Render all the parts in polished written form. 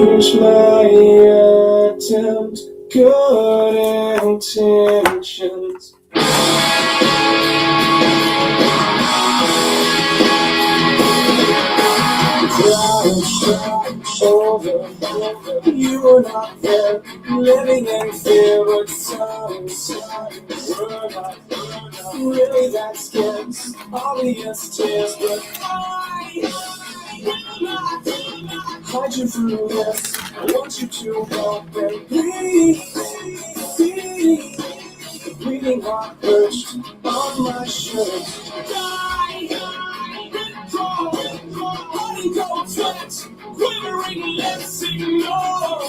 change my attempt, good intentions. Over, you were not there, living in fear, but some were not really that scared. Obvious tears, but I will not hide you through this. I want you to help and breathe. Bleeding heart perched on my shirt. Honey gold sweat, quivering lips, ignore.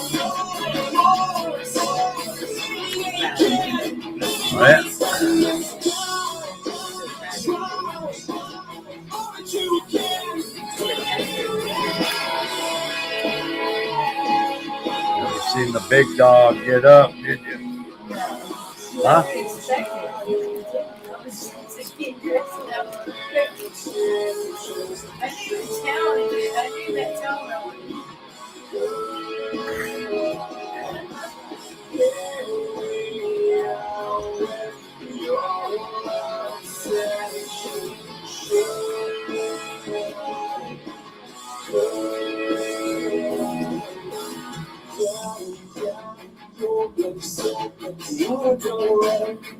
Never seen the big dog get up, did you? Huh?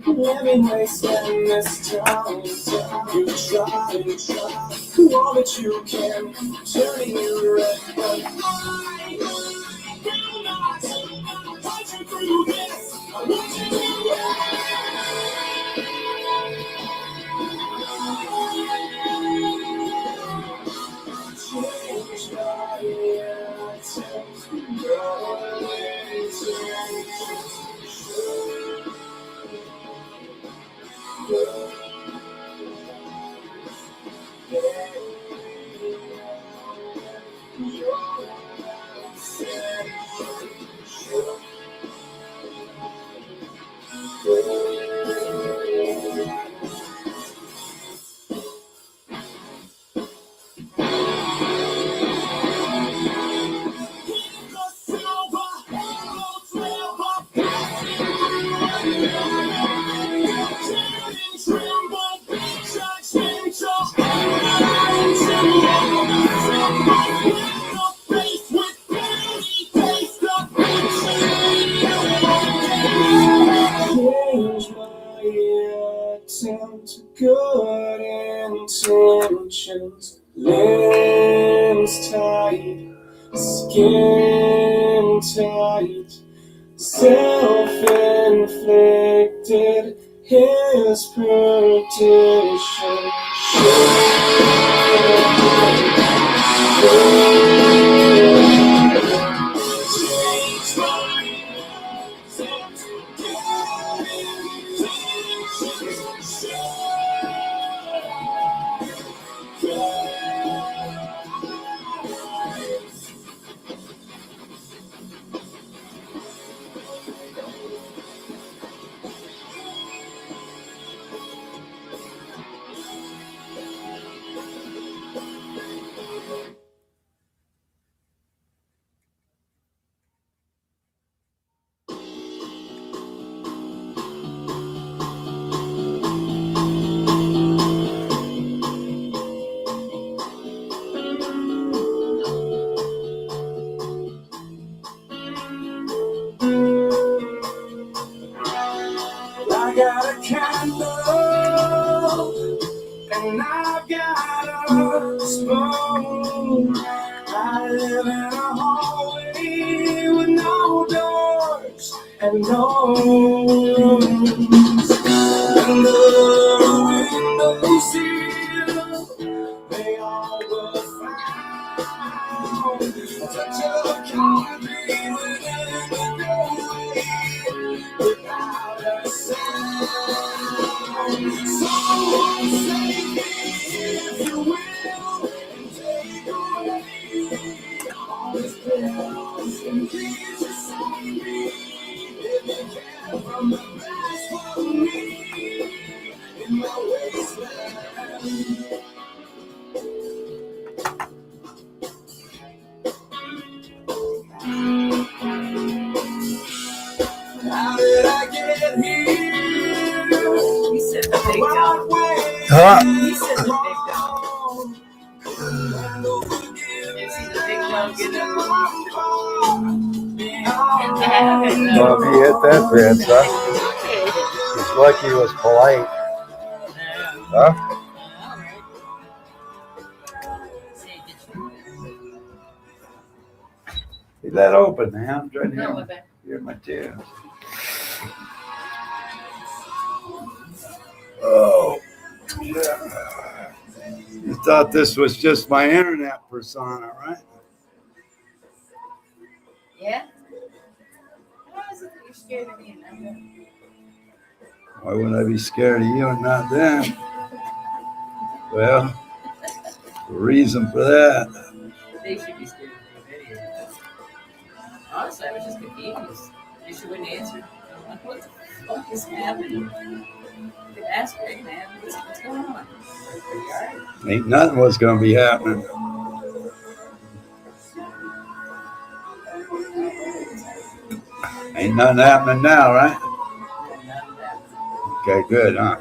Let me waste this time. You try, all that you can, turning you red, but I will not fight you through this. I want you change my attempt, good intentions, limbs tight, skin tight, self-inflicted, his perdition. I got a candle and I've got a spoon. I live in a hallway with no doors and no rooms. And the windows here, they all were found. Touch of concrete within the doorway without a sound. Someone save me if you will, and take away all these pills and Jesus on me. If you care from the best for me in my wasteland. What? He said the big dog. You see the big dog get up? Well, if he hit that fence, huh? He's lucky he was polite. Huh? Leave that open, man. I'm trying to hear my tunes. Oh, yeah. You thought this was just my internet persona, right? Yeah? Why is it that you're scared of me and not them? Why would I be scared of you and not them? Well, the reason for that. They should be scared of me anyway. Honestly, I was just confused. She wouldn't answer. I'm like, what the fuck is happening? You could ask her, hey man, what's going on? Are you alright? Ain't nothing was going to be happening. Ain't nothing happening now, right? Okay, good, huh?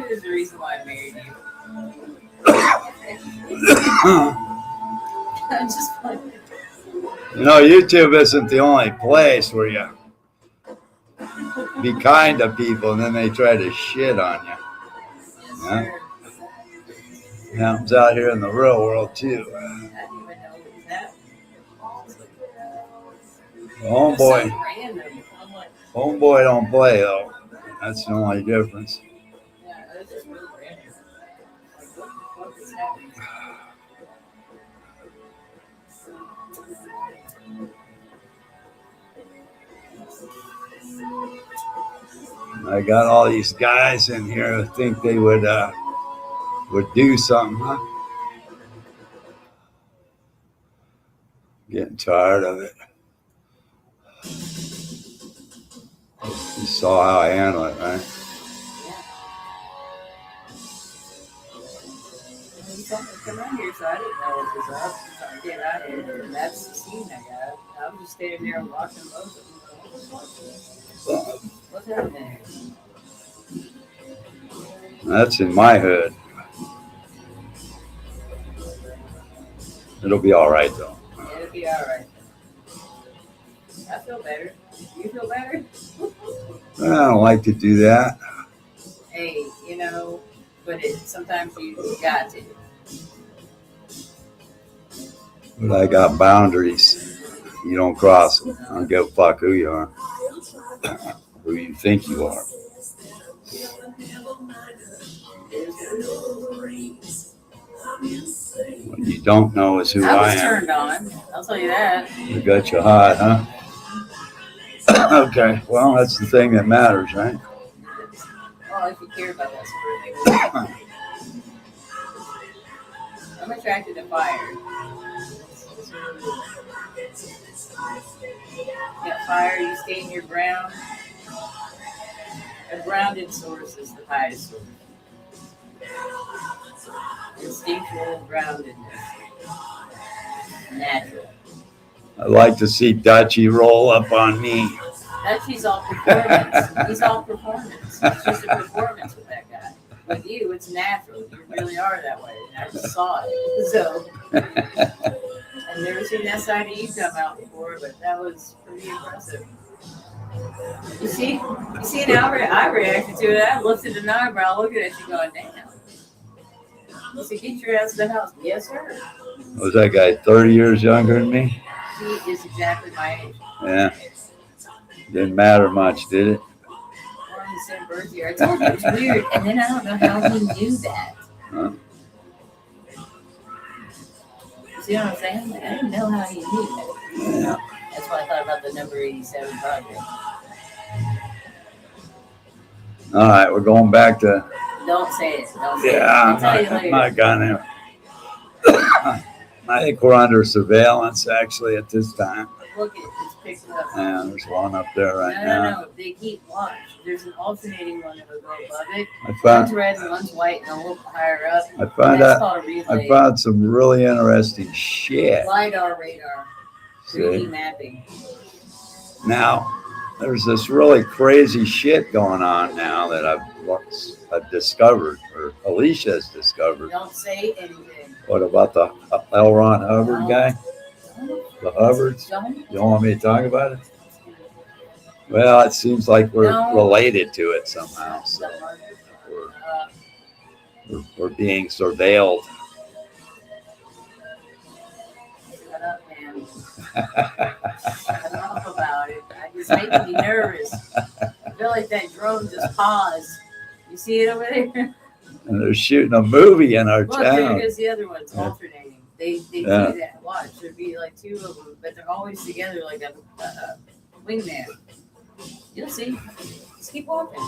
There's a reason why I married you. I'm just playing. You know, YouTube isn't the only place where you be kind to people and then they try to shit on you. Yes, Yeah. sir. It happens out here in the real world, too. I didn't even know it was happening. Homeboy, So random. I'm like, homeboy don't play, though. That's the only difference. yeah, that's just real random. Like, what the fuck is happening? I got all these guys in here who think they would do something, huh? Getting tired of it. You saw how I handle it, right? You told me to come out here, so I didn't know what was up. So I get out here, and that's the scene I got. I was just standing there watching both of them. What's happening? That's in my hood. It'll be all right, though. Yeah, it'll be all right. I feel better. You feel better? I don't like to do that. Hey, you know, but sometimes you got to. But I got boundaries. You don't cross them. I don't give a fuck who you are. Who you think you are. What you don't know is who I I was am. turned on. I'll tell you that. You got you hot, huh? Okay, well, that's the thing that matters, right? Well, if you care about that sort of thing. I'm attracted to fire. Yeah, fire, you stay in your ground. A grounded source is the highest source. Instinctual groundedness. Natural. I'd like to see Dutchie roll up on me. She's all performance. He's all performance. It's just a performance with that guy. With you, it's natural. You really are that way. And I just saw it. So, I've never seen that side of you come out before, but that was pretty impressive. You see how I reacted to it. I lifted an eyebrow looking at you going, damn. You said, get your ass to the house. Yes, sir. Was that guy 30 years younger than me? He is exactly my age. Yeah. Didn't matter much, did it? We're on the same birth year. I told you it was weird. And then I don't know how he knew that. Huh? See what I'm saying? Like, I didn't know how he knew that. Yeah. That's why I thought about the number 87 project. All right, we're going back to. Don't say it. Don't say it. Yeah, I'll tell you I'm later. not gonna. I think we're under surveillance actually at this time. Look, it's picked up. Yeah, there's one up there right No, now. no, no. They keep watch. There's an alternating one that'll go above it. I found One's red and one's white and a little higher up. I found That's out called a relay. I found some really interesting shit. LiDAR radar. 3D See? mapping. Now, There's this really crazy shit going on now that I've discovered, or Alicia has discovered. Don't say anything. What about the L. Ron Hubbard guy? The Hubbards? Don't. You don't want me to talk about it? Well, it seems like we're No. related to it somehow. So we're being surveilled. Shut up, man. Shut up about it. It's making me nervous. I feel like that drone just paused. You see it over there? And they're shooting a movie in our Look, there town. goes the other ones alternating. They Yeah. do that. Watch, there'd be like two of them, but they're always together like a wingman. You'll see. Just keep walking.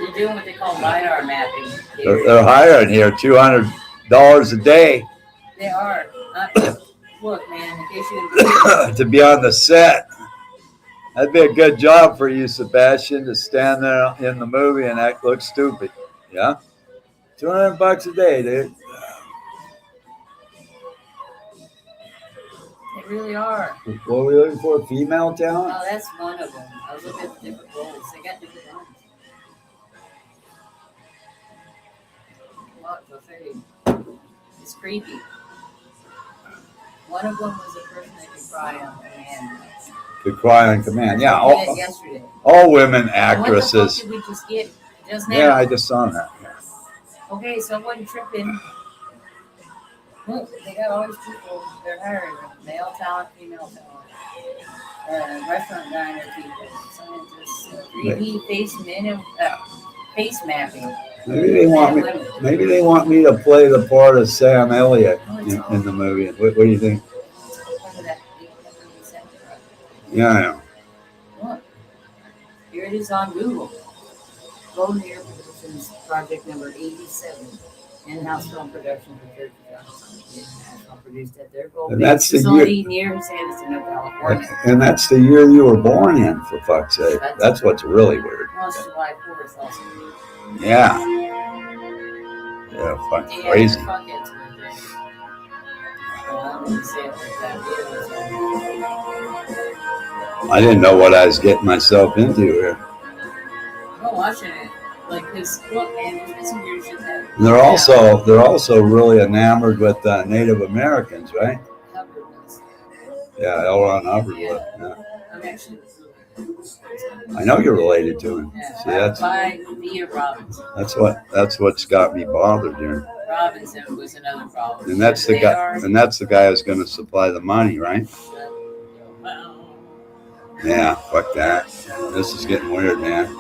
You're doing what they call LiDAR mapping. They're hiring here $200 a day They are. Look, man, in case you didn't to be on the set. That'd be a good job for you, Sebastian, to stand there in the movie and act look stupid. Yeah, $200 a day, dude. they really are. What are we looking for? Female talent? Oh, that's one of them. I was looking at the different roles. They got different ones. Look, I'll show you. It's creepy. One of them was a person that could cry on command. Could cry on command. Yeah, We did all, yesterday. all women What the actresses. fuck did we just get just now? Yeah, I just saw that. Okay, so I wasn't tripping. Look, they got all these people. They're hiring male talent, female talent, restaurant diner people, scientists, 3D face mapping. Maybe they want me. Maybe they want me to play the part of Sam Elliott in the movie. What do you think? Remember that big set? Yeah, I know. Look, here it is on Google. Golden Air Productions, project number 87. In-house film production for Church Johnson. International produced at their Gold And that's Beach the facility near San Antonio, California. And that's the year you were born in, for fuck's sake. That's what's really weird. Well, it's July 4th also. Yeah. Yeah, fucking Yeah, crazy. fuck it. Well, I wouldn't say it like that either. I didn't know what I was getting myself into here. I'm watching it. Like, cause look, man, there's been some weird shit happening. And they're also really enamored with Native Americans, right? Hubbard was. Yeah, L. Ron Hubbard was. Yeah. I'm actually. I know you're related to him. Yeah, See, that's by Via Robinson. that's what's got me bothered here. Robinson was another problem. And that's the They guy. are- And that's the guy who's going to supply the money, right? Well, Yeah, fuck that. This is getting weird, man.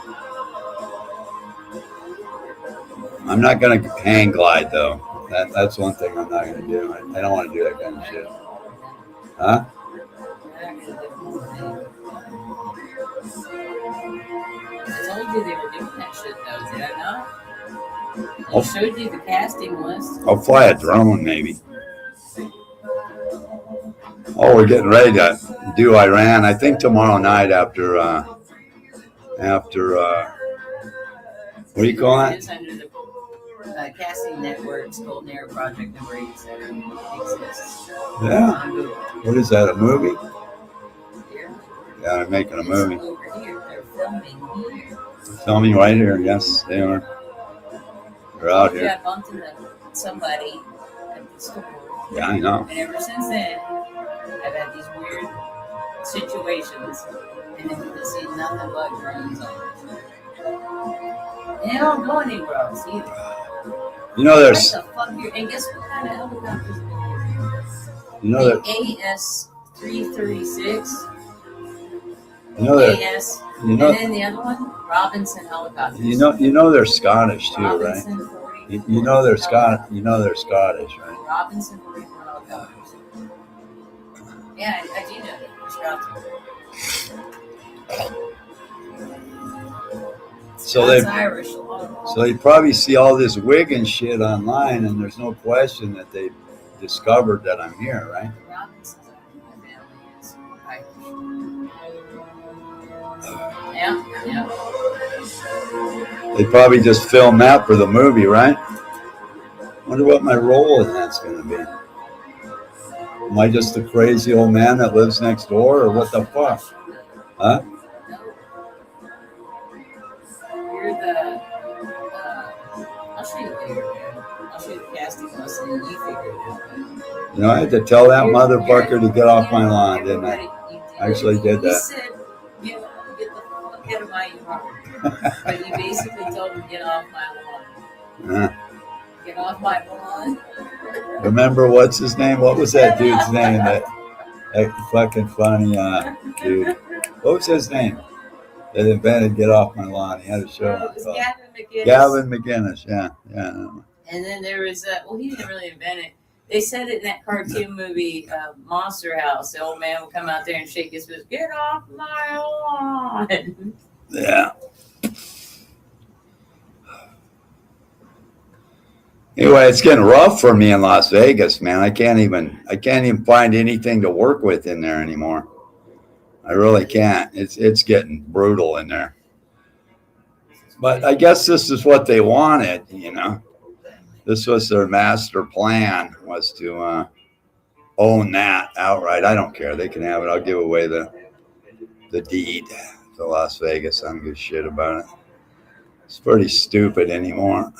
I'm not gonna hang glide though. That's one thing I'm not gonna do. I don't want to do that kind of shit. Huh? I told you they were doing that shit though, did I not? I Oh. showed you the casting list. I'll fly a drone maybe. Oh, we're getting ready to do Iran. I think tomorrow night after what do you call it? It's under the Casting Network's Golden Air Project number 87 exists. Yeah. On Google. What is that? A movie? Here. Yeah, they're making a It's movie. over here. They're filming here. Filming right here. Yes, they are. They're out Yeah, here. I bumped into somebody at the store. Yeah, I know. And ever since then, I've had these weird situations, and I've seen nothing but drones on it. And they don't go anywhere else either. You know What there's. the fuck? And guess what kind of helicopters are You know that. the AS-336, You know that. AS, You know. and then the other one, Robinson helicopters. You know they're Scottish too, right? Robinson 40. You know they're Scott. You know they're Scottish, right? Robinson 44 helicopters. Yeah, I do know that. They're Scots. So they. That's Irish. A lot of So they probably see all this wig and shit online, and there's no question that they discovered that I'm here, right? Robinson's family is Irish. Yeah. They probably just filmed that for the movie, right? Wonder what my role in that's going to be. Am I just the crazy old man that lives next door, or what the fuck? Huh? You're the. I'll show you later, man. I'll show you the casting list and then you figure it out. You know, I had to tell that motherfucker to get off my lawn, didn't I? I actually did He that. said, get the fuck out of my yard. But you basically told him, get off my lawn. Get off my lawn. Remember what's his name? What was that dude's name? That fucking funny dude. What was his name? That invented "Get Off My Lawn." He had a show. It was Gavin McInnes. Gavin McInnes. Yeah. And then there was well, he didn't really invent it. They said it in that cartoon movie, Monster House. The old man would come out there and shake his fist, "Get off my lawn." Yeah. Anyway, it's getting rough for me in Las Vegas, man. I can't even find anything to work with in there anymore. I really can't. It's getting brutal in there. But I guess this is what they wanted, you know. This was their master plan, was to own that outright. I don't care. They can have it. I'll give away the deed to Las Vegas. I don't give a shit about it. It's pretty stupid anymore.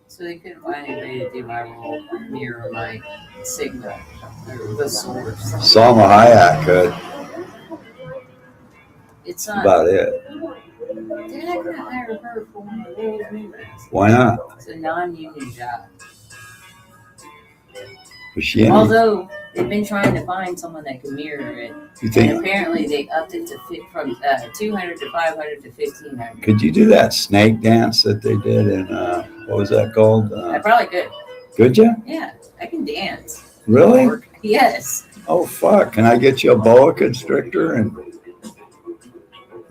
So they couldn't find anybody to do my role, mirror my signal, the source. Salma Hayek could. It's That's not. about it. They're not going to hire her for one of those movies. Why not? It's a non-union job. Was she in it? Although they've been trying to find someone that can mirror it, You and think? apparently they upped it to from 200 to 500 to 1,500. Could you do that snake dance that they did in what was that called? I probably could. Could you? Yeah, I can dance. Really? Yes. Oh fuck! Can I get you a boa constrictor and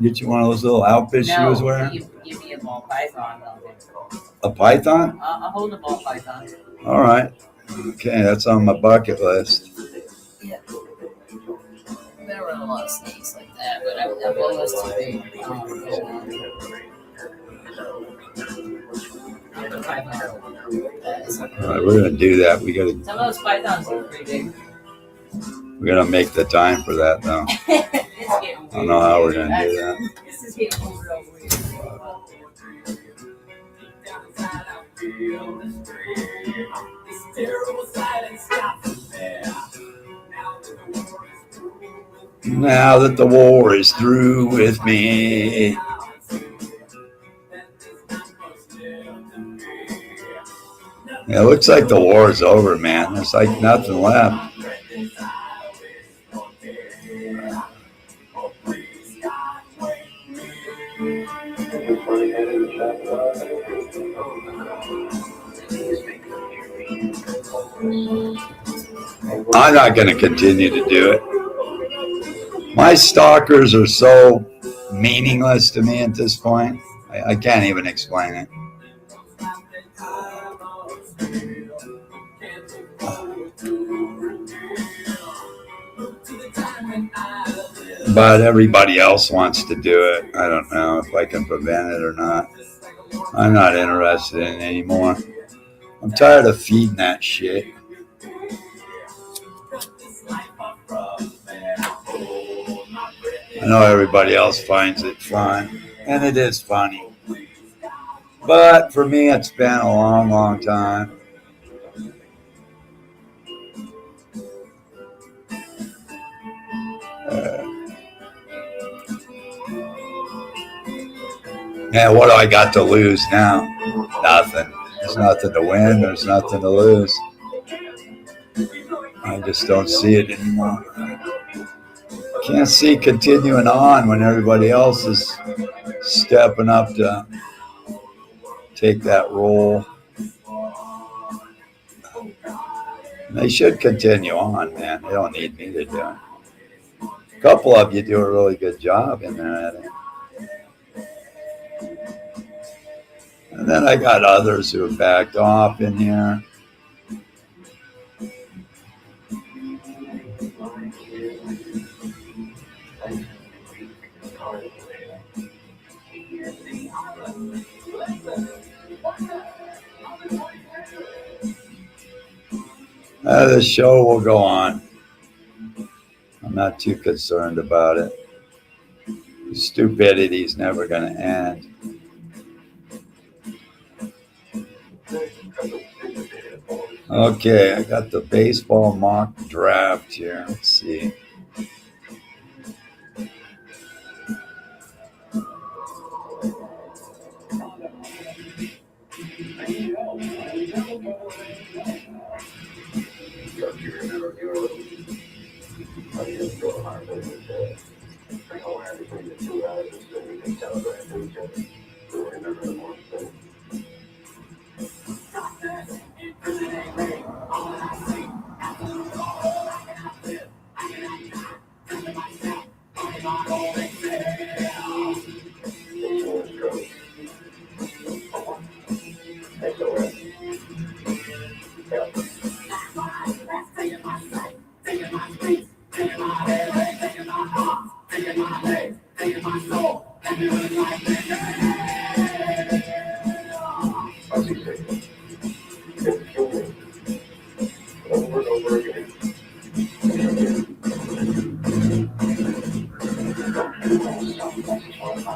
get you one of those little outfits she was wearing? You give me a ball python. I'll do it. A python? I'll hold a ball python. All right. Okay, that's on my bucket list. Yeah. I've been around a lot of snakes like that, but that one was too big. All right, we're gonna do that. Some of those pythons are pretty big. We gotta make the time for that though. It's getting weird. I don't know how we're gonna do that. This is getting real weird. Now that the war is through with me. Yeah, it looks like the war is over, man. There's like nothing left. I'm not going to continue to do it. My stalkers are so meaningless to me at this point. I can't even explain it. But everybody else wants to do it. I don't know if I can prevent it or not. I'm not interested in it anymore. I'm tired of feeding that shit. I know everybody else finds it fun, and it is funny. But for me, it's been a long, long time. Yeah, what do I got to lose now? Nothing. There's nothing to win. There's nothing to lose. I just don't see it anymore. Can't see continuing on when everybody else is stepping up to take that role. They should continue on, man. They don't need me to do it. A couple of you do a really good job in there at it. And then I got others who have backed off in here. The show will go on. I'm not too concerned about it. Stupidity's never going to end. Okay, I got the baseball mock draft here. Let's see.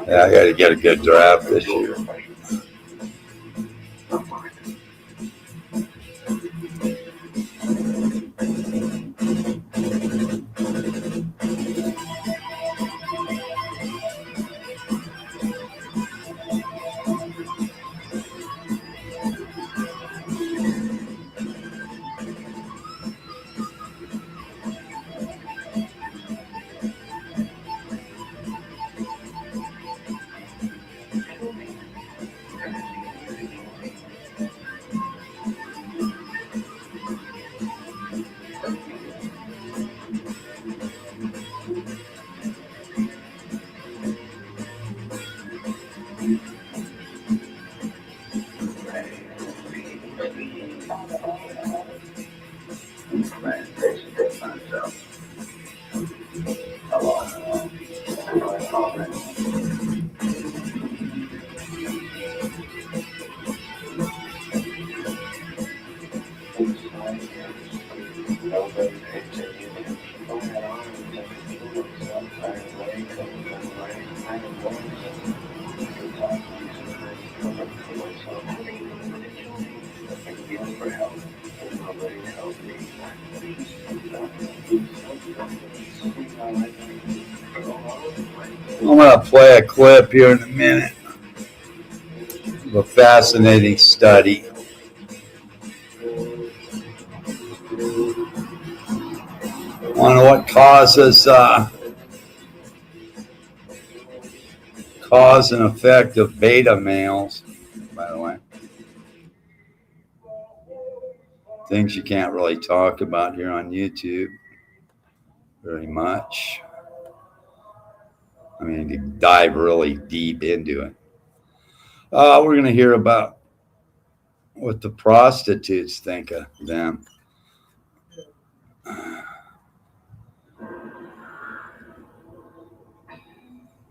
Yeah, I got to get a good draft this year. I'm going to play a clip here in a minute of a fascinating study. On what causes cause and effect of beta males, by the way. Things you can't really talk about here on YouTube very much. I mean, you dive really deep into it. We're going to hear about what the prostitutes think of them.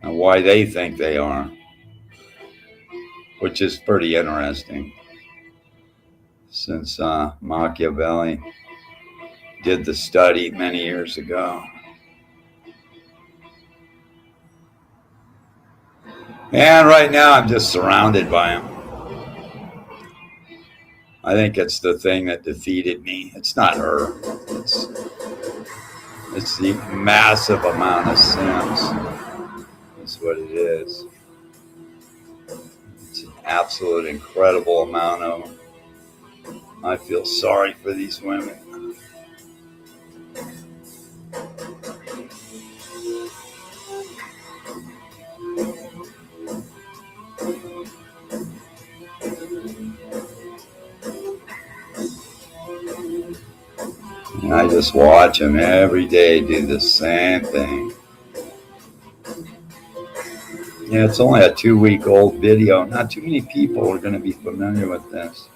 And why they think they are, which is pretty interesting, since Machiavelli did the study many years ago. And right now I'm just surrounded by them. I think it's the thing that defeated me. It's not her. It's the massive amount of Sims. That's what it is. It's an absolute incredible amount of them. I feel sorry for these women. And I just watch them every day do the same thing. Yeah, it's only a 2-week-old video. Not too many people are going to be familiar with this.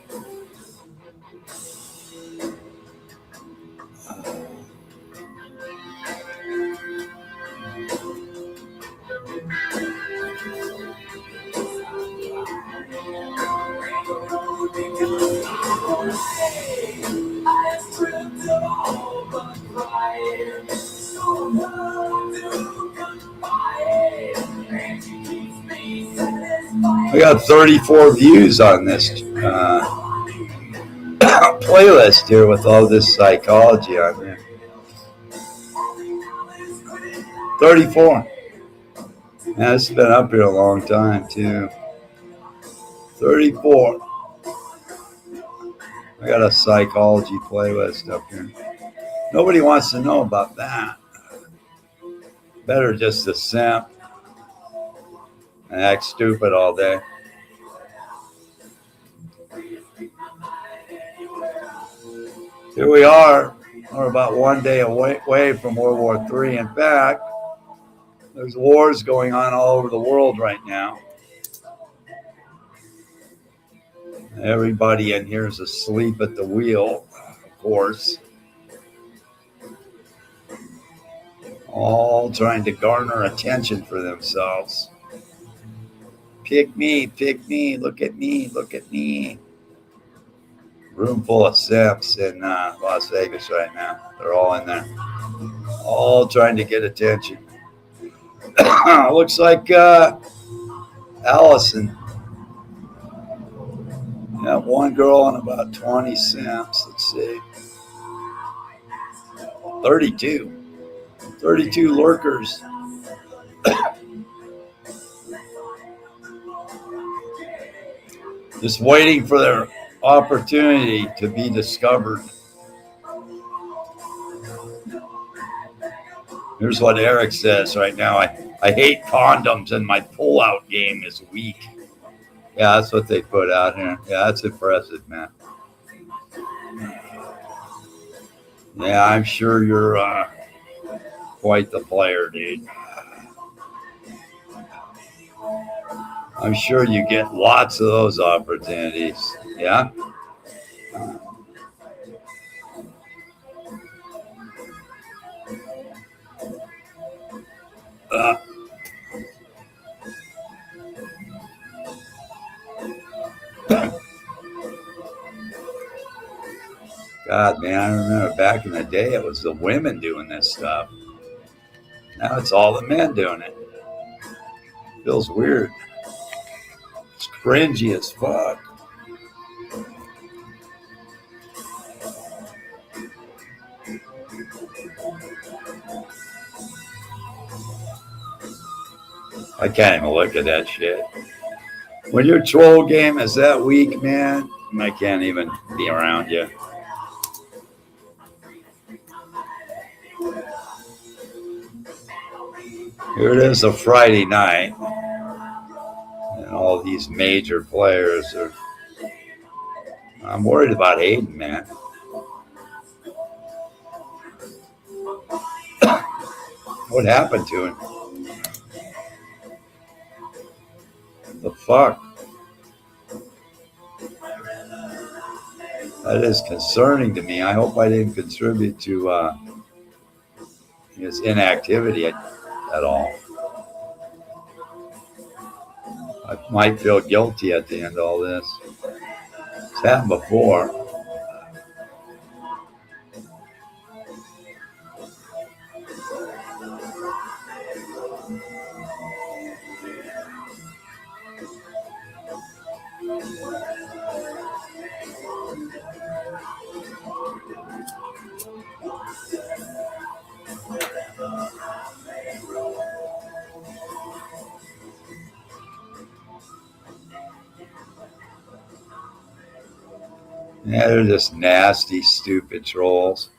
got 34 views on this playlist here with all this psychology on there. 34. Yeah, it's been up here a long time too. 34. I got a psychology playlist up here. Nobody wants to know about that. Better just to simp and act stupid all day. Here we are. We're about one day away from World War III. In fact, there's wars going on all over the world right now. Everybody in here is asleep at the wheel, of course. All trying to garner attention for themselves. Pick me, look at me, look at me. Room full of simps in Las Vegas right now. They're all in there. All trying to get attention. Looks like Allison. Yeah, one girl and about 20 simps. Let's see. 32. 32 lurkers. Just waiting for their opportunity to be discovered. Here's what Eric says right now. I hate condoms and my pull-out game is weak. Yeah, that's what they put out here. Yeah, that's impressive, man. Yeah, I'm sure you're quite the player, dude. I'm sure you get lots of those opportunities. Yeah? God, man, I remember back in the day, it was the women doing this stuff. Now it's all the men doing it. Feels weird. It's cringy as fuck. I can't even look at that shit. When your troll game is that weak, man, I can't even be around you. Here it is, a Friday night, and all these major players are. I'm worried about Hayden, man. What happened to him? The fuck? That is concerning to me. I hope I didn't contribute to his inactivity at all. I might feel guilty at the end of all this. It's happened before. Yeah, they're just nasty, stupid trolls.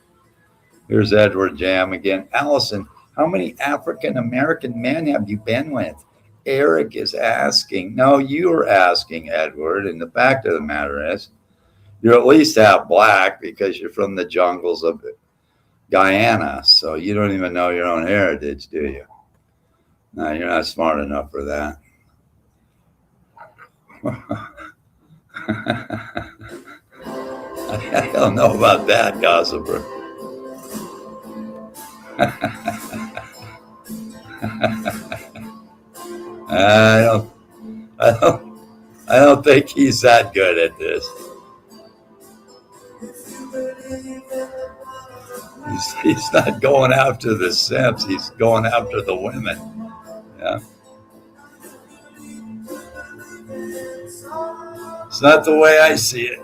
Here's Edward Jam again. Allison, how many African American men have you been with? Eric is asking. No, you're asking, Edward. And the fact of the matter is, you're at least half black because you're from the jungles of Guyana. So you don't even know your own heritage, do you? No, you're not smart enough for that. I don't know about that, gossiper. I don't think he's that good at this. He's not going after the simps. He's going after the women. Yeah. It's not the way I see it.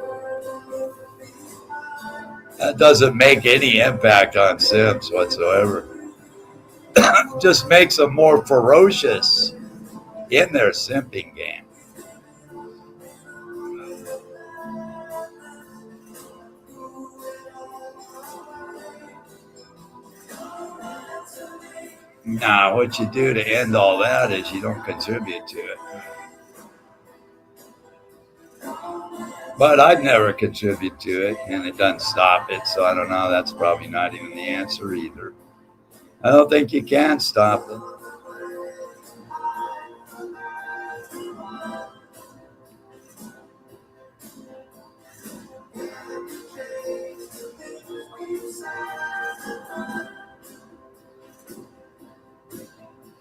That doesn't make any impact on Sims whatsoever. Just makes them more ferocious in their simping game. Nah, what you do to end all that is you don't contribute to it. But I'd never contribute to it, and it doesn't stop it, so I don't know. That's probably not even the answer either. I don't think you can stop it.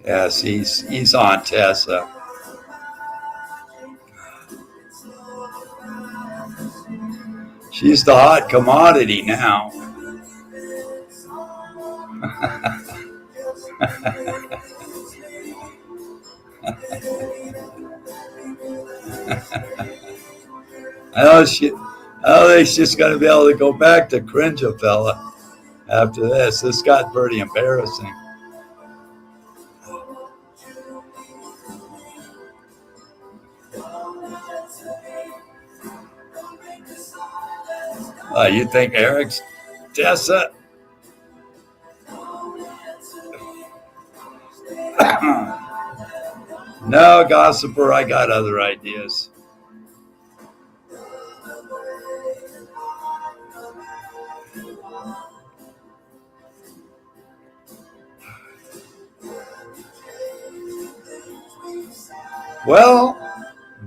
Yes, he's on Tessa. She's the hot commodity now. I think she's going to be able to go back to Cringe-a-Fella after this. This got pretty embarrassing. You think Eric's Tessa? No, gossiper, I got other ideas. Well,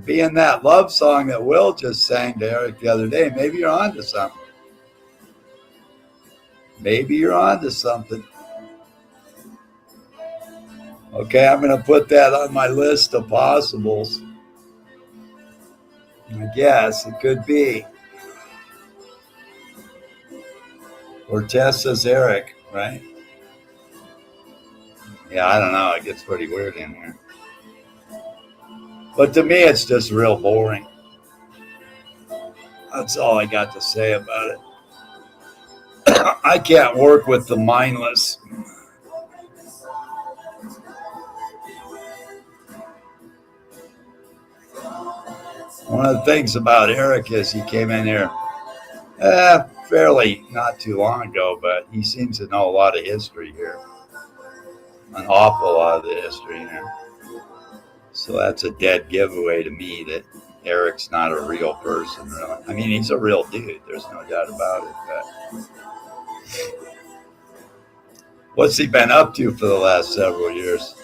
being that love song that Will just sang to Eric the other day, maybe you're on to something. Maybe you're on to something. Okay, I'm going to put that on my list of possibles. I guess it could be. Or Tessa's Eric, right? Yeah, I don't know. It gets pretty weird in here. But to me, it's just real boring. That's all I got to say about it. I can't work with the mindless. One of the things about Eric is he came in here fairly not too long ago, but he seems to know a lot of history here. An awful lot of the history here. So that's a dead giveaway to me that Eric's not a real person, really. I mean, he's a real dude. There's no doubt about it. But what's he been up to for the last several years?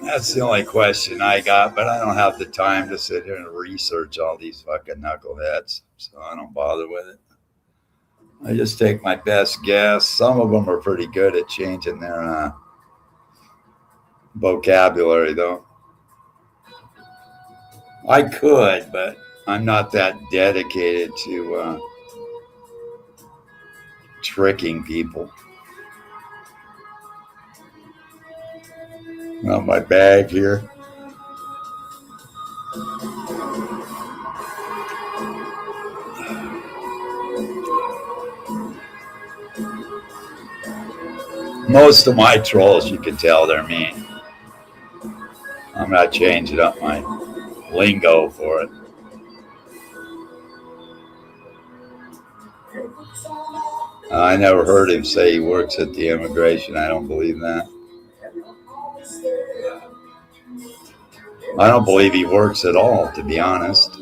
That's the only question I got, but I don't have the time to sit here and research all these fucking knuckleheads, so I don't bother with it. I just take my best guess. Some of them are pretty good at changing their vocabulary, though. I could, but I'm not that dedicated to tricking people. Well, my bag here. Most of my trolls, you can tell they're mean. I'm not changing up my lingo for it. I never heard him say he works at the immigration. I don't believe that. I don't believe he works at all, to be honest.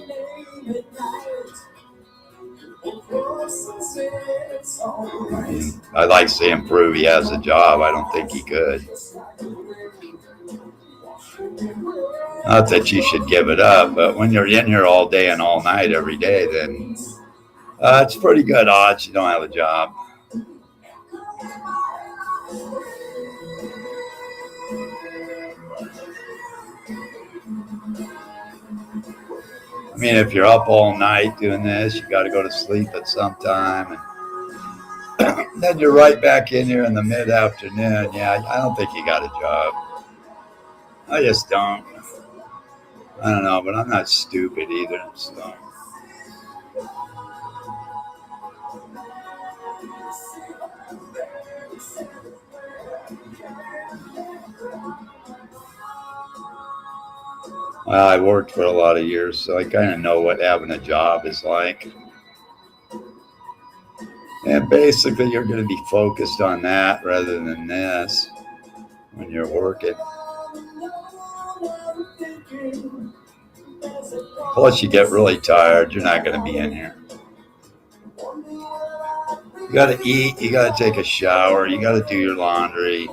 I mean, I'd like to see him prove he has a job. I don't think he could. Not that you should give it up, but when you're in here all day and all night every day, then it's pretty good odds you don't have a job. I mean, if you're up all night doing this, you got to go to sleep at some time. And Then you're right back in here in the mid-afternoon. Yeah, I don't think you got a job. I just don't. I don't know, but I'm not stupid either. So. Well, I worked for a lot of years, so I kind of know what having a job is like. And basically, you're going to be focused on that rather than this when you're working. Plus, you get really tired. You're not going to be in here. You got to eat. You got to take a shower. You got to do your laundry.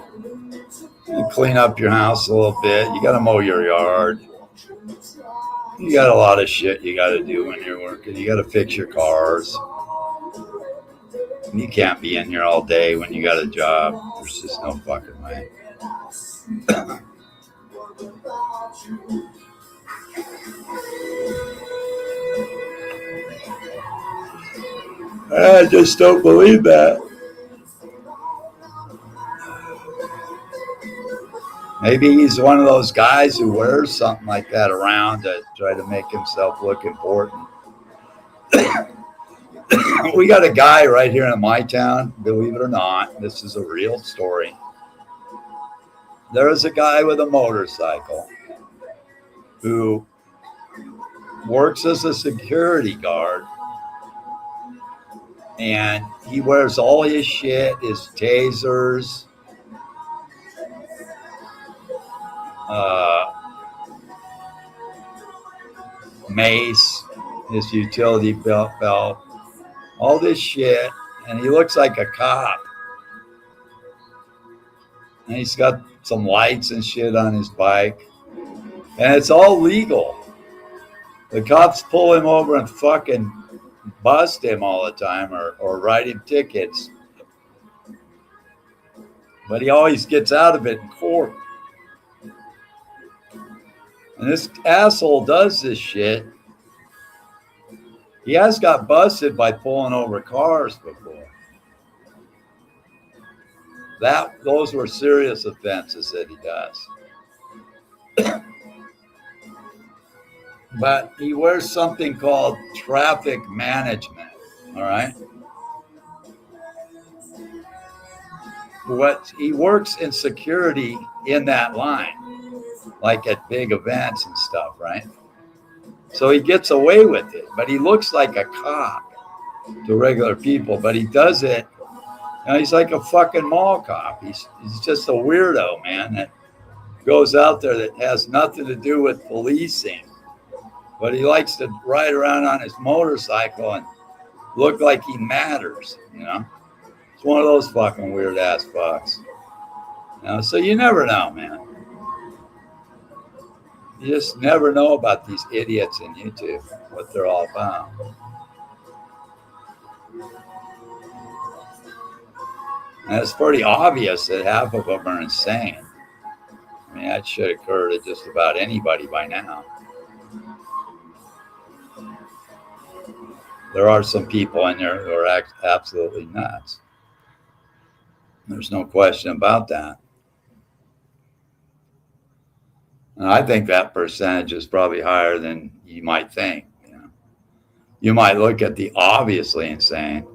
You clean up your house a little bit. You got to mow your yard. You got a lot of shit you got to do when you're working. You got to fix your cars. You can't be in here all day when you got a job. There's just no fucking way. I just don't believe that. Maybe he's one of those guys who wears something like that around to try to make himself look important. We got a guy right here in my town, believe it or not. This is a real story. There is a guy with a motorcycle who works as a security guard. And he wears all his shit, his tasers, mace, his utility belt, all this shit. And he looks like a cop. And he's got some lights and shit on his bike. And it's all legal. The cops pull him over and fucking bust him all the time or write him tickets. But he always gets out of it in court. And this asshole does this shit. He has got busted by pulling over cars before. Those were serious offenses that he does. But he wears something called traffic management, all right? He works in security in that line, like at big events and stuff, right? So he gets away with it, but he looks like a cop to regular people, but he does it. You know, he's like a fucking mall cop. He's just a weirdo, man, that goes out there that has nothing to do with policing. But he likes to ride around on his motorcycle and look like he matters, you know? It's one of those fucking weird ass fucks. You know, so you never know, man. You just never know about these idiots in YouTube, what they're all about. And it's pretty obvious that half of them are insane. I mean, that should occur to just about anybody by now. There are some people in there who are absolutely nuts. There's no question about that. And I think that percentage is probably higher than you might think. You know, you might look at the obviously insane,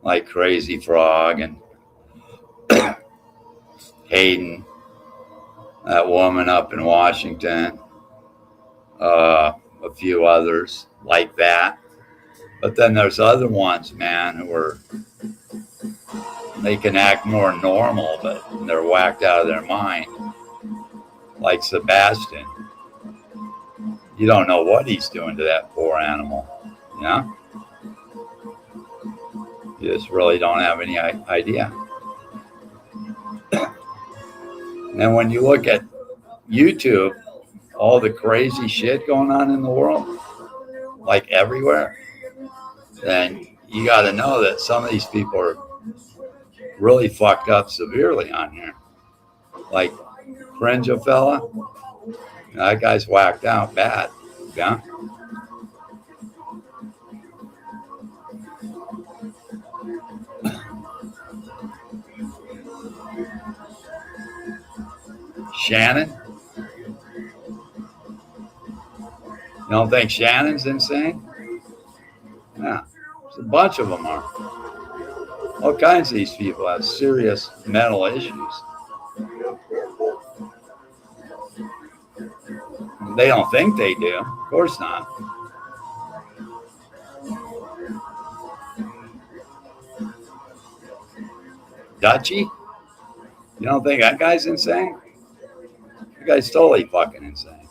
like Crazy Frog and Hayden, that woman up in Washington, a few others like that. But then there's other ones, man, who are, they can act more normal, but they're whacked out of their mind. Like Sebastian. You don't know what he's doing to that poor animal, you know? You just really don't have any idea. And when you look at YouTube, all the crazy shit going on in the world, like everywhere, then you got to know that some of these people are really fucked up severely on here. Like Fringe fella, that guy's whacked out bad. Yeah. Shannon? You don't think Shannon's insane? Yeah. There's a bunch of them are. All kinds of these people have serious mental issues. They don't think they do. Of course not. Dutchy? You don't think that guy's insane? That guy's totally fucking insane.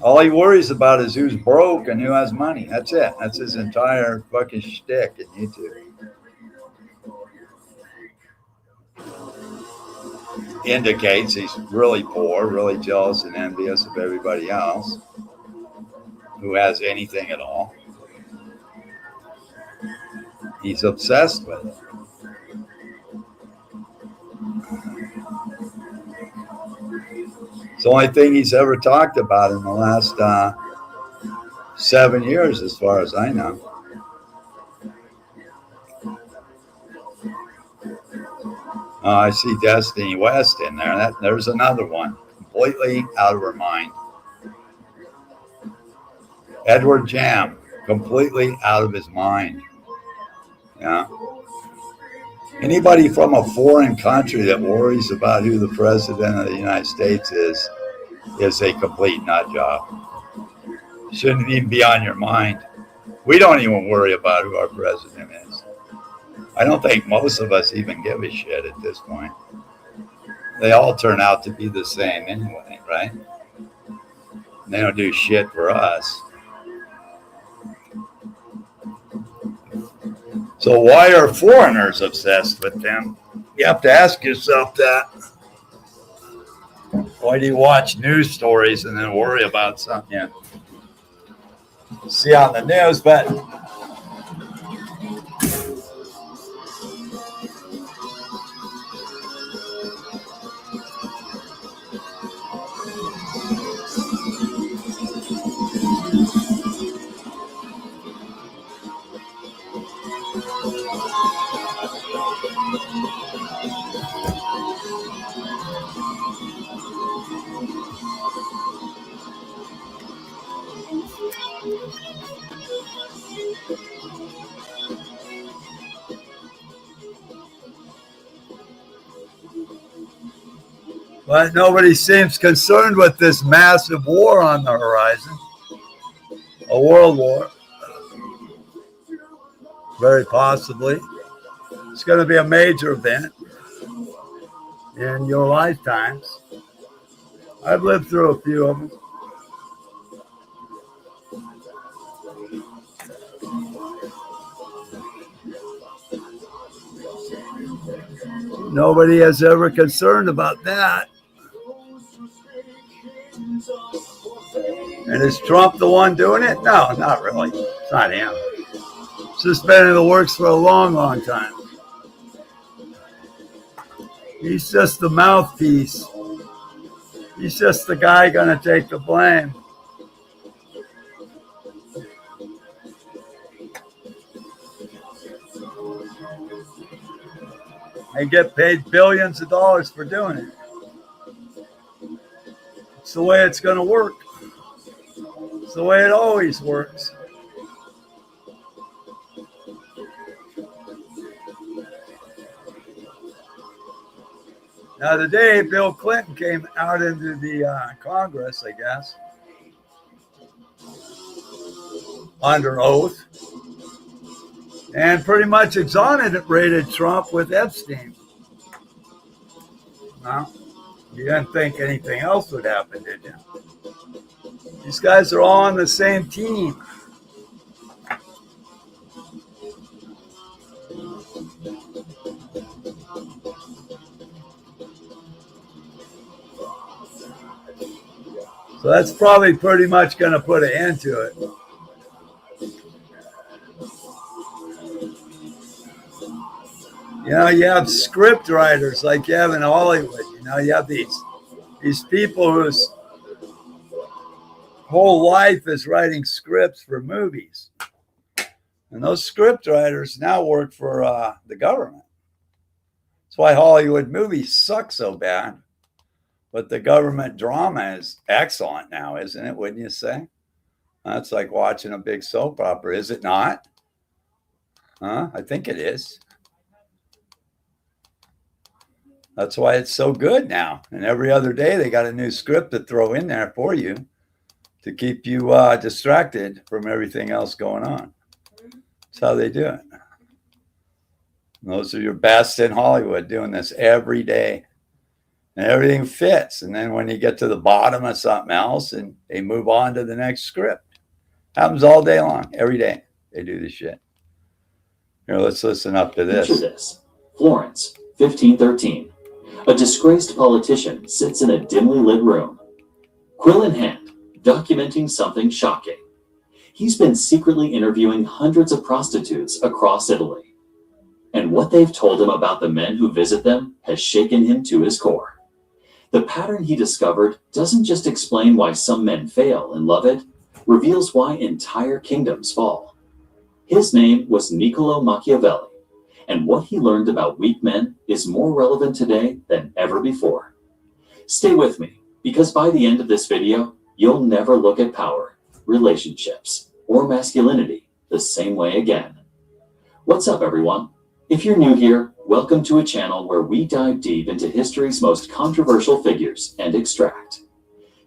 All he worries about is who's broke and who has money. That's it. That's his entire fucking shtick in YouTube. Indicates he's really poor, really jealous and envious of everybody else who has anything at all. He's obsessed with it. It's the only thing he's ever talked about in the last 7 years, as far as I know. I see Destiny West in there. There's another one, completely out of her mind. Edward Jam, completely out of his mind. Yeah. Anybody from a foreign country that worries about who the president of the United States is a complete nut job. Shouldn't even be on your mind. We don't even worry about who our president is. I don't think most of us even give a shit at this point. They all turn out to be the same anyway, right? They don't do shit for us. So why are foreigners obsessed with them? You have to ask yourself that. Why do you watch news stories and then worry about something you see on the news? But nobody seems concerned with this massive war on the horizon. A world war. Very possibly. It's going to be a major event in your lifetimes. I've lived through a few of them. Nobody has ever concerned about that. And is Trump the one doing it? No, not really. It's not him. It's just been in the works for a long, long time. He's just the mouthpiece. He's just the guy going to take the blame. And get paid billions of dollars for doing it. It's the way it's going to work. It's the way it always works. Now, today, Bill Clinton came out into the Congress, I guess, under oath, and pretty much exonerated Trump with Epstein. Well, you didn't think anything else would happen, did you? These guys are all on the same team. So that's probably pretty much going to put an end to it. You know, you have script writers like you have in Hollywood. You know, you have these people whose whole life is writing scripts for movies. And those script writers now work for the government. That's why Hollywood movies suck so bad. But the government drama is excellent now, isn't it? Wouldn't you say? That's like watching a big soap opera, is it not? Huh? I think it is. That's why it's so good now. And every other day they got a new script to throw in there for you to keep you distracted from everything else going on. That's how they do it. And those are your best in Hollywood doing this every day. And everything fits. And then when you get to the bottom of something else and they move on to the next script. Happens all day long. Every day they do this shit. Here, let's listen up to this. Picture this. Florence, 1513. A disgraced politician sits in a dimly lit room, quill in hand, documenting something shocking. He's been secretly interviewing hundreds of prostitutes across Italy. And what they've told him about the men who visit them has shaken him to his core. The pattern he discovered doesn't just explain why some men fail and love it, reveals why entire kingdoms fall. His name was Niccolo Machiavelli, and what he learned about weak men is more relevant today than ever before. Stay with me, because by the end of this video, you'll never look at power, relationships, or masculinity the same way again. What's up, everyone? If you're new here, welcome to a channel where we dive deep into history's most controversial figures and extract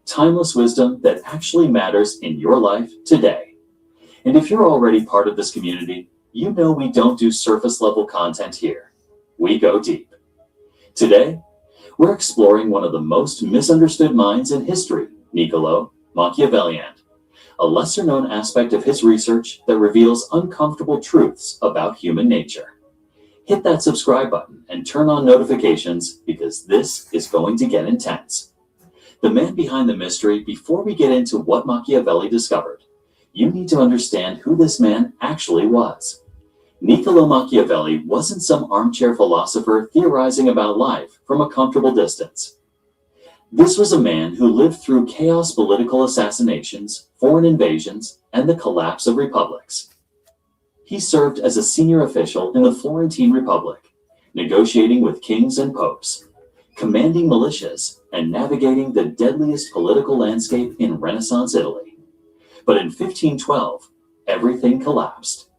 timeless wisdom that actually matters in your life today. And if you're already part of this community, you know we don't do surface level content here. We go deep. Today, we're exploring one of the most misunderstood minds in history, Niccolo Machiavelli, a lesser known aspect of his research that reveals uncomfortable truths about human nature. Hit that subscribe button and turn on notifications because this is going to get intense. The man behind the mystery, before we get into what Machiavelli discovered, you need to understand who this man actually was. Niccolo Machiavelli wasn't some armchair philosopher theorizing about life from a comfortable distance. This was a man who lived through chaos, political assassinations, foreign invasions, and the collapse of republics. He served as a senior official in the Florentine Republic, negotiating with kings and popes, commanding militias, and navigating the deadliest political landscape in Renaissance Italy. But in 1512, everything collapsed.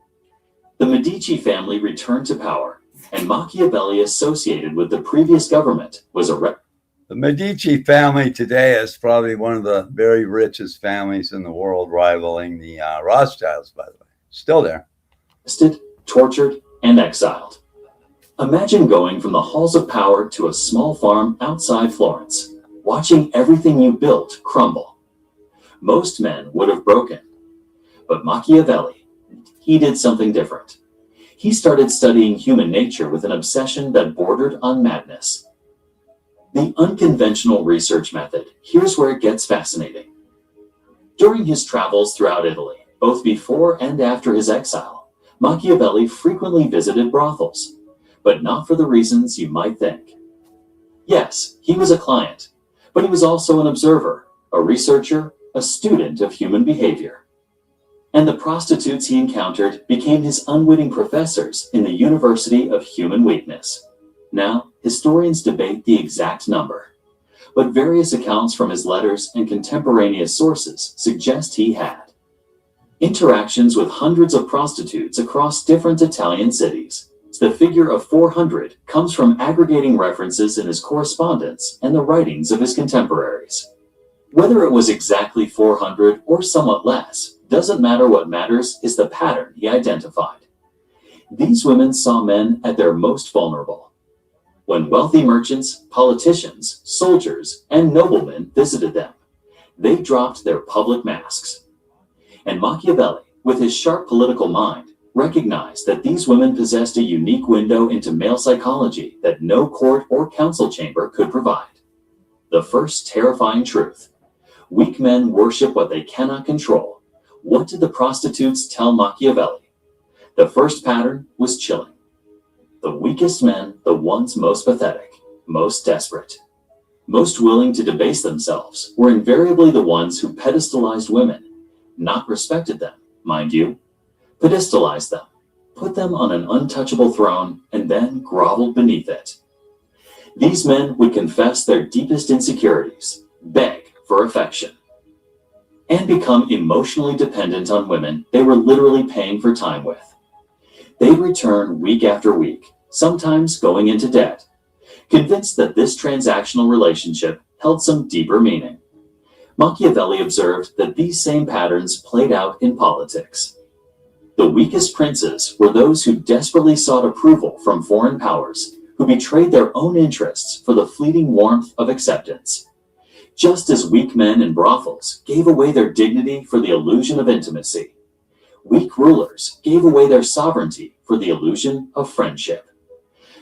The Medici family returned to power, and Machiavelli, associated with the previous government, was arrested. The Medici family today is probably one of the very richest families in the world, rivaling the Rothschilds, by the way. Still there. Tortured, and exiled. Imagine going from the halls of power to a small farm outside Florence, watching everything you built crumble. Most men would have broken. But Machiavelli, he did something different. He started studying human nature with an obsession that bordered on madness. The unconventional research method, here's where it gets fascinating. During his travels throughout Italy, both before and after his exile, Machiavelli frequently visited brothels, but not for the reasons you might think. Yes, he was a client, but he was also an observer, a researcher, a student of human behavior. And the prostitutes he encountered became his unwitting professors in the University of Human Weakness. Now, historians debate the exact number, but various accounts from his letters and contemporaneous sources suggest he had interactions with hundreds of prostitutes across different Italian cities. The figure of 400 comes from aggregating references in his correspondence and the writings of his contemporaries. Whether it was exactly 400 or somewhat less, doesn't matter. What matters is the pattern he identified. These women saw men at their most vulnerable. When wealthy merchants, politicians, soldiers, and noblemen visited them, they dropped their public masks. And Machiavelli, with his sharp political mind, recognized that these women possessed a unique window into male psychology that no court or council chamber could provide. The first terrifying truth: weak men worship what they cannot control. What did the prostitutes tell Machiavelli? The first pattern was chilling. The weakest men, the ones most pathetic, most desperate, most willing to debase themselves, were invariably the ones who pedestalized women. Not respected them, mind you, pedestalized them, put them on an untouchable throne, and then groveled beneath it. These men would confess their deepest insecurities, beg for affection, and become emotionally dependent on women they were literally paying for time with. They'd return week after week, sometimes going into debt, convinced that this transactional relationship held some deeper meaning. Machiavelli observed that these same patterns played out in politics. The weakest princes were those who desperately sought approval from foreign powers, who betrayed their own interests for the fleeting warmth of acceptance. Just as weak men in brothels gave away their dignity for the illusion of intimacy, weak rulers gave away their sovereignty for the illusion of friendship.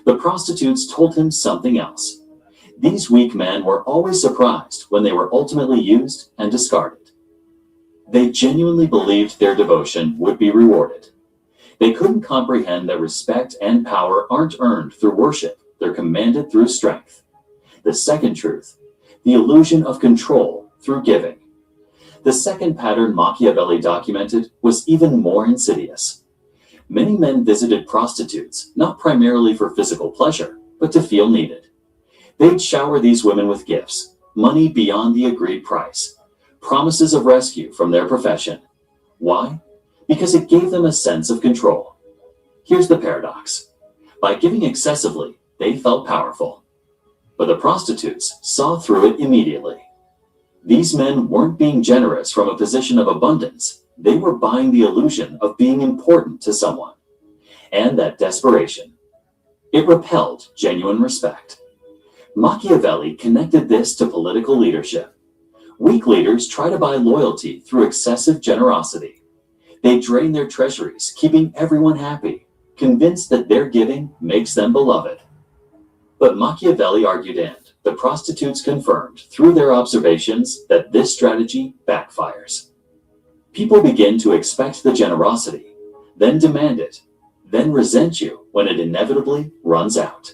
The prostitutes told him something else. These weak men were always surprised when they were ultimately used and discarded. They genuinely believed their devotion would be rewarded. They couldn't comprehend that respect and power aren't earned through worship, they're commanded through strength. The second truth, the illusion of control through giving. The second pattern Machiavelli documented was even more insidious. Many men visited prostitutes, not primarily for physical pleasure, but to feel needed. They'd shower these women with gifts, money beyond the agreed price, promises of rescue from their profession. Why? Because it gave them a sense of control. Here's the paradox. By giving excessively, they felt powerful. But the prostitutes saw through it immediately. These men weren't being generous from a position of abundance. They were buying the illusion of being important to someone. And that desperation. It repelled genuine respect. Machiavelli connected this to political leadership. Weak leaders try to buy loyalty through excessive generosity. They drain their treasuries, keeping everyone happy, convinced that their giving makes them beloved. But Machiavelli argued, and the prostitutes confirmed through their observations, that this strategy backfires. People begin to expect the generosity, then demand it, then resent you when it inevitably runs out.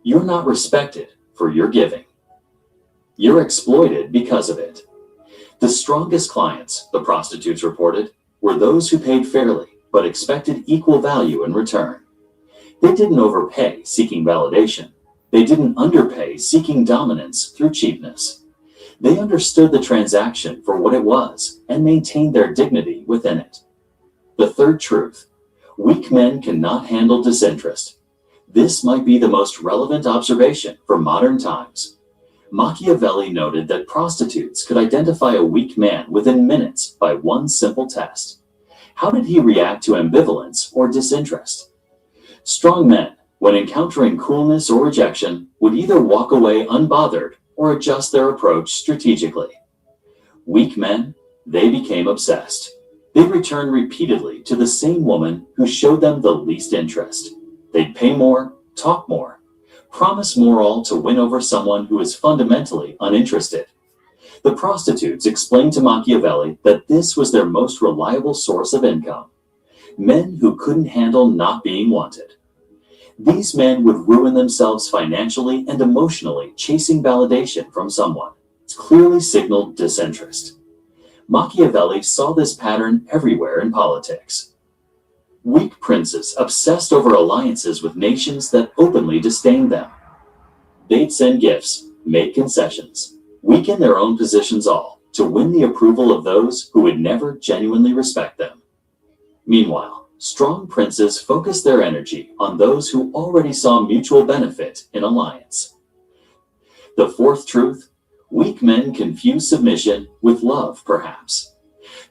You're not respected for your giving. You're exploited because of it. The strongest clients, the prostitutes reported, were those who paid fairly but expected equal value in return. They didn't overpay seeking validation. They didn't underpay seeking dominance through cheapness. They understood the transaction for what it was and maintained their dignity within it. The third truth, weak men cannot handle disinterest. This might be the most relevant observation for modern times. Machiavelli noted that prostitutes could identify a weak man within minutes by one simple test. How did he react to ambivalence or disinterest? Strong men, when encountering coolness or rejection, would either walk away unbothered or adjust their approach strategically. Weak men, they became obsessed. They'd return repeatedly to the same woman who showed them the least interest. They'd pay more, talk more, promise more, all to win over someone who is fundamentally uninterested. The prostitutes explained to Machiavelli that this was their most reliable source of income. Men who couldn't handle not being wanted. These men would ruin themselves financially and emotionally chasing validation from someone. It clearly signaled disinterest. Machiavelli saw this pattern everywhere in politics. Weak princes obsessed over alliances with nations that openly disdained them. They'd send gifts, make concessions, weaken their own positions, all to win the approval of those who would never genuinely respect them. Meanwhile, strong princes focused their energy on those who already saw mutual benefit in alliance. The fourth truth, weak men confuse submission with love, perhaps.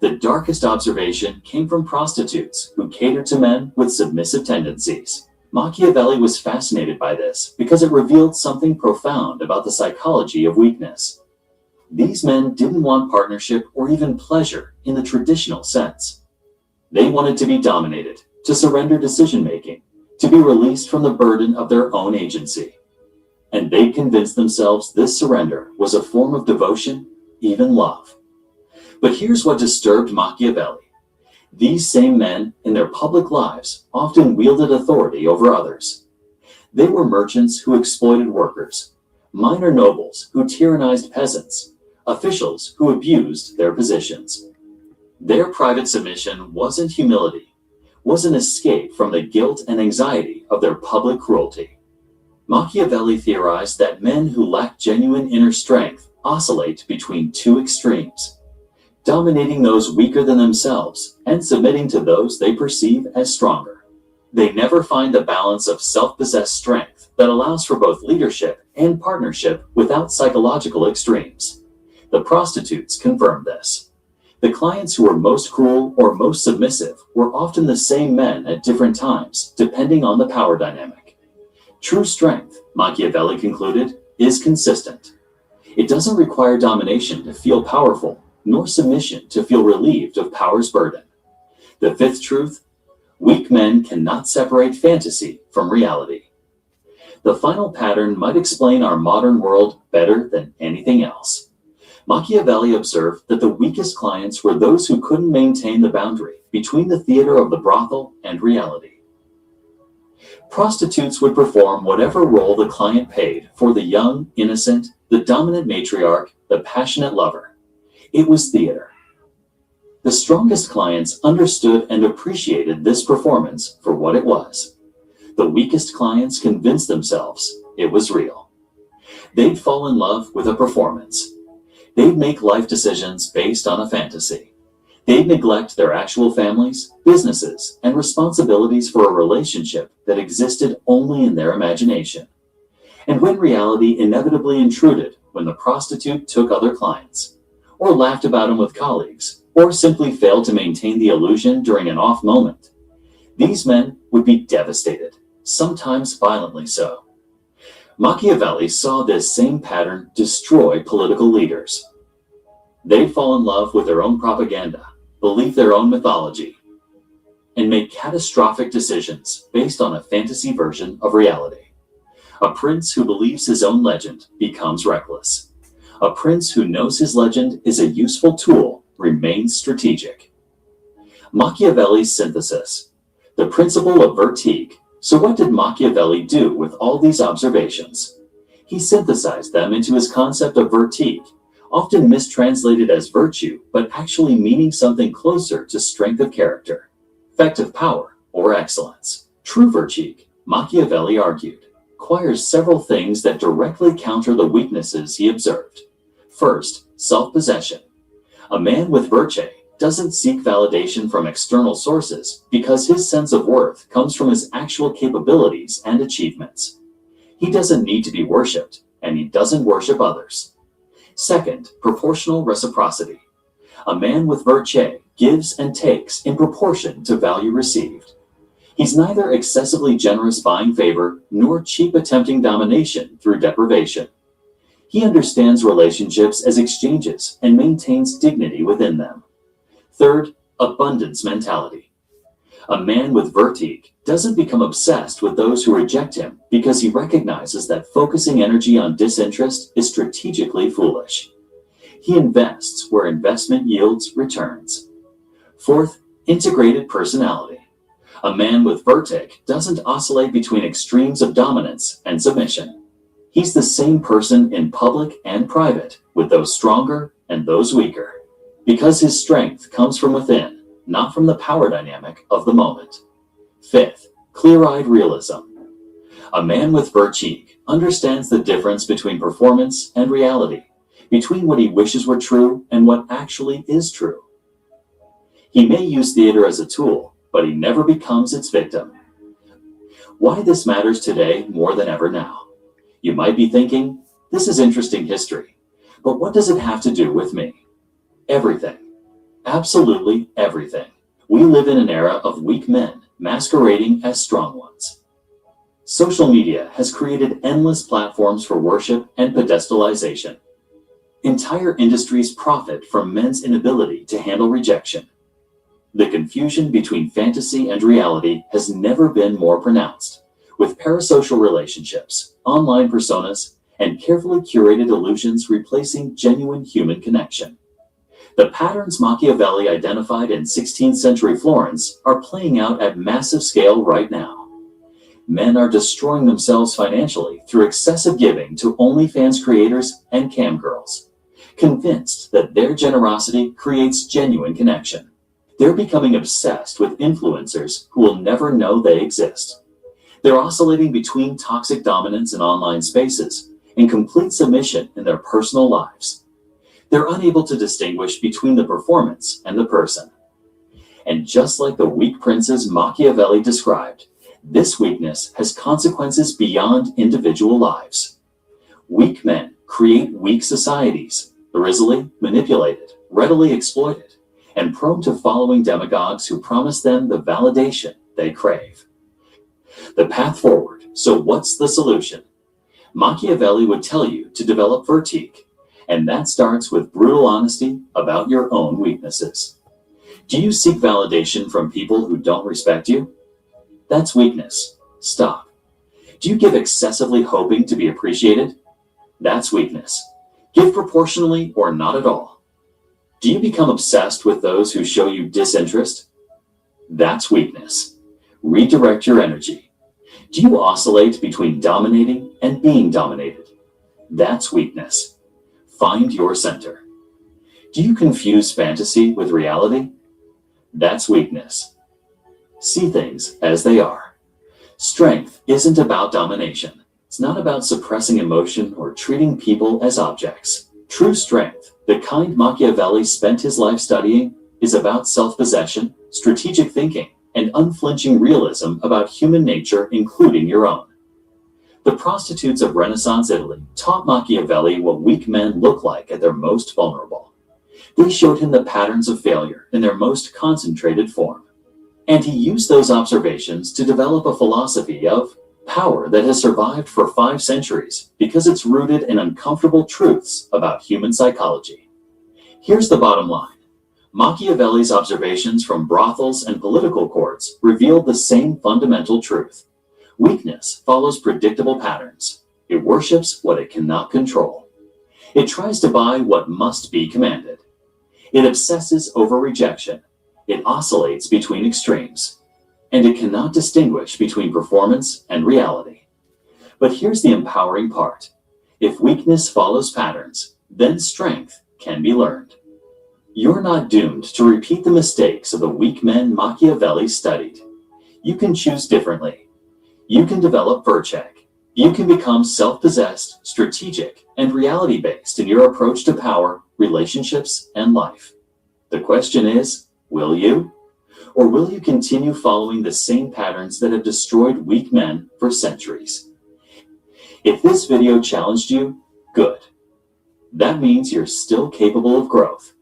The darkest observation came from prostitutes who catered to men with submissive tendencies. Machiavelli was fascinated by this because it revealed something profound about the psychology of weakness. These men didn't want partnership or even pleasure in the traditional sense. They wanted to be dominated, to surrender decision-making, to be released from the burden of their own agency. And they convinced themselves this surrender was a form of devotion, even love. But here's what disturbed Machiavelli. These same men, in their public lives, often wielded authority over others. They were merchants who exploited workers, minor nobles who tyrannized peasants, officials who abused their positions. Their private submission wasn't humility, was an escape from the guilt and anxiety of their public cruelty. Machiavelli theorized that men who lack genuine inner strength oscillate between two extremes, dominating those weaker than themselves and submitting to those they perceive as stronger. They never find the balance of self-possessed strength that allows for both leadership and partnership without psychological extremes. The prostitutes confirmed this. The clients who were most cruel or most submissive were often the same men at different times, depending on the power dynamic. True strength, Machiavelli concluded, is consistent. It doesn't require domination to feel powerful, nor submission to feel relieved of power's burden. The fifth truth: weak men cannot separate fantasy from reality. The final pattern might explain our modern world better than anything else. Machiavelli observed that the weakest clients were those who couldn't maintain the boundary between the theater of the brothel and reality. Prostitutes would perform whatever role the client paid for the young, innocent, the dominant matriarch, the passionate lover. It was theater. The strongest clients understood and appreciated this performance for what it was. The weakest clients convinced themselves it was real. They'd fall in love with a performance. They'd make life decisions based on a fantasy. They'd neglect their actual families, businesses, and responsibilities for a relationship that existed only in their imagination. And when reality inevitably intruded, when the prostitute took other clients, or laughed about them with colleagues, or simply failed to maintain the illusion during an off moment, these men would be devastated, sometimes violently so. Machiavelli saw this same pattern destroy political leaders. They'd fall in love with their own propaganda, believe their own mythology, and make catastrophic decisions based on a fantasy version of reality. A prince who believes his own legend becomes reckless. A prince who knows his legend is a useful tool remains strategic. Machiavelli's synthesis, the principle of vertigue. So what did Machiavelli do with all these observations? He synthesized them into his concept of vertigue, often mistranslated as virtue, but actually meaning something closer to strength of character, effective power, or excellence. True virtue, Machiavelli argued, requires several things that directly counter the weaknesses he observed. First, self-possession. A man with virtue doesn't seek validation from external sources because his sense of worth comes from his actual capabilities and achievements. He doesn't need to be worshipped, and he doesn't worship others. Second, proportional reciprocity. A man with virtue gives and takes in proportion to value received. He's neither excessively generous buying favor nor cheap attempting domination through deprivation. He understands relationships as exchanges and maintains dignity within them. Third, abundance mentality. A man with vertigue doesn't become obsessed with those who reject him because he recognizes that focusing energy on disinterest is strategically foolish. He invests where investment yields returns. Fourth, integrated personality. A man with vertigue doesn't oscillate between extremes of dominance and submission. He's the same person in public and private, with those stronger and those weaker, because his strength comes from within, not from the power dynamic of the moment. Fifth, clear-eyed realism. A man with virtue understands the difference between performance and reality, between what he wishes were true and what actually is true. He may use theater as a tool, but he never becomes its victim. Why this matters today more than ever now? You might be thinking, this is interesting history, but what does it have to do with me? Everything. Absolutely everything. We live in an era of weak men masquerading as strong ones. Social media has created endless platforms for worship and pedestalization. Entire industries profit from men's inability to handle rejection. The confusion between fantasy and reality has never been more pronounced, with parasocial relationships, online personas, and carefully curated illusions replacing genuine human connection. The patterns Machiavelli identified in 16th century Florence are playing out at massive scale right now. Men are destroying themselves financially through excessive giving to OnlyFans creators and cam girls, convinced that their generosity creates genuine connection. They're becoming obsessed with influencers who will never know they exist. They're oscillating between toxic dominance in online spaces and complete submission in their personal lives. They're unable to distinguish between the performance and the person. And just like the weak princes Machiavelli described, this weakness has consequences beyond individual lives. Weak men create weak societies, easily manipulated, readily exploited, and prone to following demagogues who promise them the validation they crave. The path forward. So what's the solution? Machiavelli would tell you to develop vertige, and that starts with brutal honesty about your own weaknesses. Do you seek validation from people who don't respect you? That's weakness. Stop. Do you give excessively hoping to be appreciated? That's weakness. Give proportionally or not at all. Do you become obsessed with those who show you disinterest? That's weakness. Redirect your energy. Do you oscillate between dominating and being dominated? That's weakness. Find your center. Do you confuse fantasy with reality? That's weakness. See things as they are. Strength isn't about domination. It's not about suppressing emotion or treating people as objects. True strength, the kind Machiavelli spent his life studying, is about self-possession, strategic thinking, and unflinching realism about human nature, including your own. The prostitutes of Renaissance Italy taught Machiavelli what weak men look like at their most vulnerable. They showed him the patterns of failure in their most concentrated form. And he used those observations to develop a philosophy of power that has survived for 5 centuries because it's rooted in uncomfortable truths about human psychology. Here's the bottom line. Machiavelli's observations from brothels and political courts revealed the same fundamental truth. Weakness follows predictable patterns. It worships what it cannot control. It tries to buy what must be commanded. It obsesses over rejection. It oscillates between extremes. And it cannot distinguish between performance and reality. But here's the empowering part. If weakness follows patterns, then strength can be learned. You're not doomed to repeat the mistakes of the weak men Machiavelli studied. You can choose differently. You can develop vertige. You can become self-possessed, strategic, and reality-based in your approach to power, relationships, and life. The question is, will you? Or will you continue following the same patterns that have destroyed weak men for centuries? If this video challenged you, good. That means you're still capable of growth.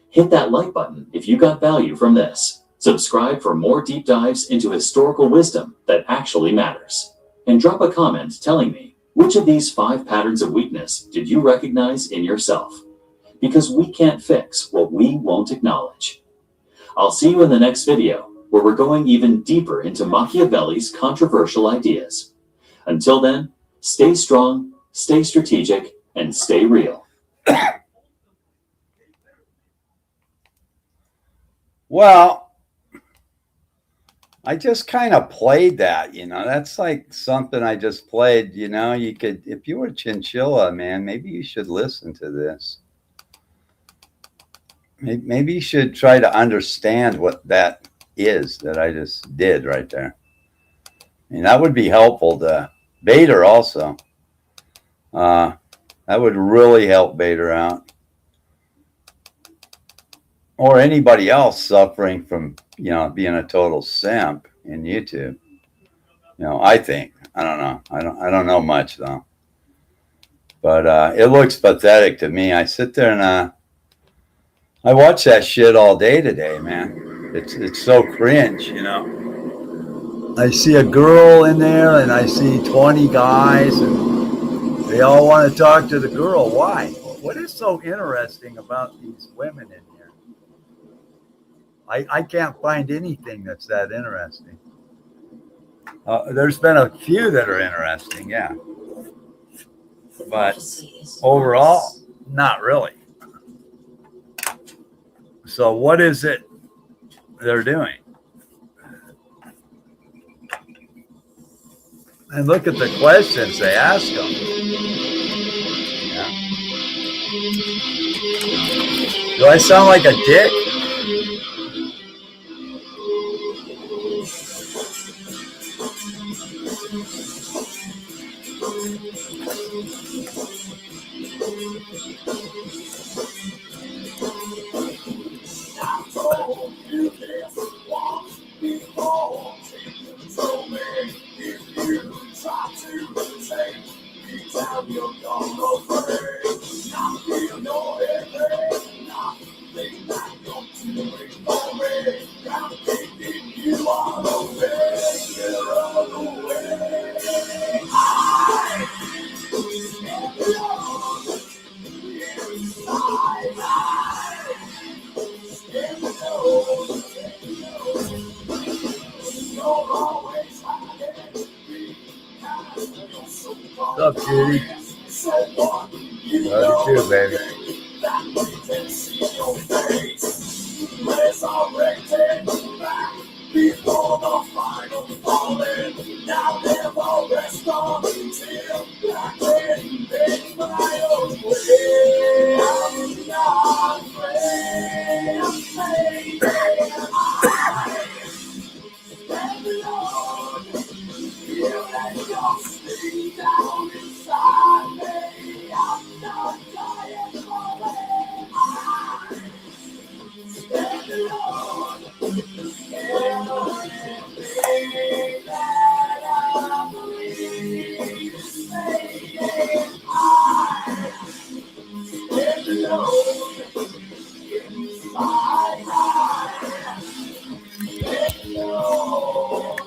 Hit that like button if you got value from this. Subscribe for more deep dives into historical wisdom that actually matters. And drop a comment telling me, which of these 5 patterns of weakness did you recognize in yourself? Because we can't fix what we won't acknowledge. I'll see you in the next video, where we're going even deeper into Machiavelli's controversial ideas. Until then, stay strong, stay strategic, and stay real. Well, I just kind of played that, that's like something I just played, you could, if you were Chinchilla, man, maybe you should listen to this. Maybe you should try to understand what that is that I just did right there. That would be helpful to Bader also. That would really help Bader out. Or anybody else suffering from, being a total simp in YouTube. I think. I don't know. I don't know much though. But it looks pathetic to me. I sit there and I watch that shit all day today, man. It's so cringe, I see a girl in there and I see 20 guys and they all want to talk to the girl. Why? What is so interesting about these women in here? I can't find anything that's that interesting. There's been a few that are interesting, yeah. But overall, not really. So what is it they're doing? And look at the questions they ask them. Yeah. Do I sound like a dick? What's up, Judy? Love you too, baby. Before the final falling, now never rest on until I can make my own way. I'm not afraid, baby. I stand alone. You let your sleep down inside me. I'm not dying for it. I stand alone. Everything that I believe is fading. I stand alone in my heart. Stand alone.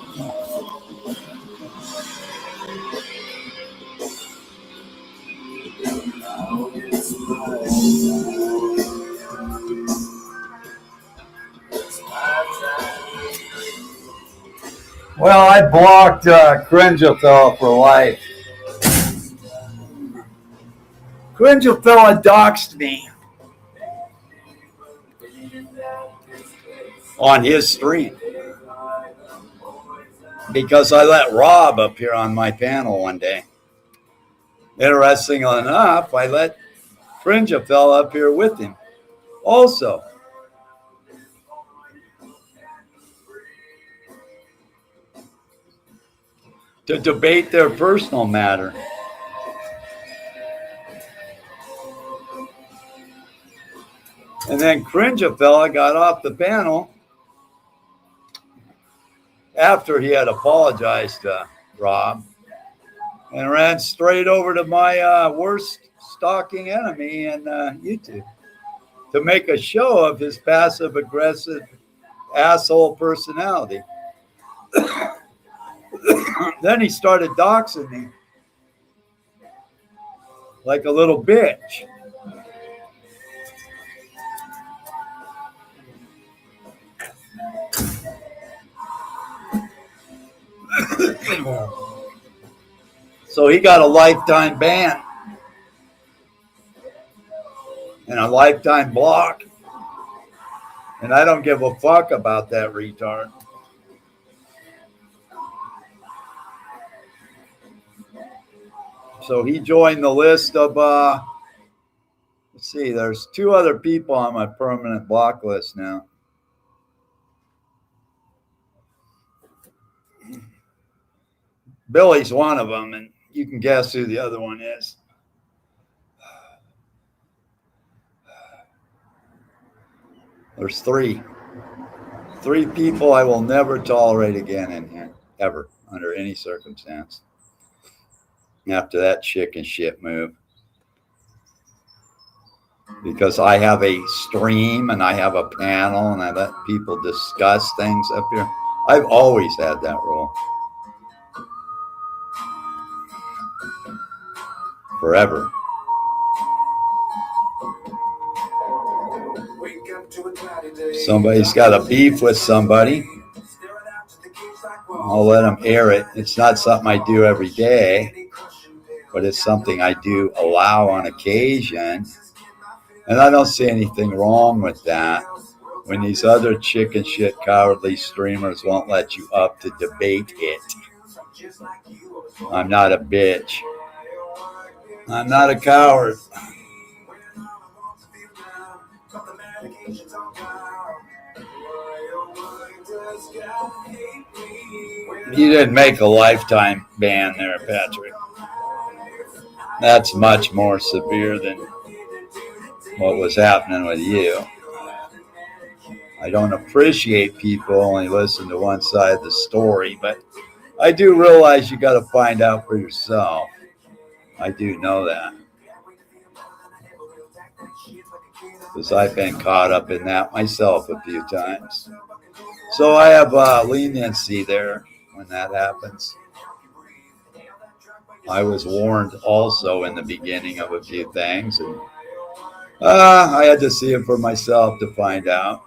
Now it's my time. Well, I blocked Kringelfeld for life. Kringelfeld doxed me on his stream because I let Rob up here on my panel one day. Interestingly enough, I let Kringelfeld up here with him also. To debate their personal matter. And then Kringelfeld got off the panel after he had apologized to Rob and ran straight over to my worst stalking enemy in YouTube to make a show of his passive-aggressive asshole personality. Then he started doxing me like a little bitch. So he got a lifetime ban and a lifetime block. And I don't give a fuck about that retard. So he joined the list of, let's see, there's 2 other people on my permanent block list now. Billy's one of them, and you can guess who the other one is. There's 3. 3 people I will never tolerate again in here, ever, under any circumstance. After that chicken shit move. Because I have a stream and I have a panel and I let people discuss things up here. I've always had that rule. Forever. Somebody's got a beef with somebody. I'll let them air it. It's not something I do every day, but it's something I do allow on occasion. And I don't see anything wrong with that when these other chicken shit cowardly streamers won't let you up to debate it. I'm not a bitch. I'm not a coward. You didn't make a lifetime ban there, Patrick. That's much more severe than what was happening with you. I don't appreciate people only listen to one side of the story, but I do realize you got to find out for yourself. I do know that. Because I've been caught up in that myself a few times. So I have leniency there when that happens. I was warned also in the beginning of a few things, and I had to see it for myself to find out.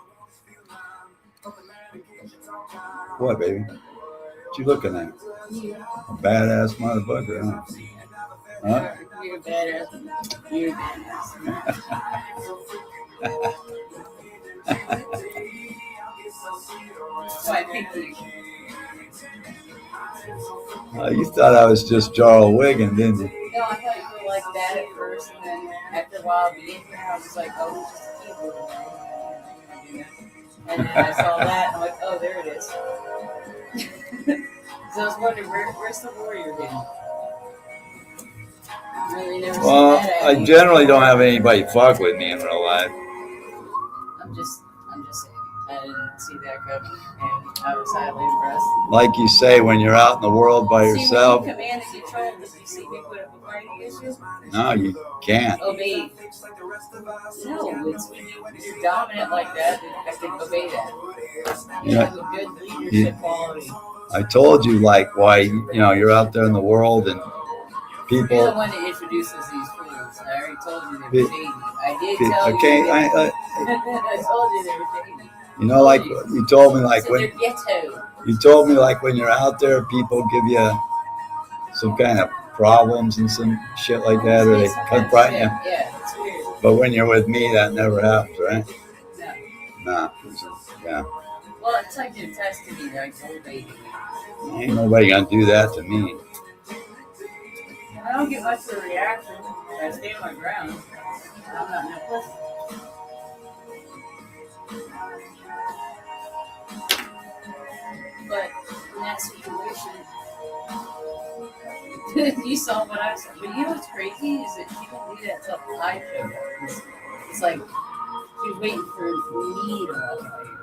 What, baby? What you looking at? A badass motherfucker, huh? Huh? You're a badass. You're a badass. So I picked you. You thought I was just Jarl Wiggin, didn't you? No, I thought you were like that at first, and then after a while, being here, I was like, oh, it's just a keyboard. And then I saw that, and I'm like, oh, there it is. So I was wondering, where's the warrior been? Really never Well, seen that I at generally don't have anybody fuck with me in real life. I'm just saying. I didn't see that coming, and I was highly impressed. Like you say, when you're out in the world by yourself, See, when you command and control, did you see me put up a fighting issue? no, you can't. Obey. No, it's when you're dominant like that, I think obey that. You Yeah. have a good leadership quality. I told you, like, why, you're out there in the world and You're the people. one that introduces these fools. I already told you they were Be- shady. I did tell Okay, you. I I told you they were shady. like you told me, like So when they're ghetto. you told me, like when you're out there, people give you some kind of problems and some shit like that, or they Some kind of confront shit. you. Yeah, it's weird. But when you're with me, that never happens, right? No. Nah. Yeah. Well, it's like they're testing me, like old baby. Ain't nobody gonna do that to me. I don't get much of a reaction. I stay my ground. I'm not no pussy. But in that situation, you saw what I saw. But you know what's crazy is that she didn't do that till I showed up. It's like she was waiting for me to walk out here.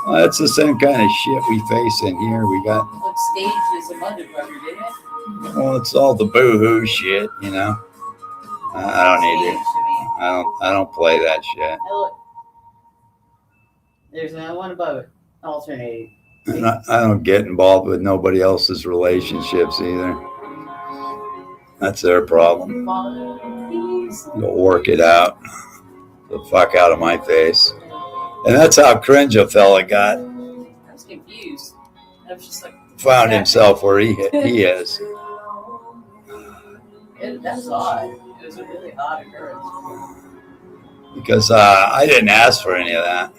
Well, that's the same kind of shit we face in here. We got, Look, stage is a motherfucker, didn't it? well, it's all the boo-hoo shit, I don't need it. Stage to me. I don't play that shit. Hey, look. There's another one above it. Alternating. And I don't get involved with nobody else's relationships either. That's their problem. They'll work it out. The fuck out of my face. And that's how cringe a fella got. I was confused. I was just like, Found himself where he is. that was odd. It was a really odd occurrence. Because I didn't ask for any of that.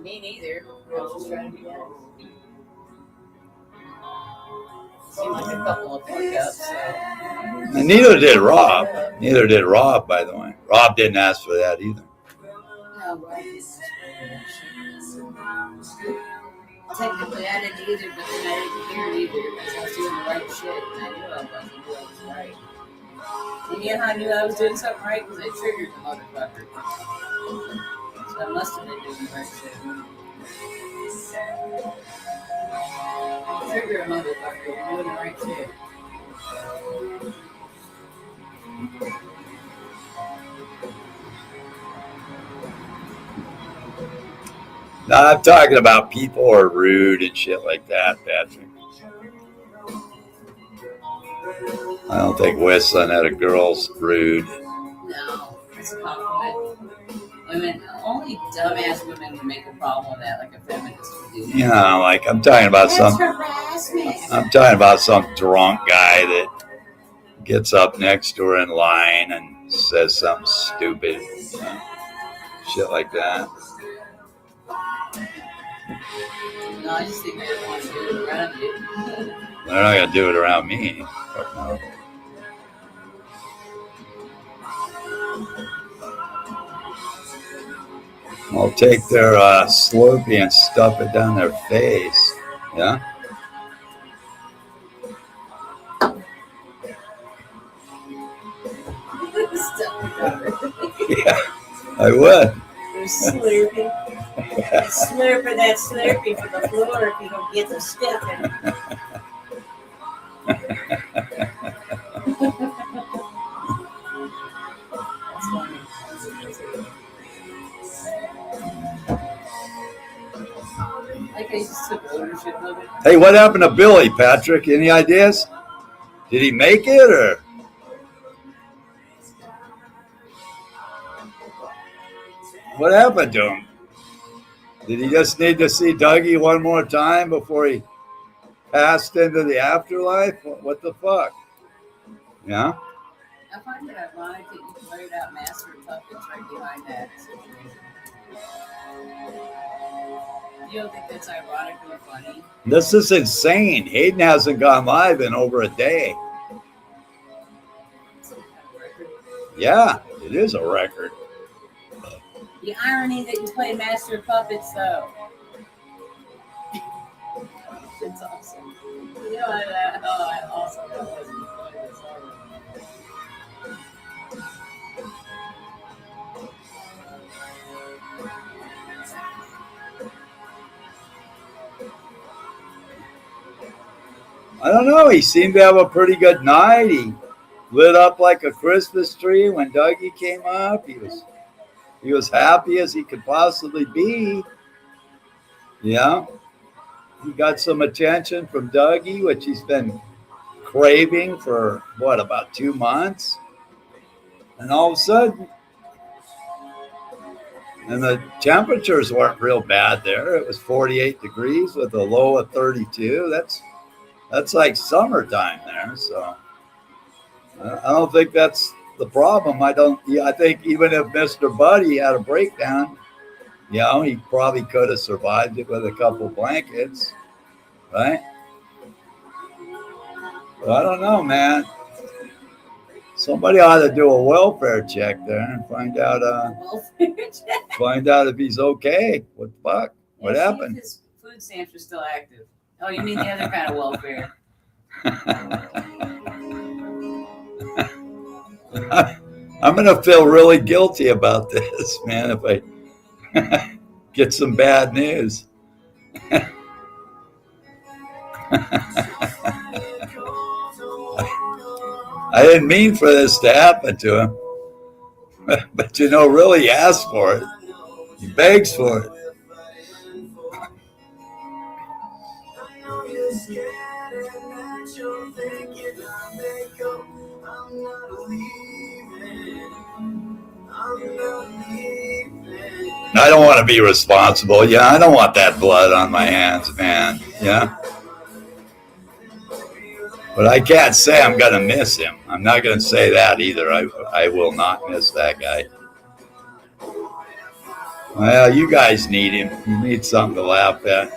Me neither. I was just trying to be nice. Seemed like a couple of fuck-ups, so. And neither did Rob. Neither did Rob, by the way. Rob didn't ask for that either. No, but I didn't ask for that shit. Technically, I didn't either, but then I didn't care either because I was doing the right shit and I knew I wasn't doing what was right. And you know how I knew I was doing something right? Because I triggered the motherfucker. So I must have been doing the right shit. Trigger a motherfucker, you're doing the right shit. No, I'm talking about people who are rude and shit like that, Patrick. I don't think whistling at a girl's rude. No, it's a compliment. Women, only dumbass women would make a problem with that, like a feminist would do. Like I'm talking about That's harassment. I'm talking about some drunk guy that gets up next to her in line and says something stupid, shit like that. No, I just think they want to do it around you. They're not gonna do it around me. Fuck no. I'll take their Slurpee and stuff it down their face. Yeah. Yeah, I would. You're slurping. Slurping that slurpee from the floor if you don't get the stepping. That's funny. Like I just took ownership of it. Hey, what happened to Billy, Patrick? Any ideas? Did he make it or? What happened to him? Did he just need to see Dougie one more time before he passed into the afterlife? What the fuck? Yeah? I find it ironic that you blurred out Master Puppets right behind that situation. You don't think that's ironic or funny? This is insane. Hayden hasn't gone live in over a day. Some kind of record. Yeah, it is a record. The irony that you play Master of Puppets, though. It's awesome. You know, I also wasn't funny this already. I don't know. He seemed to have a pretty good night. He lit up like a Christmas tree when Dougie came up. He was happy as he could possibly be. Yeah. He got some attention from Dougie, which he's been craving for, about 2 months? And all of a sudden, and the temperatures weren't real bad there. It was 48 degrees with a low of 32. That's like summertime there. So I don't think that's the problem. I think even if Mr. Buddy had a breakdown, he probably could have survived it with a couple blankets, right? But I don't know, man. Somebody ought to do a welfare check there and find out if he's okay. What the fuck? What happened? His food stamps are still active. Oh, you mean the other kind of welfare? I'm going to feel really guilty about this, man, if I get some bad news. I didn't mean for this to happen to him. But, really he asked for it. He begs for it. I don't want to be responsible. Yeah, I don't want that blood on my hands, man. Yeah. But I can't say I'm going to miss him. I'm not going to say that either. I will not miss that guy. Well, you guys need him. You need something to laugh at.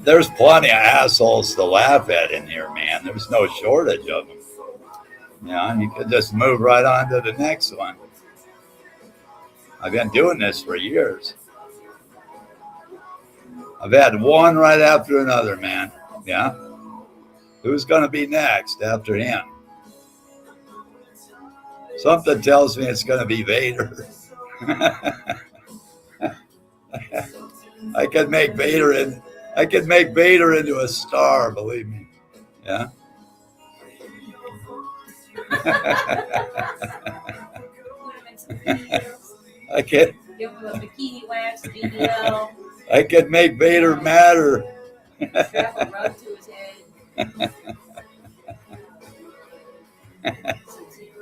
There's plenty of assholes to laugh at in here, man. There's no shortage of them. You could just move right on to the next one. I've been doing this for years. I've had one right after another, man. Yeah. Who's going to be next after him? Something tells me it's going to be Vader. I could make Vader into a star, believe me. Yeah. I could. Give him a bikini wax video. I could make Vader matter. Strap a rug to his head.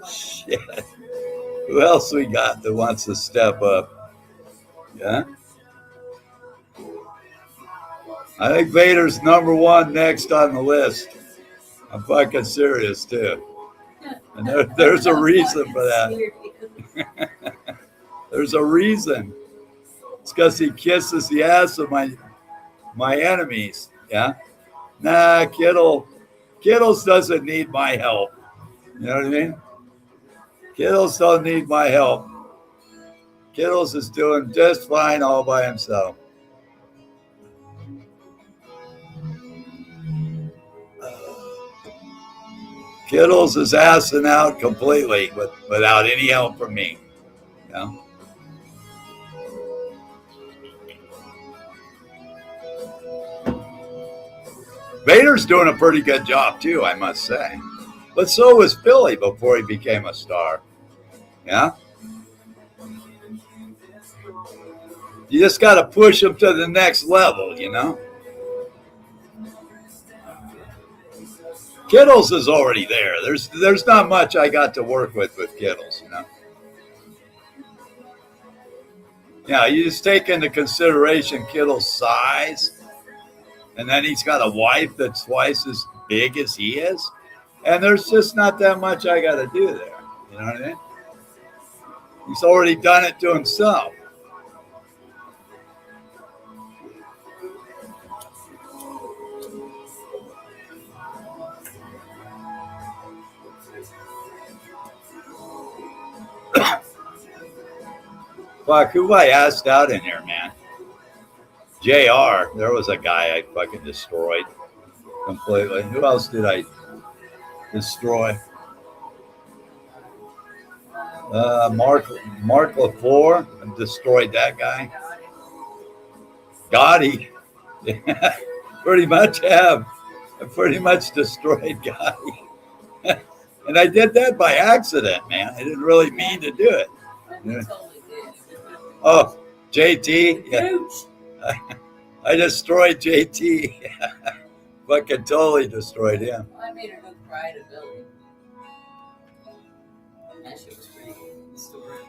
Shit. Who else we got that wants to step up? Yeah. I think Vader's number one next on the list. I'm fucking serious too. And there's a reason for that. There's a reason. It's because he kisses the ass of my enemies. Yeah. Nah, Kittles doesn't need my help. You know what I mean? Kittles don't need my help. Kittles is doing just fine all by himself. Kittles is assing out completely without any help from me. You know? Vader's doing a pretty good job too, I must say. But so was Philly before he became a star. Yeah? You just got to push him to the next level, you know? Kittles is already there. There's not much I got to work with Kittles, you know? Yeah, you just take into consideration Kittle's size, and then he's got a wife that's twice as big as he is, and there's just not that much I got to do there. You know what I mean? He's already done it to himself. Fuck, who I asked out in here, man? JR, there was a guy I fucking destroyed completely. Who else did I destroy? Mark LaFleur, I destroyed that guy. Gotti, yeah, pretty much have. I pretty much destroyed Gotti. And I did that by accident, man. I didn't really mean to do it. Yeah. Oh, JT, yeah. I destroyed JT. Fucking totally destroyed him. Well, I made a good pride of building. That shit was pretty good. Story.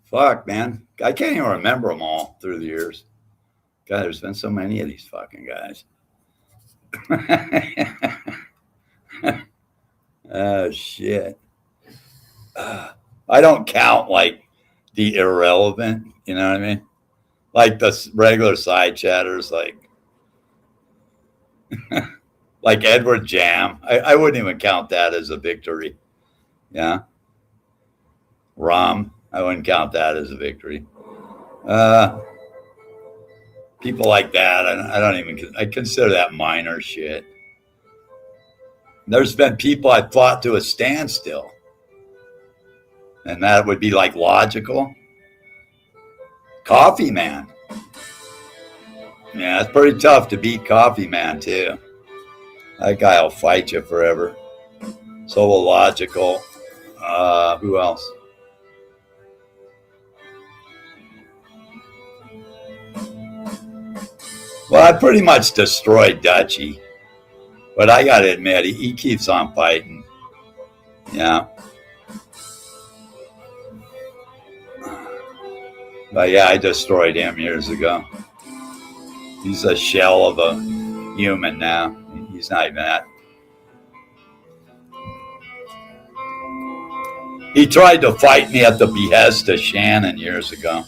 Fuck, man. I can't even remember them all through the years. God, there's been so many of these fucking guys. Oh, shit. I don't count like the irrelevant, you know what I mean? Like the regular side chatters, like like Edward Jam. I wouldn't even count that as a victory. Yeah. Rom, I wouldn't count that as a victory. People like that, I don't even, I consider that minor shit. There's been people I fought to a standstill. And that would be like Logical. Coffee Man. Yeah, it's pretty tough to beat Coffee Man too. That guy will fight you forever. So will Logical. Who else? Well, I pretty much destroyed Dutchie. But I got to admit, he keeps on fighting. Yeah. But yeah, I destroyed him years ago. He's a shell of a human now. He's not even that. He tried to fight me at the behest of Shannon years ago.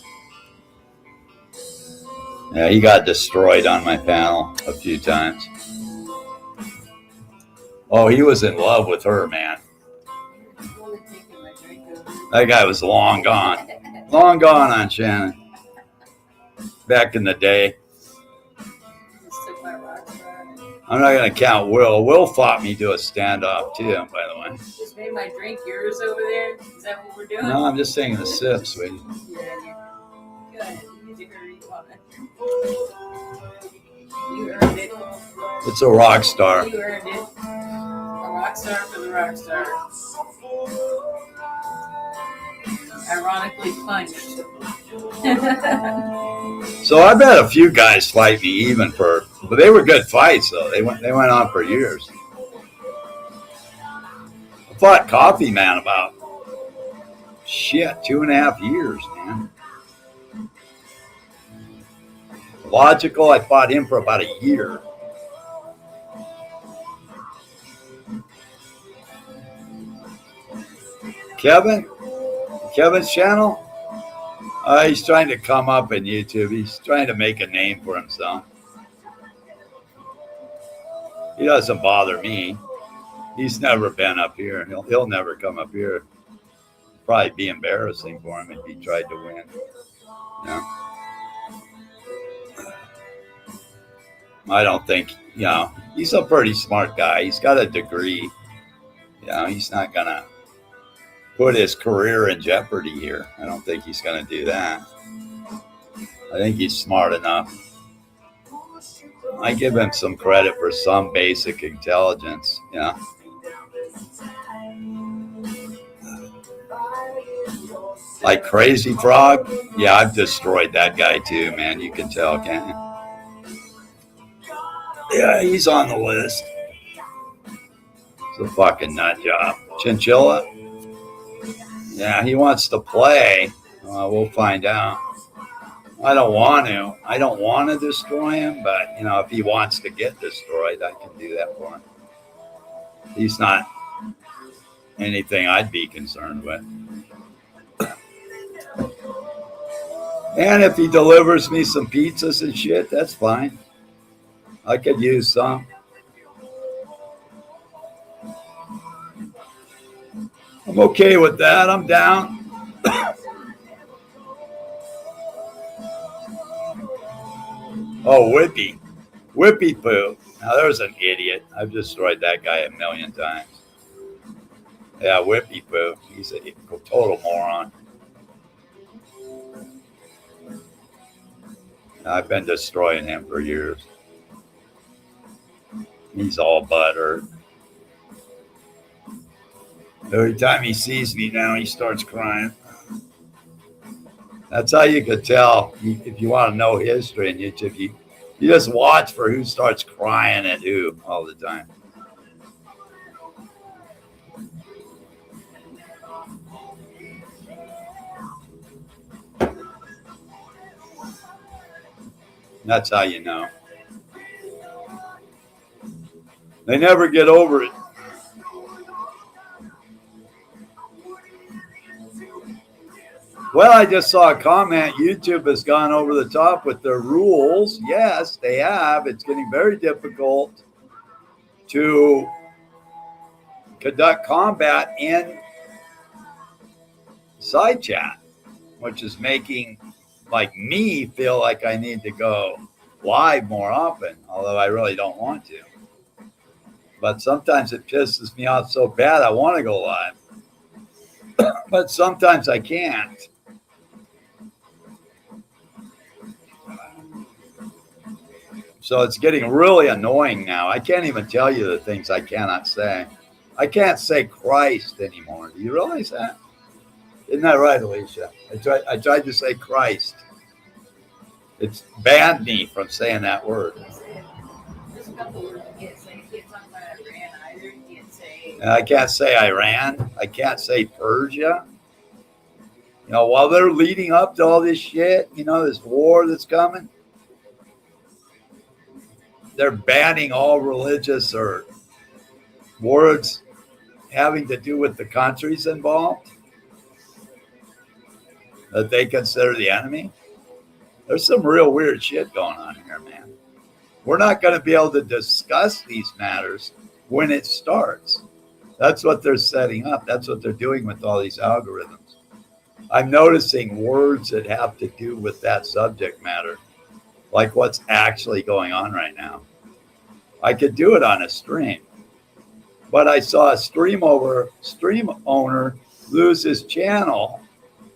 Yeah, he got destroyed on my panel a few times. Oh, he was in love with her, man. That guy was long gone. Long gone on Shannon. Back in the day. I'm not going to count Will. Will fought me to a standoff too, by the way. Just made my drink yours over there. Is that what we're doing? No, I'm just saying the sip, sweetie. Yeah. Go ahead. You take a read on it. You earned it. It's a rock star. You earned it. A rock star for the rock star. Ironically punched. So I've had a few guys fight me even for, but they were good fights though. They went on for years. I fought Coffee Man about 2.5 years, man. Logical, I fought him for about a year. Kevin's channel? He's trying to come up in YouTube. He's trying to make a name for himself. He doesn't bother me. He's never been up here. He'll never come up here. Probably be embarrassing for him if he tried to win. Yeah. I don't think, he's a pretty smart guy. He's got a degree. He's not going to put his career in jeopardy here. I don't think he's going to do that. I think he's smart enough. I give him some credit for some basic intelligence. Like Crazy Frog. Yeah, I've destroyed that guy too, man. You can tell, can't you? Yeah, he's on the list. It's a fucking nut job. Chinchilla. Yeah, he wants to play. We'll find out. I don't want to destroy him, but if he wants to get destroyed, I can do that for him. He's not anything I'd be concerned with. And if he delivers me some pizzas and shit, that's fine. I could use some. I'm okay with that. I'm down. Oh, Whippy Poo. Now there's an idiot. I've destroyed that guy a million times. Yeah, Whippy Poo. He's a total moron. I've been destroying him for years. He's all butthurt. Every time he sees me now, he starts crying. That's how you could tell if you want to know history. And you just watch for who starts crying at who all the time. That's how you know. They never get over it. Well, I just saw a comment. YouTube has gone over the top with their rules. Yes, they have. It's getting very difficult to conduct combat in side chat, which is making me feel like I need to go live more often, although I really don't want to. But sometimes it pisses me off so bad I want to go live. But sometimes I can't. So it's getting really annoying now. I can't even tell you the things I cannot say. I can't say Christ anymore. Do you realize that? Isn't that right, Alicia? I tried to say Christ. It's banned me from saying that word. There's a couple words you can't say. You can't talk about Iran either. You can't say. I can't say Iran. I can't say Persia. While they're leading up to all this shit, this war that's coming, they're banning all religious or words having to do with the countries involved that they consider the enemy. There's some real weird shit going on here, man. We're not going to be able to discuss these matters when it starts. That's what they're setting up. That's what they're doing with all these algorithms. I'm noticing words that have to do with that subject matter, like what's actually going on right now. I could do it on a stream, but I saw a stream owner lose his channel,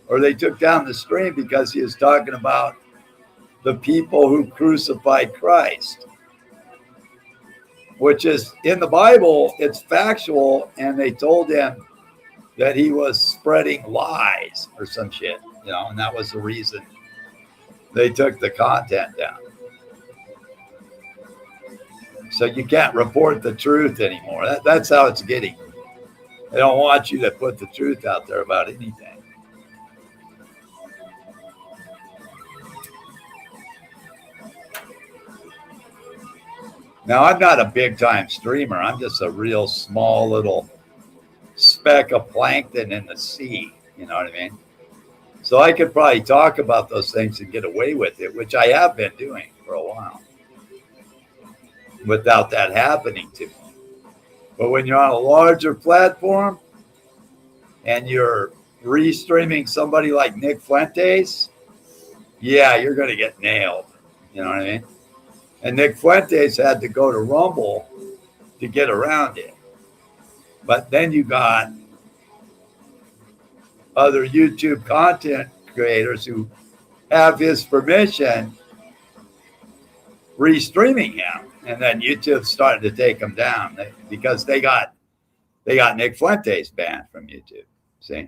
or they took down the stream because he was talking about the people who crucified Christ, which is in the Bible. It's factual, and they told him that he was spreading lies or some shit, and that was the reason they took the content down. So you can't report the truth anymore. That's how it's getting. They don't want you to put the truth out there about anything. Now, I'm not a big time streamer. I'm just a real small little speck of plankton in the sea. You know what I mean? So I could probably talk about those things and get away with it, which I have been doing for a while, without that happening to me. But when you're on a larger platform and you're restreaming somebody like Nick Fuentes, yeah, you're going to get nailed. You know what I mean? And Nick Fuentes had to go to Rumble to get around it. But then you got other YouTube content creators who have his permission restreaming him. And then YouTube started to take him down because they got Nick Fuentes banned from YouTube. See?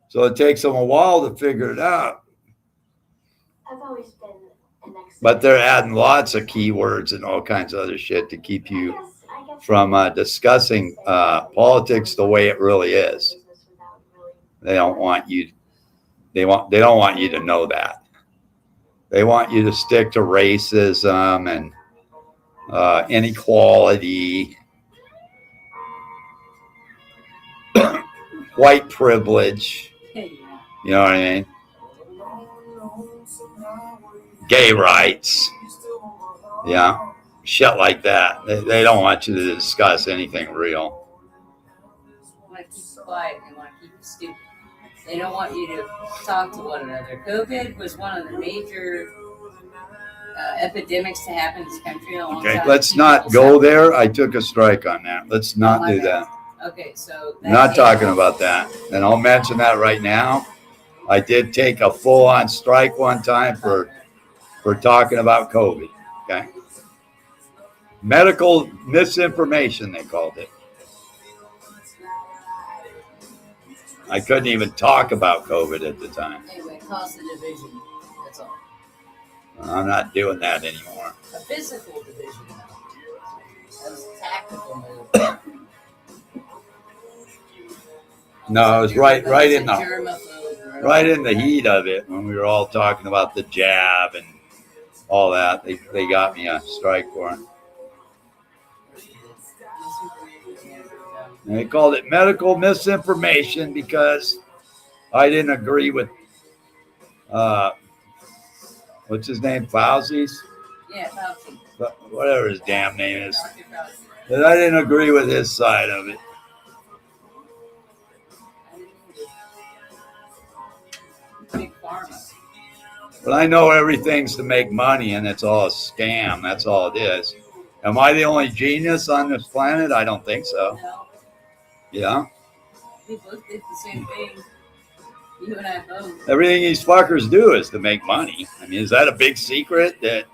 So it takes them a while to figure it out. I've always been an expert. But they're adding lots of keywords and all kinds of other shit to keep you I guess from discussing politics the way it really is. They don't want you. They don't want you to know that. They want you to stick to racism and inequality, white privilege. You know what I mean? Gay rights. Yeah. Shit like that. They don't want you to discuss anything real. They want to keep you quiet. They want to keep you stupid. They don't want you to talk to one another. COVID was one of the major epidemics to happen in this country. A long Okay, time. let's not go there. I took a strike on that. Let's not do that. Okay, so I'm not talking about that. And I'll mention that right now. I did take a full-on strike one time for talking about COVID. Okay. Medical misinformation, they called it. I couldn't even talk about COVID at the time. Anyway, cause the division. That's all. I'm not doing that anymore. A physical division. That was a tactical move. No, it was right in the germaphobe, right in the heat of it when we were all talking about the jab and all that. They got me a strike for it. And they called it medical misinformation because I didn't agree with what's his name, Fauci's? Yeah, Fauci. Whatever his damn name is. Dr. Fauci. But I didn't agree with his side of it. Big pharma. But I know everything's to make money and it's all a scam. That's all it is. Am I the only genius on this planet? I don't think so. No, Yeah. we both did the same thing. You and I both. Everything these fuckers do is to make money. I mean, is that a big secret that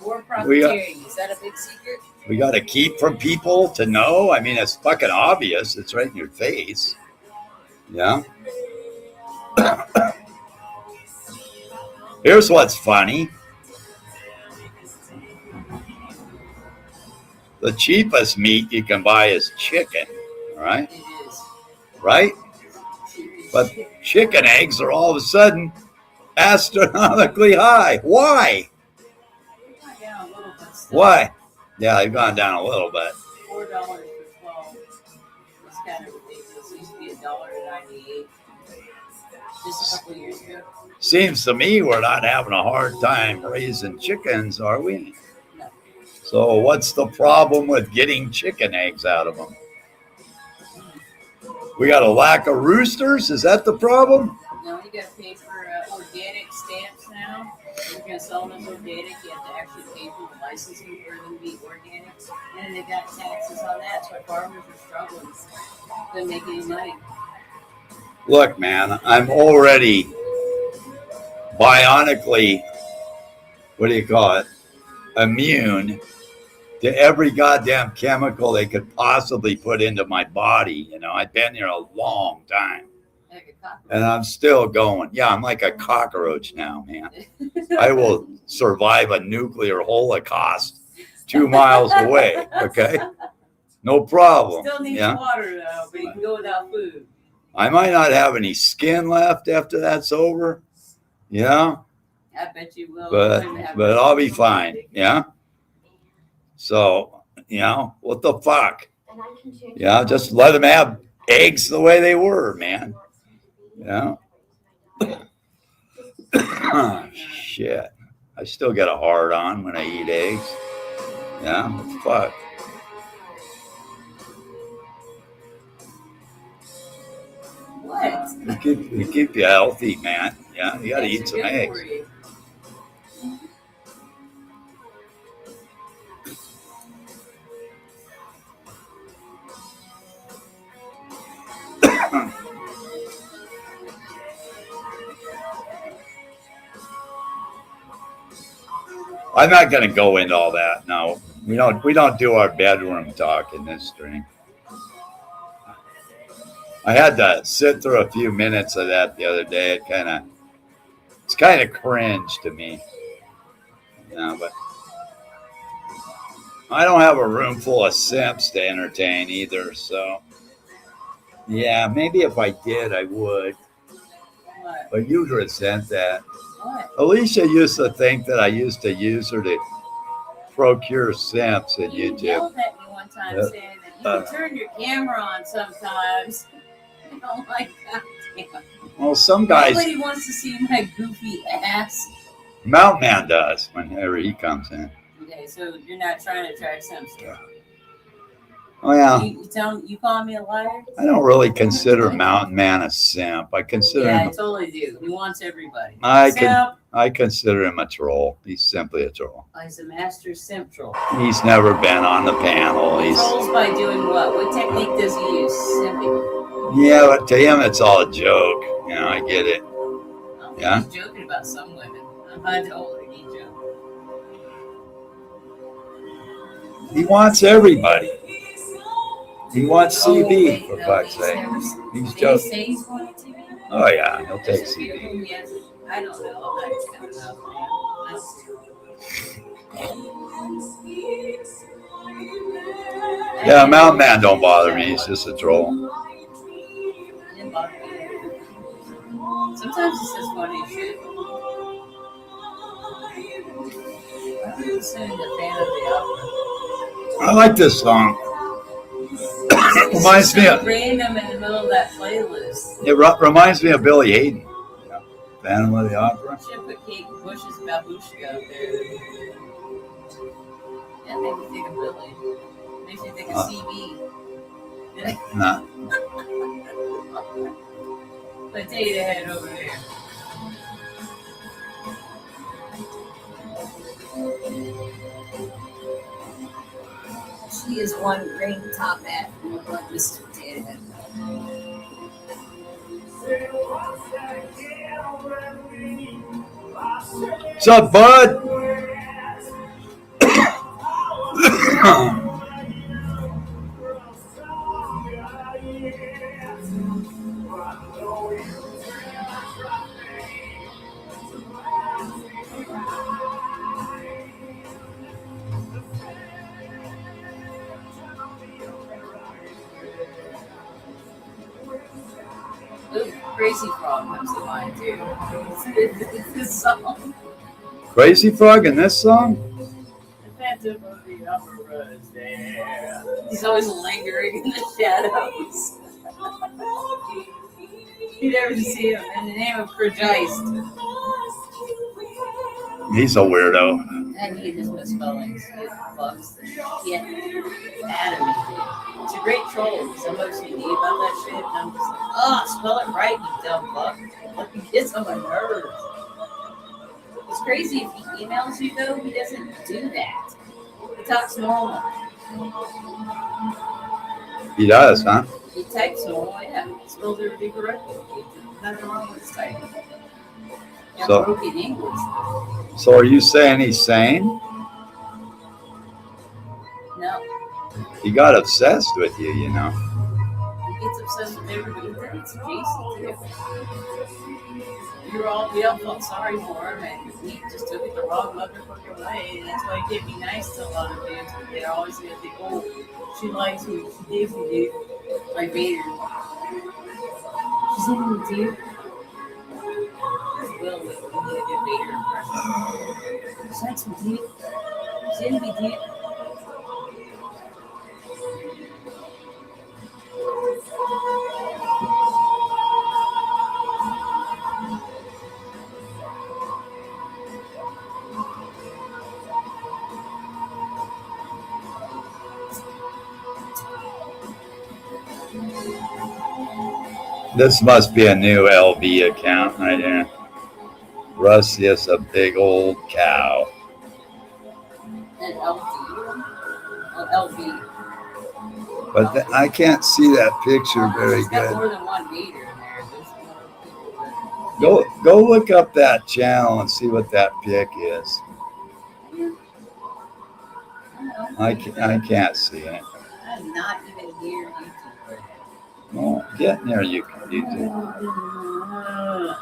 War We got- profiteering. Is that a big secret? we got to keep from people to know? I mean, it's fucking obvious. It's right in your face. Yeah. Here's what's funny. The cheapest meat you can buy is chicken, all right? It is. Right? But chicken eggs are all of a sudden astronomically high. Why? Went down a little bit still. Why? Yeah, they've gone down a little bit. $4 for 12. It's kind of ridiculous. It used to be $1.98 just a couple of years ago. Seems to me we're not having a hard time raising chickens, are we? No. So what's the problem with getting chicken eggs out of them? We got a lack of roosters? Is that the problem? No, you got to pay for organic stamps now. If you're going to sell them as organic, you have to actually pay for the licensing for them to be organic. And they got taxes on that, so farmers are struggling. Couldn't make any money. Look, man, I'm already bionically, what do you call it, immune to every goddamn chemical they could possibly put into my body. You know, I've been here a long time Like a cockroach. and I'm still going. Yeah, I'm like a cockroach now, man. I will survive a nuclear holocaust 2 miles away. Okay. No problem. Still needs Yeah. water, though, but you can go without food. I might not have any skin left after that's over. Yeah. I bet you will. But I'll be fine. Yeah. So, you know, what the fuck? And I can change Yeah, just let them have eggs the way they were, man. Yeah. Shit. I still get a hard on when I eat eggs. Yeah, what the fuck? What? We keep you healthy, man. Yeah, you gotta eat some Good eggs. for you. I'm not going to go into all that. No, we don't do our bedroom talk in this stream. I had to sit through a few minutes of that the other day. It's kind of cringe to me. But I don't have a room full of simps to entertain either. So, yeah, maybe if I did, I would. What? But you'd resent that. What? Alicia used to think that I used to use her to procure simps in You YouTube. yelled at me one time Yeah. saying that you turn your camera on sometimes. Oh my god damn. Well, some guys, Nobody wants to see my goofy ass. Mount Man does whenever he comes in. Okay, so you're not trying to attract some stuff. Oh, yeah. You calling me a liar? I don't really consider Mountain Man a simp. I consider Yeah, I him. totally do. He wants everybody. I consider him a troll. He's simply a troll. Oh, he's a master simp troll. He's never been on the panel. Trolls by doing what? What technique does he use? Simping. Yeah, but to him it's all a joke. I get it. Oh, Yeah. He's joking about some women. I told her he joked. He wants everybody. He wants CB, wait, for no, fuck's he's sake. never- He's Did he joking. say he's wanting TV? Oh, yeah, he'll take Does it CB. who he has? I don't know. I'm not gonna know, man. Yeah, Mountain Man don't bother me. He's just a troll. Didn't bother me. Sometimes he says funny shit. I'm listening to Fan of the Opera. I like this song. Reminds It's me so of, random in the middle of that playlist. it reminds me of Billy Hayden. Phantom of the Opera. Should put Kate Bush's babushka up there. Yeah, make me think of Billy. Makes me think of CB. Nah. Potato head over there. She is one green top hat and look like Mrs. Potato Head. What's up, bud? Ooh, Crazy Frog comes to mind too. It's this song. Crazy Frog in this song? The Phantom of the Opera is there. He's always lingering in the shadows. You never see him in the name of Christ. He's a weirdo. And he just misspellings. It bugs the shit out of me. It's a great troll because I'm OCD about that shit. And I'm just like, oh, spell it right, you dumb fuck. Like, it gets on my nerves. It's crazy if he emails you, though, he doesn't do that. He talks normal. He does, huh? He types normal, yeah. He spells everything correctly. Nothing wrong with his typing. Yeah, So- broken English. So are you saying he's sane? No. He got obsessed with you, He gets obsessed with everybody. It's Jason, too. We all felt sorry for him, and he just took it the wrong motherfucking way. And that's why he can't be nice to a lot of dudes. But they're always going to think, oh, she likes me. She digs me, dude. Like Vader. She's into me, dude. Will, we need a good Vader impression. She likes me, dude. She's into me, dude. This must be a new LV account right here. Rusty is a big old cow. And LV. But I can't see that picture very It's got good. more than one Vader in there. There's more people that- Go look up that channel and see what that pic is. You I can't see it. I'm not even here YouTube right now. Well, getting there, you can YouTube.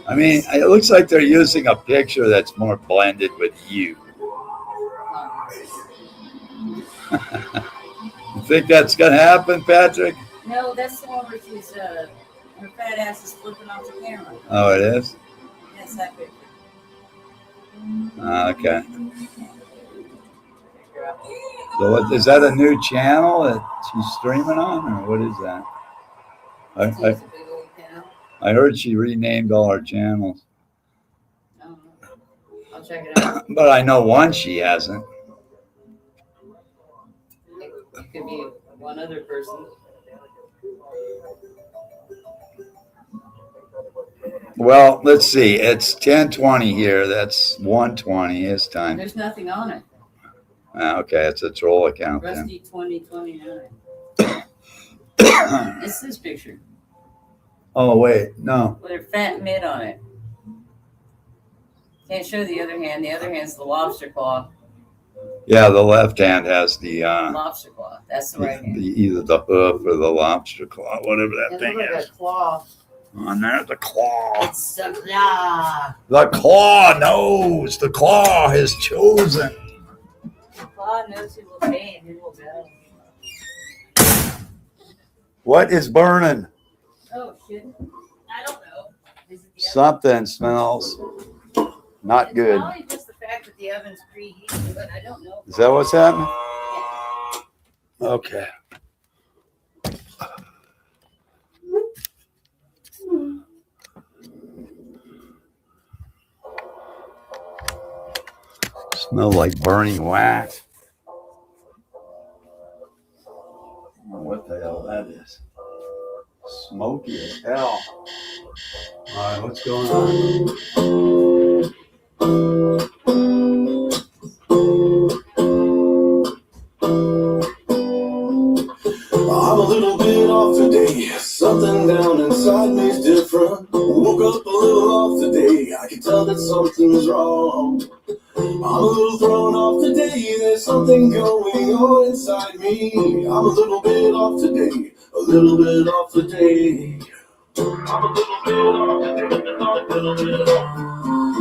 I mean, it looks like they're using a picture that's more blended with you. You think that's gonna happen, Patrick? No, that's the one where she's her fat ass is flipping off the camera. Oh, it is? That's that picture. Okay. So what, is that a new channel that she's streaming on, or what is that? It's a big old cow. I heard she renamed all her channels. I don't know. I'll check it out. But I know one she hasn't. It could be one other person. Well, let's see. It's 10:20 here. That's 1:20 his time. There's nothing on it. Okay, it's a troll account then. Rusty 2029. It's this picture Oh, wait. No. with her fat mitt on it. Can't show the other hand. The other hand's the lobster claw. Yeah, the left hand has the Lobster claw. That's the right hand. either the hoof or the lobster claw, whatever that It thing looks like is. a claw. On there, the claw. It's the claw. The claw knows. The claw has chosen. The claw knows who will pay and who will go. What is burning? Oh shit! I don't know. Is it the oven? Something smells not It's good. probably just the fact that the oven's preheating, but I don't know. Is that what's happening? Okay. Smell like burning wax. I don't know what the hell that is. Smoky as hell. All right, what's going on? I'm a little bit off today. Something down inside me's different. Woke up a little off today. I can tell that something's wrong. I'm a little thrown off today. There's something going on inside me. I'm a little bit off today. A little bit off today. I'm a little bit off today. A little bit off.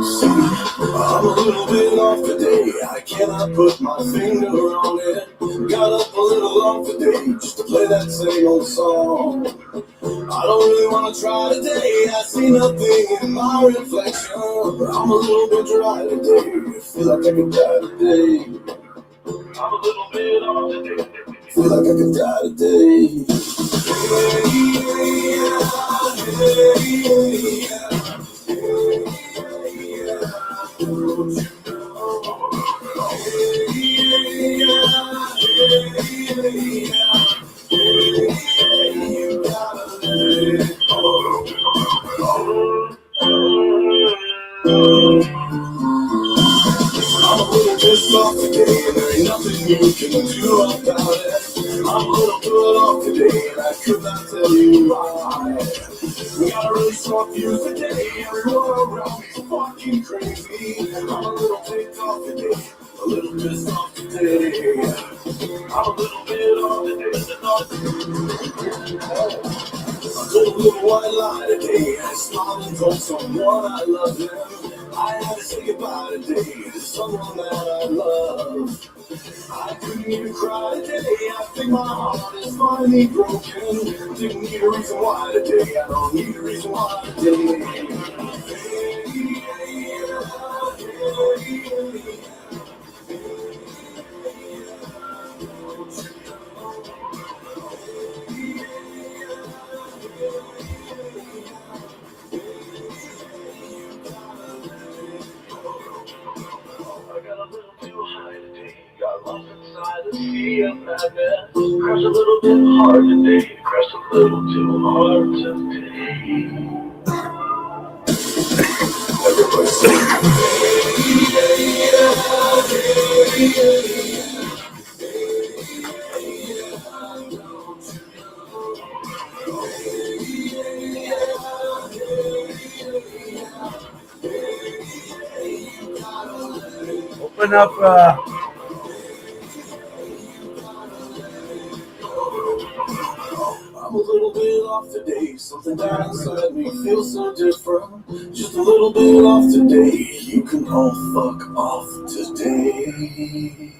See, I'm a little bit off today. I cannot put my finger on it. Got up a little off today just to play that same old song. I don't really want to try today. I see nothing in my reflection. I'm a little bit dry today. Feel like I could die today. I'm a little bit off today. Feel like I could die today. I'm a little pissed off today, and there ain't nothing you can do about it. I'm a little put off today, and I could not tell you why. We got a really soft fuse today, everyone around me's fucking crazy. I'm a little ticked off today, a little pissed off today. I'm a little bit off today, I told a little white lie today. I smiled and told someone I love them. I had to say goodbye today to someone that I love. I couldn't even cry today. I think my heart is finally broken. Didn't need a reason why today. I don't need a reason why today. Lost inside the sea of madness. Crash a little bit hard today. Crash a little too hard today. Everybody sing. open up. I'm a little bit off today. Something down inside me feels so different. Just a little bit off today. You can all fuck off today.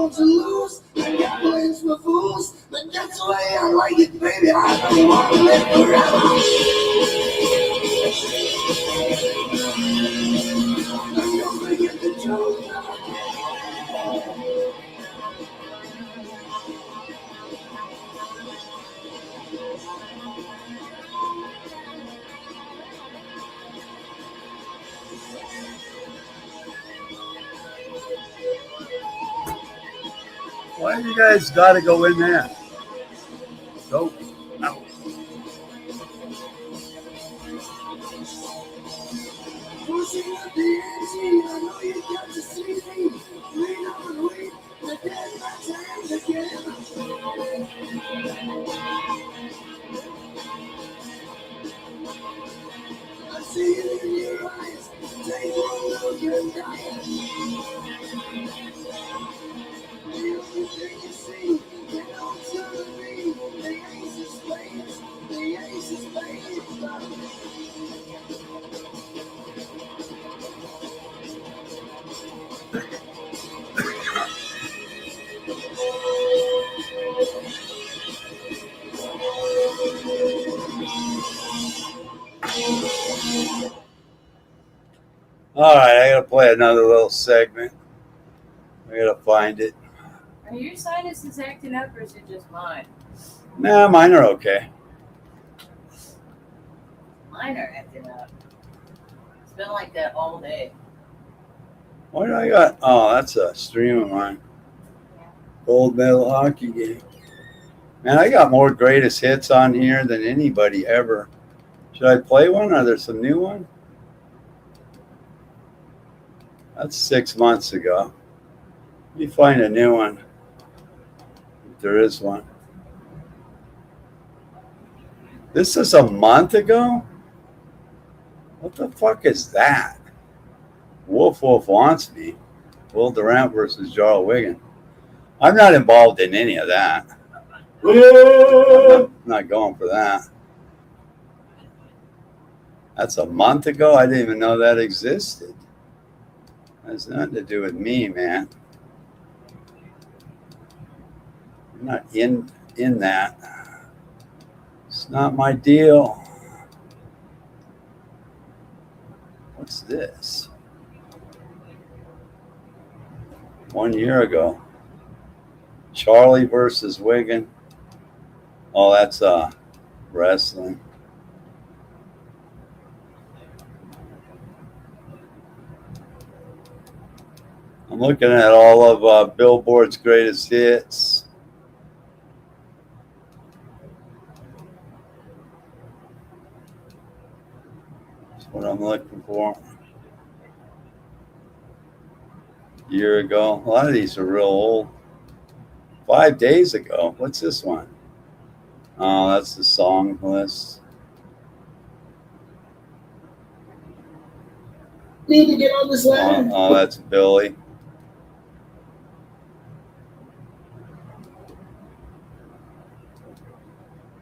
To lose, I got plans for fools, but that's the way I like it, baby. I don't want to live forever. I'm gonna forget the joke. Why do you guys got to go in there? Go. No. Pushing up the ante, I know you got to see me. Lean up and wait, the dead man's hands again. I see it in your eyes. Take one look and die. The only thing you see, you don't turn to me. The ace of spades, the ace of spades. All right, I gotta play another little segment. I gotta find it. Are your sinuses acting up or is it just mine? Nah, mine are okay. Mine are acting up. It's been like that all day. What do I got? Oh, that's a stream of mine. Gold medal hockey game. Man, I got more greatest hits on here than anybody ever. Should I play one? Are there some new one? That's 6 months ago. Let me find a new one. If there is one. This is a month ago? What the fuck is that? Wolf wants me. Will Durant versus Jarl Wigan. I'm not involved in any of that. I'm not going for that. That's a month ago? I didn't even know that existed. Has nothing to do with me, man. I'm not in that. It's not my deal. What's this? 1 year ago. Charlie versus Wigan. Oh, that's wrestling. I'm looking at all of Billboard's greatest hits. what I'm looking for. A year ago. A lot of these are real old. 5 days ago. What's this one? Oh, that's the song list. Need to get on this ladder. Oh, that's Billy.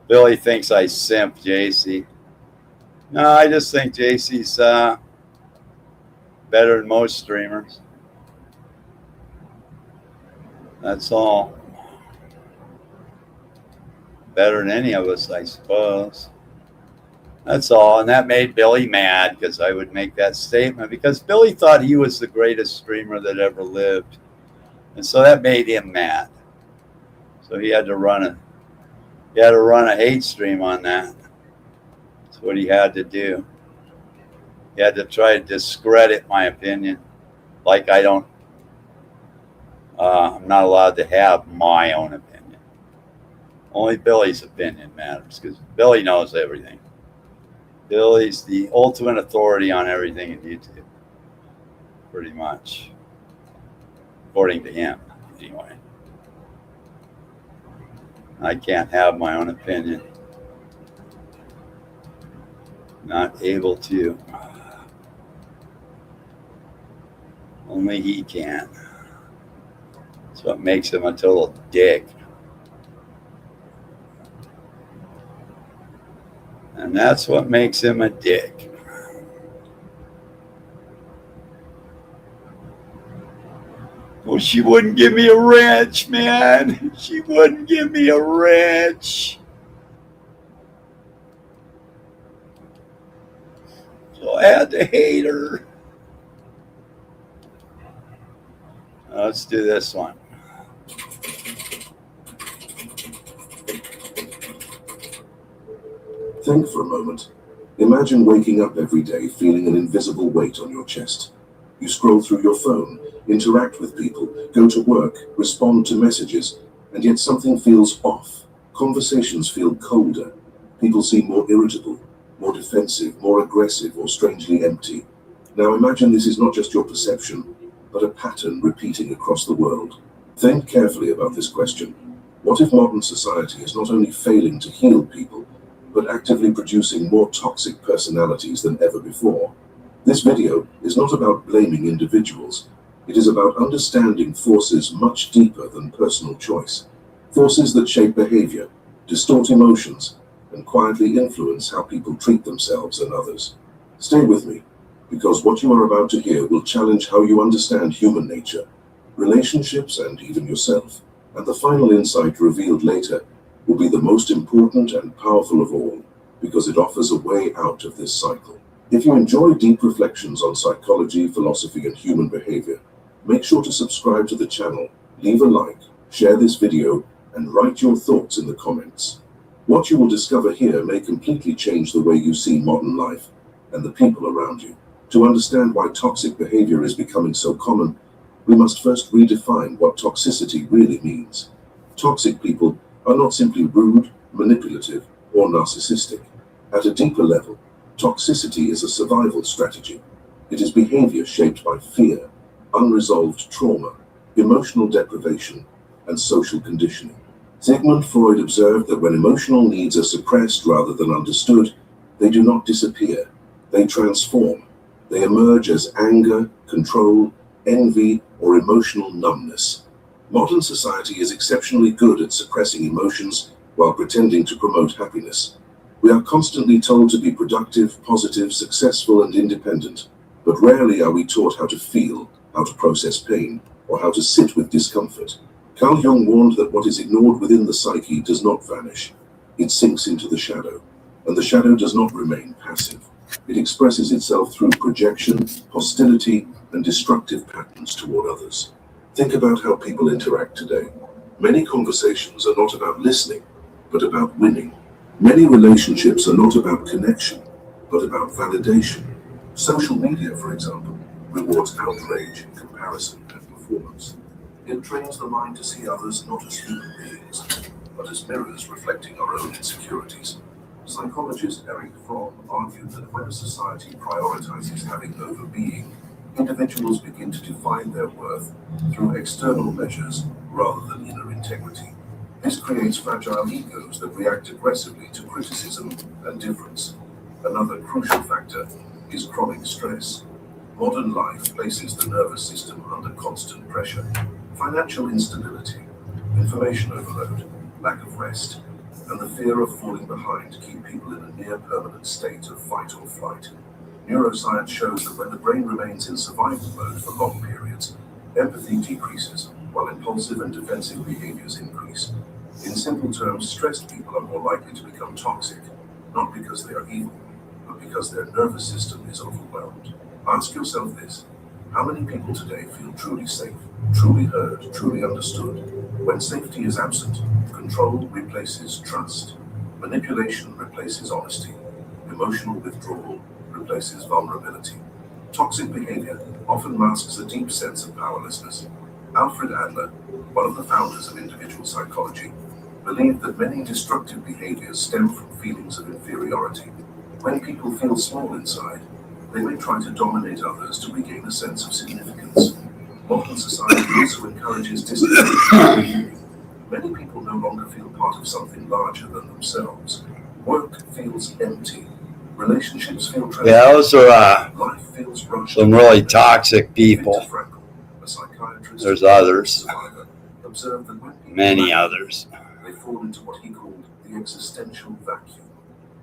Billy thinks I simp JC. No, I just think JC's better than most streamers. That's all. Better than any of us, I suppose. That's all. And that made Billy mad because I would make that statement because Billy thought he was the greatest streamer that ever lived. And so that made him mad. So he had to run a hate stream on that. That's what he had to do. He had to try to discredit my opinion. Like I'm not allowed to have my own opinion. Only Billy's opinion matters because Billy knows everything. Billy's the ultimate authority on everything in YouTube. Pretty much. According to him, anyway. I can't have my own opinion. Not able to. Only he can. That's what makes him a total dick. And that's what makes him a dick. Well, she wouldn't give me a wrench, man. She wouldn't give me a wrench. So I had to hate her. Let's do this one. Think for a moment. Imagine waking up every day feeling an invisible weight on your chest. You scroll through your phone, interact with people, go to work, respond to messages, and yet something feels off. Conversations feel colder. People seem more irritable, more defensive, more aggressive, or strangely empty. Now imagine this is not just your perception, but a pattern repeating across the world. Think carefully about this question. What if modern society is not only failing to heal people, but actively producing more toxic personalities than ever before? This video is not about blaming individuals. It is about understanding forces much deeper than personal choice. Forces that shape behavior, distort emotions, and quietly influence how people treat themselves and others. Stay with me, because what you are about to hear will challenge how you understand human nature, relationships, and even yourself. And the final insight revealed later will be the most important and powerful of all, because it offers a way out of this cycle. If you enjoy deep reflections on psychology, philosophy, and human behavior, make sure to subscribe to the channel, leave a like, share this video, and write your thoughts in the comments. What you will discover here may completely change the way you see modern life and the people around you. To understand why toxic behavior is becoming so common, we must first redefine what toxicity really means. Toxic people are not simply rude, manipulative, or narcissistic. At a deeper level, toxicity is a survival strategy. It is behavior shaped by fear, unresolved trauma, emotional deprivation, and social conditioning. Sigmund Freud observed that when emotional needs are suppressed rather than understood, they do not disappear, they transform. They emerge as anger, control, envy, or emotional numbness. Modern society is exceptionally good at suppressing emotions while pretending to promote happiness. We are constantly told to be productive, positive, successful, and independent, but rarely are we taught how to feel, how to process pain, or how to sit with discomfort. Carl Jung warned that what is ignored within the psyche does not vanish. It sinks into the shadow, and the shadow does not remain passive. It expresses itself through projection, hostility, and destructive patterns toward others. Think about how people interact today. Many conversations are not about listening, but about winning. Many relationships are not about connection, but about validation. Social media, for example, rewards outrage, comparison, and performance. It trains the mind to see others not as human beings, but as mirrors reflecting our own insecurities. Psychologist Eric Fromm argued that when a society prioritizes having over being, individuals begin to define their worth through external measures rather than inner integrity. This creates fragile egos that react aggressively to criticism and difference. Another crucial factor is chronic stress. Modern life places the nervous system under constant pressure. Financial instability, information overload, lack of rest, and the fear of falling behind keep people in a near permanent state of fight or flight. Neuroscience shows that when the brain remains in survival mode for long periods, empathy decreases while impulsive and defensive behaviors increase. In simple terms, stressed people are more likely to become toxic, not because they are evil, but because their nervous system is overwhelmed. Ask yourself this: how many people today feel truly safe, truly heard, truly understood? When safety is absent, control replaces trust, manipulation replaces honesty, emotional withdrawal replaces vulnerability. Toxic behavior often masks a deep sense of powerlessness. Alfred Adler, one of the founders of individual psychology, believed that many destructive behaviors stem from feelings of inferiority. When people feel small inside, they may try to dominate others to regain a sense of significance. Modern society also encourages disconnection. Many people no longer feel part of something larger than themselves. Work feels empty. Relationships feel Yeah, those are life feels rushed. some really toxic people. Viktor Frankl, a psychiatrist There's others, survivor, observed that when people many lack others. they fall into what he called the existential vacuum.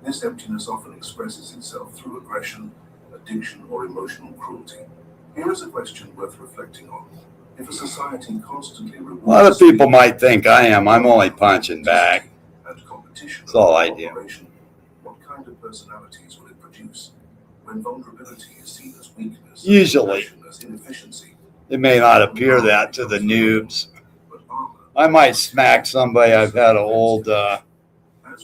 This emptiness often expresses itself through aggression, addiction, or emotional cruelty. Here is a question worth reflecting on. If a society constantly rewards A lot of people might think I am. I'm only punching back. and competition That's all over I do. cooperation, what kind of personalities will it produce? When vulnerability is seen as weakness, Usually. and as inefficiency, It may not appear that to the noobs. but armor. I might smack somebody I've had an old As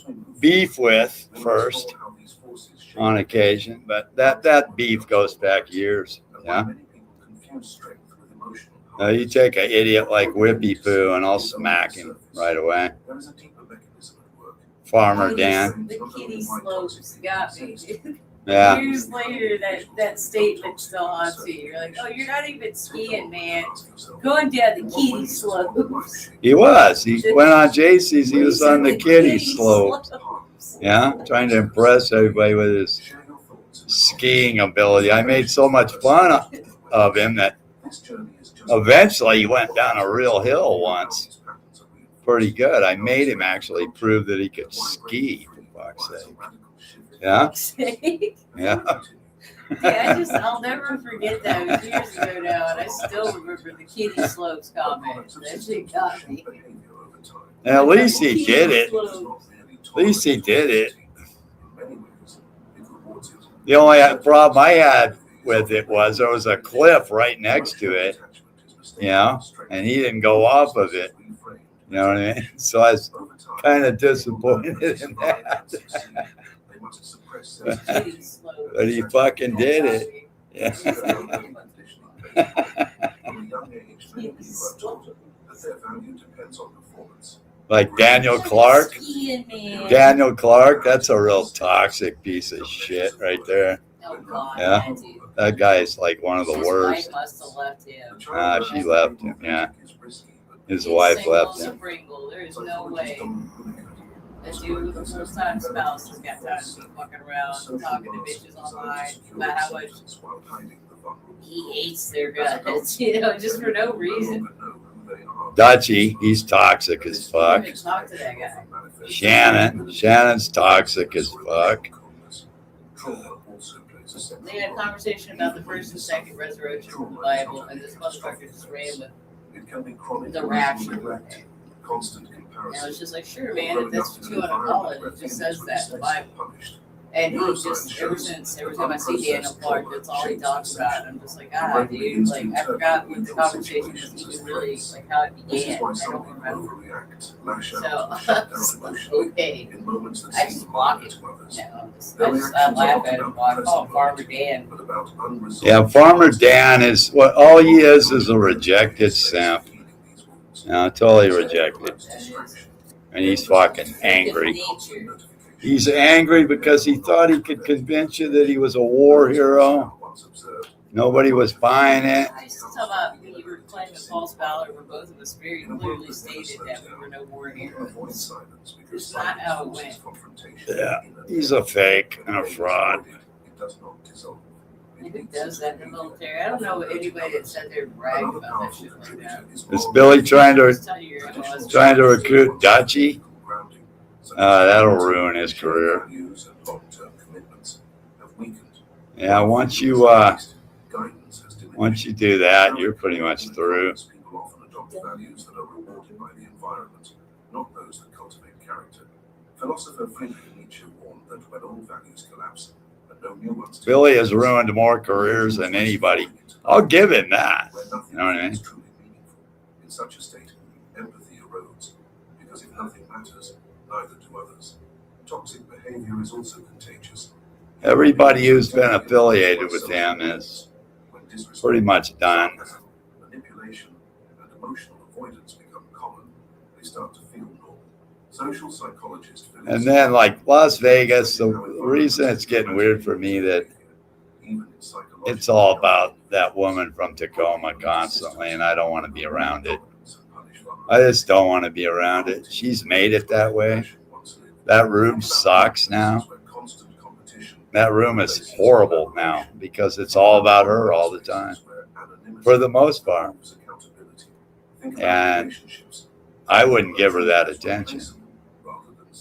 we move beef with forward, we first explore how these forces shape on occasion, but that beef goes back years. and Yeah. why many people confuse strength with emotional Now you take an idiot like Whippy Poo and I'll smack him right away. There is a deeper mechanism at work. Farmer Dan. The kitty slopes got me. Yeah. Years later, that statement still haunts you. You're like, oh, you're not even skiing, man. Going down the kitty slopes. He was. He went on JC's. He was on the kiddie slope. Yeah. Trying to impress everybody with his skiing ability. I made so much fun of him that eventually he went down a real hill once. Pretty good. I made him actually prove that he could ski, for fuck's sake. Yeah. Yeah. Yeah, I'll never forget that. It was years ago now, and I still remember the kitty slopes comment. That shit got me. And at least he did it. At least he did it. The only problem I had with it was there was a cliff right next to it, you know, and he didn't go off of it. You know what I mean? So I was kind of disappointed in that. But he fucking did it. Yeah. Like Daniel Clark. Daniel Clark, that's a real toxic piece of shit right there. Oh, God, Yeah. I do. That guy is like one of the His worst. wife must have left him. She left him, yeah. His He's wife single left as a him. Pringle. There's no way a dude with a first-time spouse has got time to be fucking around talking to bitches online about how much he hates their guts, you know, just for no reason. Dutchie, he's toxic as fuck. Even talk to that guy. Shannon's toxic as fuck. They had a conversation about the first and second resurrection of the Bible, and this motherfucker just ran with the rapture. Constant And I comparison. was just like, sure, man, if that's what you want to call it, it just says that in the Bible. And he just, ever time I see Daniel Clark, that's all he talks about. And I'm just like, dude, like, I forgot what the conversation is even really, like, how it began. I don't remember. So, okay. I just block it. I laugh at him, I call him Farmer Dan. Yeah, Farmer Dan is what all he is a rejected simp. No, totally rejected. And he's fucking angry. He's angry because he thought he could convince you that he was a war hero. Nobody was buying it. I used to talk about when you were playing the false ballad where both of us very clearly stated that we were no war heroes. It's not how it went. Yeah, he's a fake and a fraud. Maybe does that in the military. I don't know anybody that sat there and bragged about that shit like that. Is Billy trying Just tell you your boss. to recruit Dachi? That'll ruin his career. Yeah, once you do that, you're pretty much through. People often adopt values that are rewarded by the environment, not those that cultivate character. Philosopher Friedrich Nietzsche warned that when old values collapse and no new ones. Billy has ruined more careers than anybody. I'll give him that. You know what I mean? Truly meaningful. In such a state, empathy erodes, because if nothing matters, neither do others. Toxic behavior is also contagious. Everybody who's been affiliated with him is pretty much done. Manipulation and emotional avoidance become common. They start to feel normal. Social psychologists. And then, like Las Vegas, the reason it's getting weird for me that it's all about that woman from Tacoma constantly, and I don't want to be around it. I just don't want to be around it. She's made it that way. That room sucks now. That room is horrible now because it's all about her all the time, for the most part. And I wouldn't give her that attention.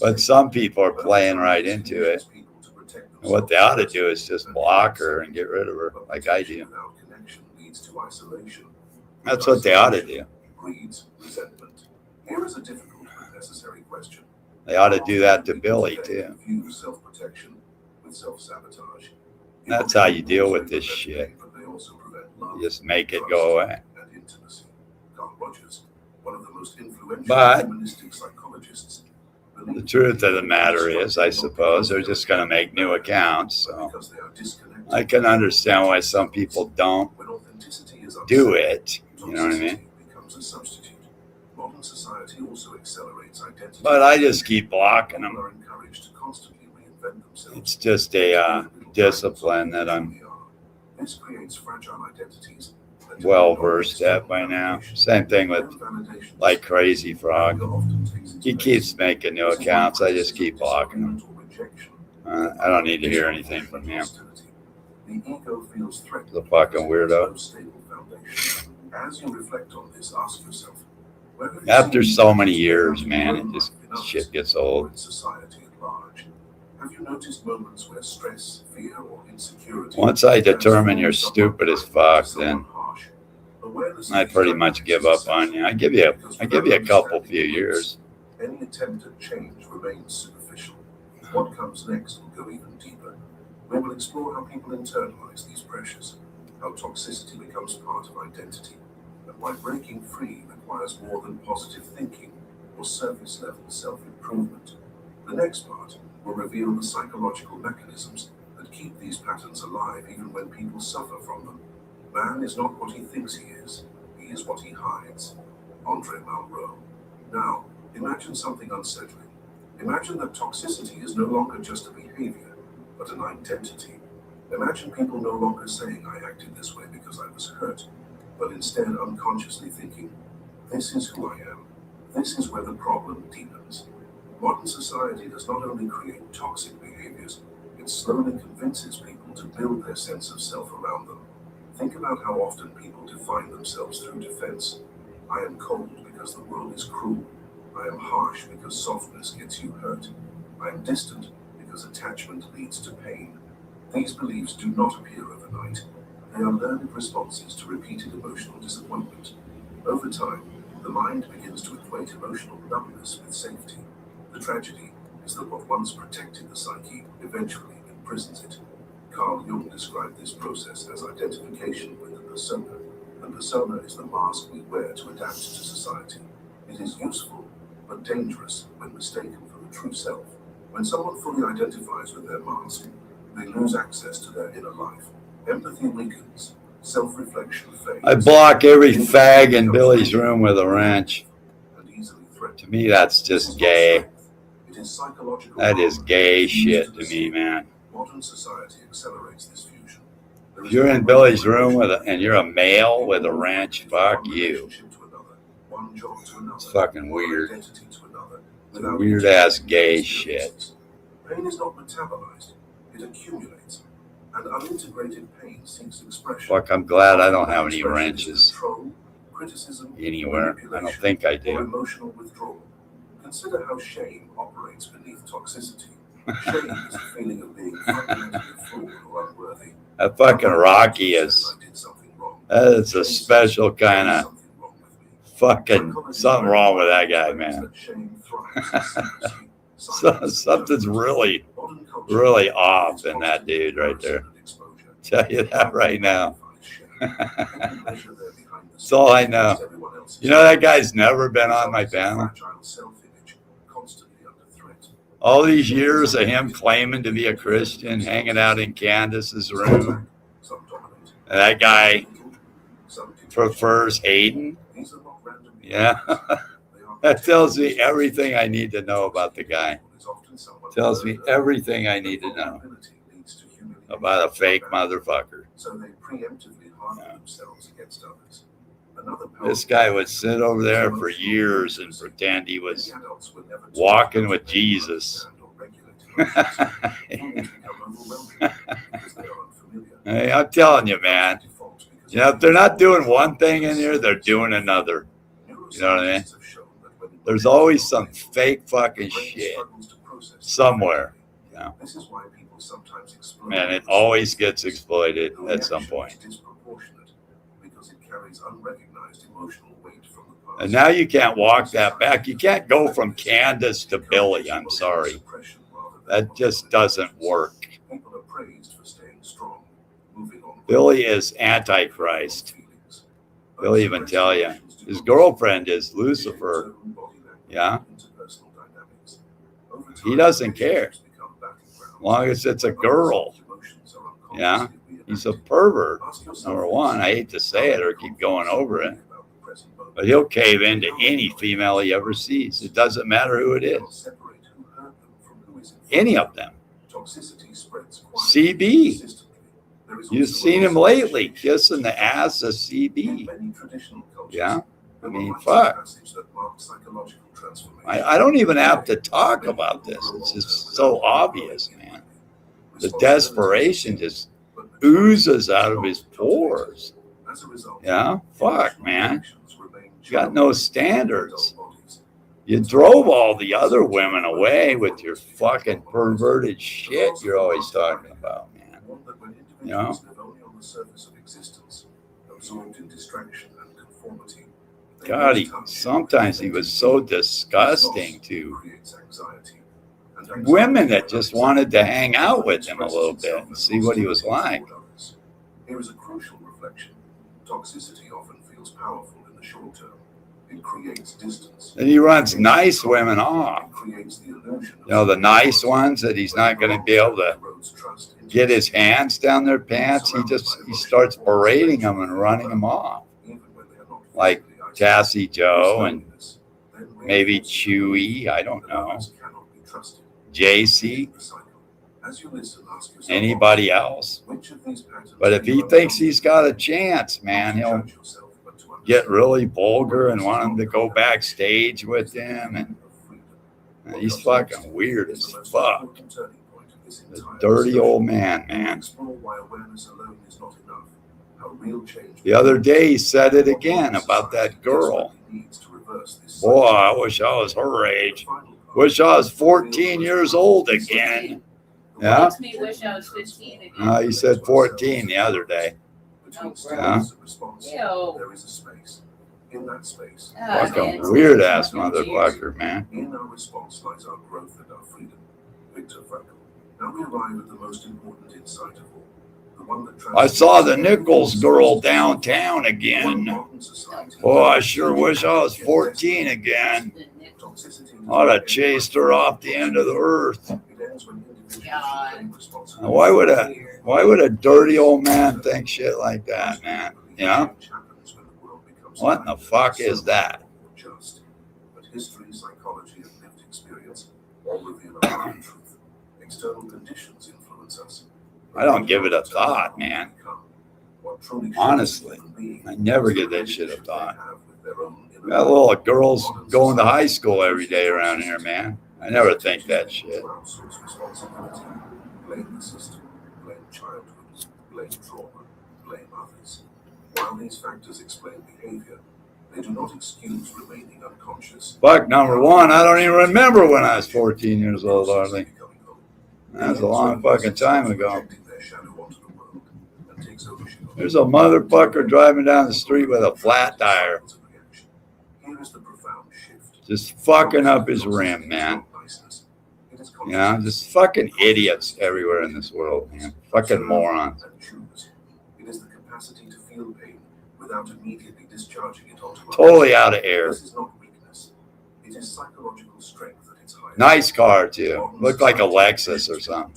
But some people are playing right into it. And what they ought to do is just block her and get rid of her, like I do. That's what they ought to do. Here is a difficult but necessary question. They ought to do that to Billy, too. Self-protection with self-sabotage. That's how you deal with this shit. You just make it go away. And intimacy. Carl Rogers, one of the most influential But humanistic psychologists, the truth of the matter is, I suppose, they're just going to make new accounts. So I can understand why some people don't do it. You know what I mean? Modern society also accelerates identity. But I just keep blocking them. People are encouraged to constantly reinvent themselves. It's just a discipline that I'm This creates fragile identities that well versed at by now. Same thing with like Crazy Frog. He keeps making new accounts. I just keep blocking him. I don't need to hear anything from him. The ego feels threatened. He's a fucking weirdo. As you reflect on this, ask yourself, After so many years, man, it just shit gets old. in society at large, have you noticed moments where stress, fear, or insecurity? Once I determine you're stupid as fuck, then I pretty much give up on you. I give you a couple few years. Any attempt at change remains superficial. What comes next will go even deeper. We will explore how people internalize these pressures, how toxicity becomes part of identity, and why breaking free requires more than positive thinking or surface-level self-improvement. The next part will reveal the psychological mechanisms that keep these patterns alive even when people suffer from them. Man is not what he thinks he is what he hides. Andre Malraux. Now, imagine something unsettling. Imagine that toxicity is no longer just a behavior, but an identity. Imagine people no longer saying, I acted this way because I was hurt, but instead unconsciously thinking, this is who I am. This is where the problem deepens. Modern society does not only create toxic behaviors, it slowly convinces people to build their sense of self around them. Think about how often people define themselves through defense. I am cold because the world is cruel. I am harsh because softness gets you hurt. I am distant because attachment leads to pain. These beliefs do not appear overnight. They are learned responses to repeated emotional disappointment. Over time, the mind begins to equate emotional numbness with safety. The tragedy is that what once protected the psyche eventually imprisons it. Carl Jung described this process as identification with the persona. The persona is the mask we wear to adapt to society. It is useful, but dangerous when mistaken for the true self. When someone fully identifies with their mask, they lose access to their inner life. Empathy weakens. Self-reflection fades. I block every fag in Billy's room with a wrench. To me, that's just gay. is psychological. That is power gay fused shit to to the me, scene. man. Modern society accelerates this fusion. There If is you're no in Billy's way room to and you're a male with a People move wrench, quickly from fuck one you. relationship to another, one job to another, It's fucking one weird. identity to another, It's without weird ass integrating gay their shit. experiences. Pain is not metabolized, it accumulates. And unintegrated pain seeks expression. Fuck, I'm glad I don't have any Expression is wrenches control, criticism, anywhere. I don't manipulation, think I or do. emotional withdrawal. Consider how shame operates beneath toxicity. Shame is a feeling of being fundamentally flawed or unworthy. That fucking Rocky is, I did something wrong. that is a special kind There's of something wrong with me. fucking something wrong with that guy, man. That shame thrives in secrecy, silence, Something's really, modern culture really off is in that dude right there. constant exposure. Tell you that right now. People measure their behind the That's all I scenes know. against everyone else's. You know that guy's never been on my panel. Fragile self-image, constantly under threat. All these years of him claiming to be a Christian, hanging out in Candace's room, Some dominate, and that guy some detach. prefers Hayden. These are not random Yeah, They are that tells me everything I need to know about the guy. Is often someone Tells me who everything I need to know vulnerability leads to humiliation about a fake and bad. motherfucker. So they preemptively harm themselves against others. Another This powerful guy would sit over there for years and pretend he was many adults were never taught walking how with to Jesus. understand or regulate emotions. Feelings become overwhelming because they are unfamiliar. Hey, I'm telling you, man. You know, if they're not doing one thing in here, they're doing another. You know what I mean? There's always some fake fucking shit somewhere. Yeah. This is why people sometimes explode. Man, it always gets exploited at some point. It's disproportionate because it carries unrecognized emotional weight from the past. And now you can't walk that back. You can't go from Candace to Billy. I'm sorry. That just doesn't work. People are praised for staying strong, moving on. Billy is Antichrist. He'll even tell you. His girlfriend is Lucifer. Yeah. He doesn't care. As long as it's a girl. Yeah. He's a pervert. Number one, I hate to say it or keep going over it, but he'll cave into any female he ever sees. It doesn't matter who it is. Any of them. CB. You've seen him lately kissing the ass of CB. Yeah. I mean, fuck. I don't even have to talk about this. It's just so obvious, man. The desperation just oozes out of his pores. Yeah, fuck, man. You got no standards. You drove all the other women away with your fucking perverted shit you're always talking about, man. You know? God, sometimes he was so disgusting to women that just wanted to hang out with him a little bit and see what he was like. Here is a crucial reflection. Toxicity often feels powerful in the short term. It creates distance. And he runs nice women off. It creates the illusion of You know, the nice ones that he's not going to be able to get his hands down their pants. He starts berating them and running them off. Like Cassie Joe and maybe Chewy, I don't know. JC, anybody else. But if he thinks he's got a chance, man, he'll get really vulgar and want him to go backstage with him. And he's fucking weird as fuck. The dirty old man, man. The other day he said it again about that girl. Boy, I wish I was her age. Wish I was 14 years old again. Yeah? Makes me wish I was 15 again. He said 14 the other day. Yeah. There is a space. In that space, Fucking weird ass motherfucker, man. in our response lies our growth and our freedom. Viktor Frankl. Now we arrive at the most important insight of all. The one that I saw the Nichols girl downtown again. Boy, I sure wish I was 14 again. I'd have chased her off the end of the earth. Now, why would a dirty old man think shit like that, man? You know? What in the fuck is that? But history, psychology, and lived experience or reveal a hidden truth. External conditions influence us. I don't give it a thought, man. Honestly, I never give that shit a thought. Got little girls going to high school every day around here, man. I never think that shit. Blame the system, blame childhood, blame trauma, blame others. While these factors explain behavior, they do not excuse remaining unconscious. Fuck, number one, I don't even remember when I was 14 years old, hardly. That was a long fucking time ago. There's a motherfucker driving down the street with a flat tire. Just fucking up his rim, man. You know, just fucking idiots everywhere in this world, man. Fucking morons. It is the capacity to feel pain without immediately discharging it onto others. Totally out of air. This is not weakness. It is psychological strength at its highest. Nice car, too. Looked like a Lexus or something.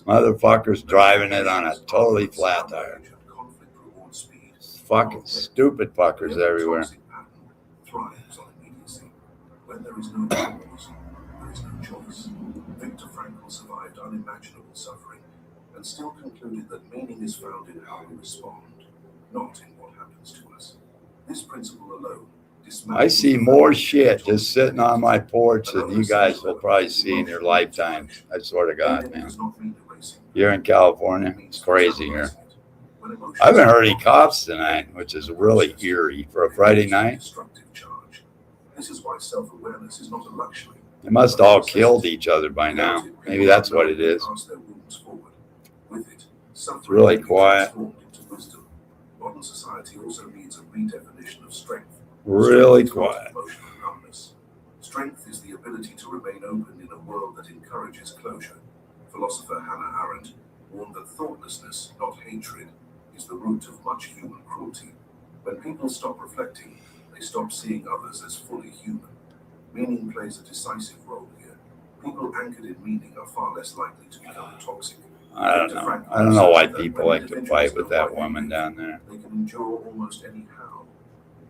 Motherfucker's driving it on a totally flat tire. Fucking stupid fuckers everywhere. Thrives on immediacy. When there is no choice, there is no choice. Viktor Frankl survived unimaginable suffering and still concluded that meaning is found in how we respond, not in what happens to us. This principle alone dismantles. I see more shit just sitting on my porch than you guys will probably see in your lifetime. I swear to God, man. Here in California, it's crazy here. I haven't heard any cops tonight, which is really eerie for a Friday night. This is why self-awareness is not a luxury. They must all killed each other by now. Maybe that's what it is. It's really quiet. Modern society also needs a redefinition of strength. Really quiet. Strength is the ability to remain open in a world that encourages closure. Philosopher Hannah Arendt warned that thoughtlessness, not hatred, is the root of much human cruelty. When people stop reflecting, they stop seeing others as fully human. Meaning plays a decisive role here. People anchored in meaning are far less likely to become toxic. I don't know. I don't know why people like to fight with that woman down there. They can endure almost any how.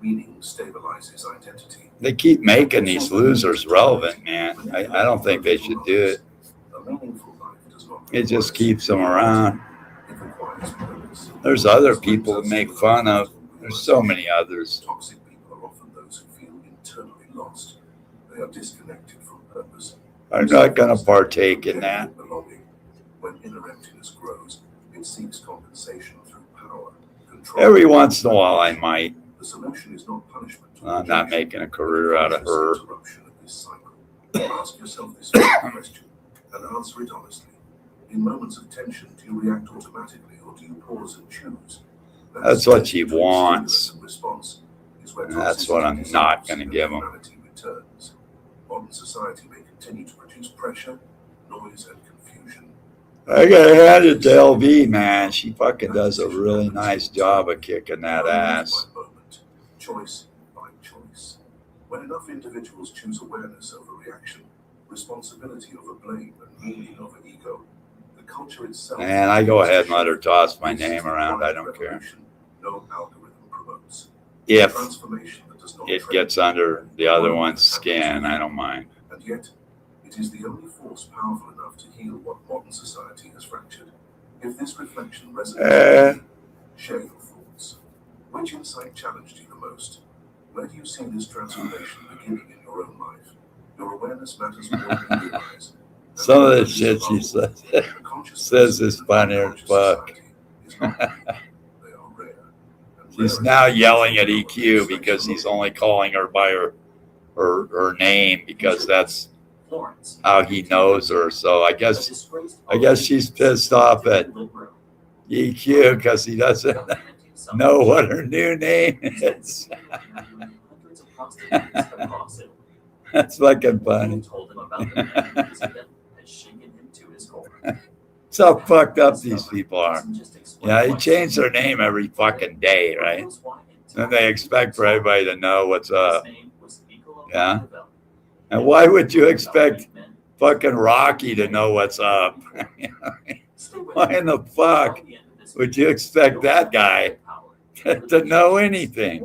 Meaning stabilizes identity. They keep making these losers relevant, man. I don't think they should do it. A meaningful life does not. It just keeps them around. It requires purpose. There's other people to make fun of. There's so many others. Toxic people are often those who feel internally lost. They are disconnected from purpose. I'm not going to partake in that. Belonging. When inner emptiness grows, it seeks compensation through power, control. Every once in a while, I might. The solution is not punishment. I'm not making a career out of her. Interruption of this cycle. Ask yourself this question and answer it honestly. In moments of tension, do you react automatically or do you pause and choose? That's what she wants. Response is where That's what I'm not going to give them. Returns. Modern society may continue to produce pressure, noise, and confusion. I got to hand it to LV, man. She fucking does a really nice job of kicking that ass. Moment, choice by choice. When enough individuals choose awareness over reaction, responsibility over blame, and meaning over ego, the culture itself. And I go ahead and let her toss my name around. I don't care. No algorithm promotes. If Transformation that does not it gets under the other one's skin, I don't mind. And yet, it is the only force powerful enough to heal what modern society has fractured. If this reflection resonates, share your thoughts. Which insight challenged you the most? Where do you see this transformation beginning in your own life? Your awareness matters more than you realize. Some of the shit she says is funny as fuck. She's now yelling at EQ because he's only calling her by her name because that's how he knows her. So I guess she's pissed off at EQ because he doesn't know what her new name is. That's fucking funny. That's how fucked up these people are. Yeah, they change their name every fucking day, right? And they expect for everybody to know what's up. Yeah. And why would you expect fucking Rocky to know what's up? Why in the fuck would you expect that guy to know anything?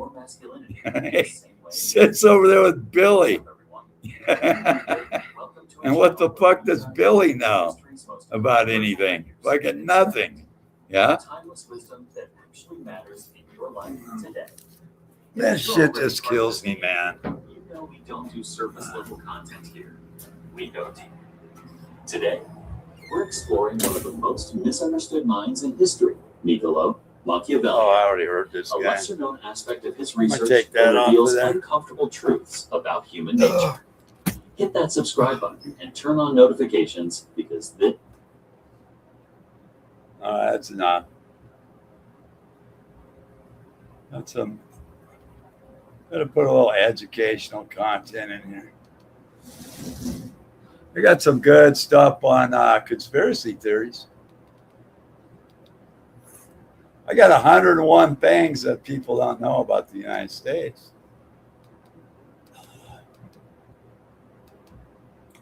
Sits over there with Billy. And what the fuck does Billy know about anything? Fucking nothing. Yeah? Timeless wisdom that actually matters in your life today. That shit just kills me, man. You know we don't do surface level content here. We go deep. Today, we're exploring one of the most misunderstood minds in history, Niccolo Machiavelli. Oh, I already heard this A guy. lesser known aspect of his research take that that off reveals of there. uncomfortable truths about human nature. Hit that subscribe button and turn on notifications because this. That's enough. That's gotta put a little educational content in here. I got some good stuff on conspiracy theories. I got 101 things that people don't know about the United States.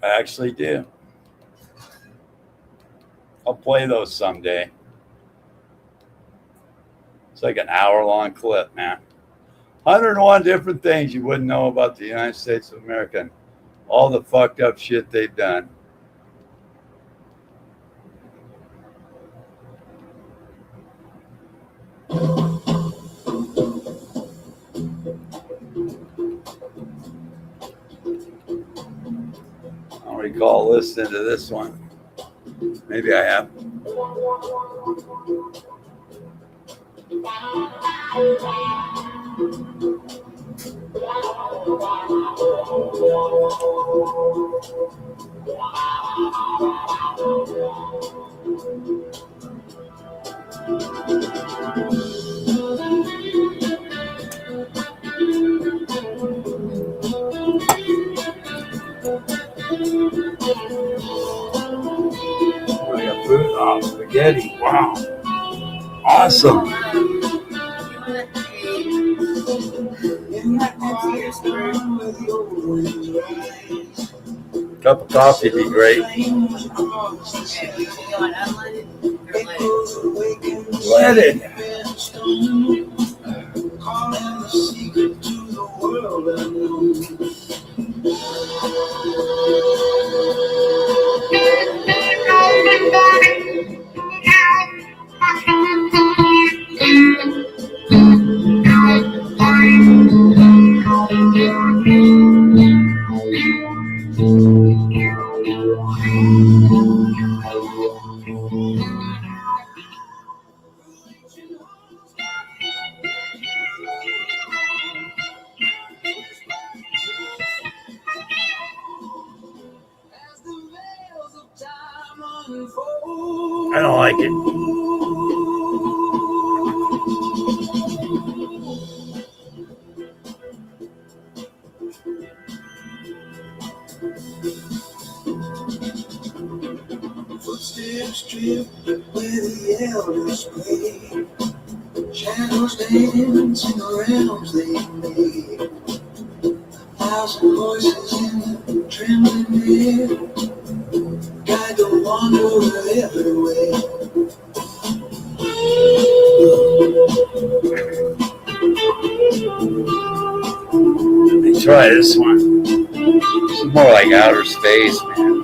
I actually do. I'll play those someday. It's like an hour-long clip, man. 101 different things you wouldn't know about the United States of America and all the fucked up shit they've done. I don't recall listening to this one. Maybe I have. I got food. Oh, spaghetti. Wow. Awesome. Cup of coffee would be great. Let it. I don't like it. Footsteps drip where the elders pray. Shadows dance in the realms they made. 1,000 voices in the trembling air. Guide the wanderer everywhere. Let me try this one. This is more like outer space, man.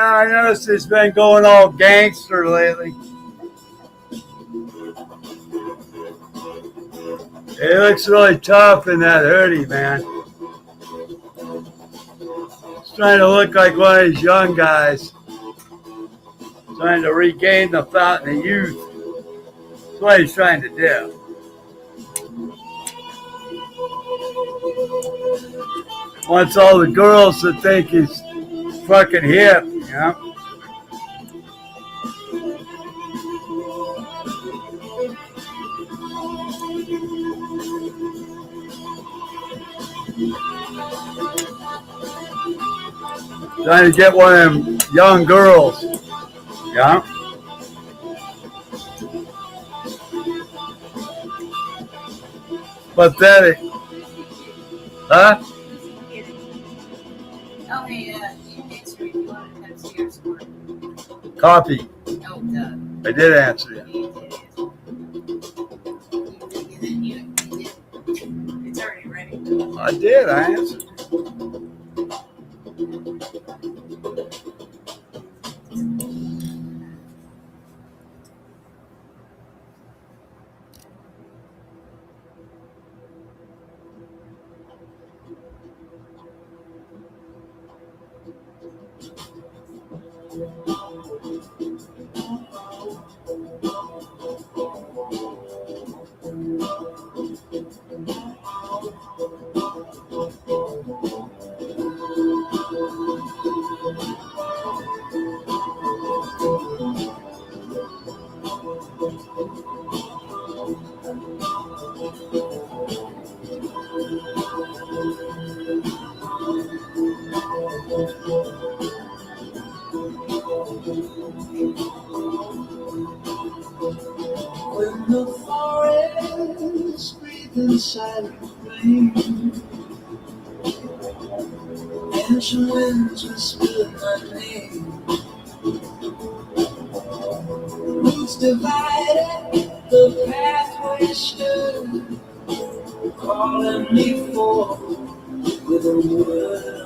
I noticed he's been going all gangster lately. He looks really tough in that hoodie, man. He's trying to look like one of these young guys. Trying to regain the fountain of youth. That's what he's trying to do. Wants all the girls to think he's fucking hip, you know? Trying to get one of them young girls, yeah? Pathetic. Huh? Oh, hey, you answer if you want to come see our store. Coffee. Oh, duh. I did answer you. You did. It's already ready. I did. I answered. When the forest breathing silent rain, ancient winds whisper my name. Roots divided, the pathway stood, calling me forth with a word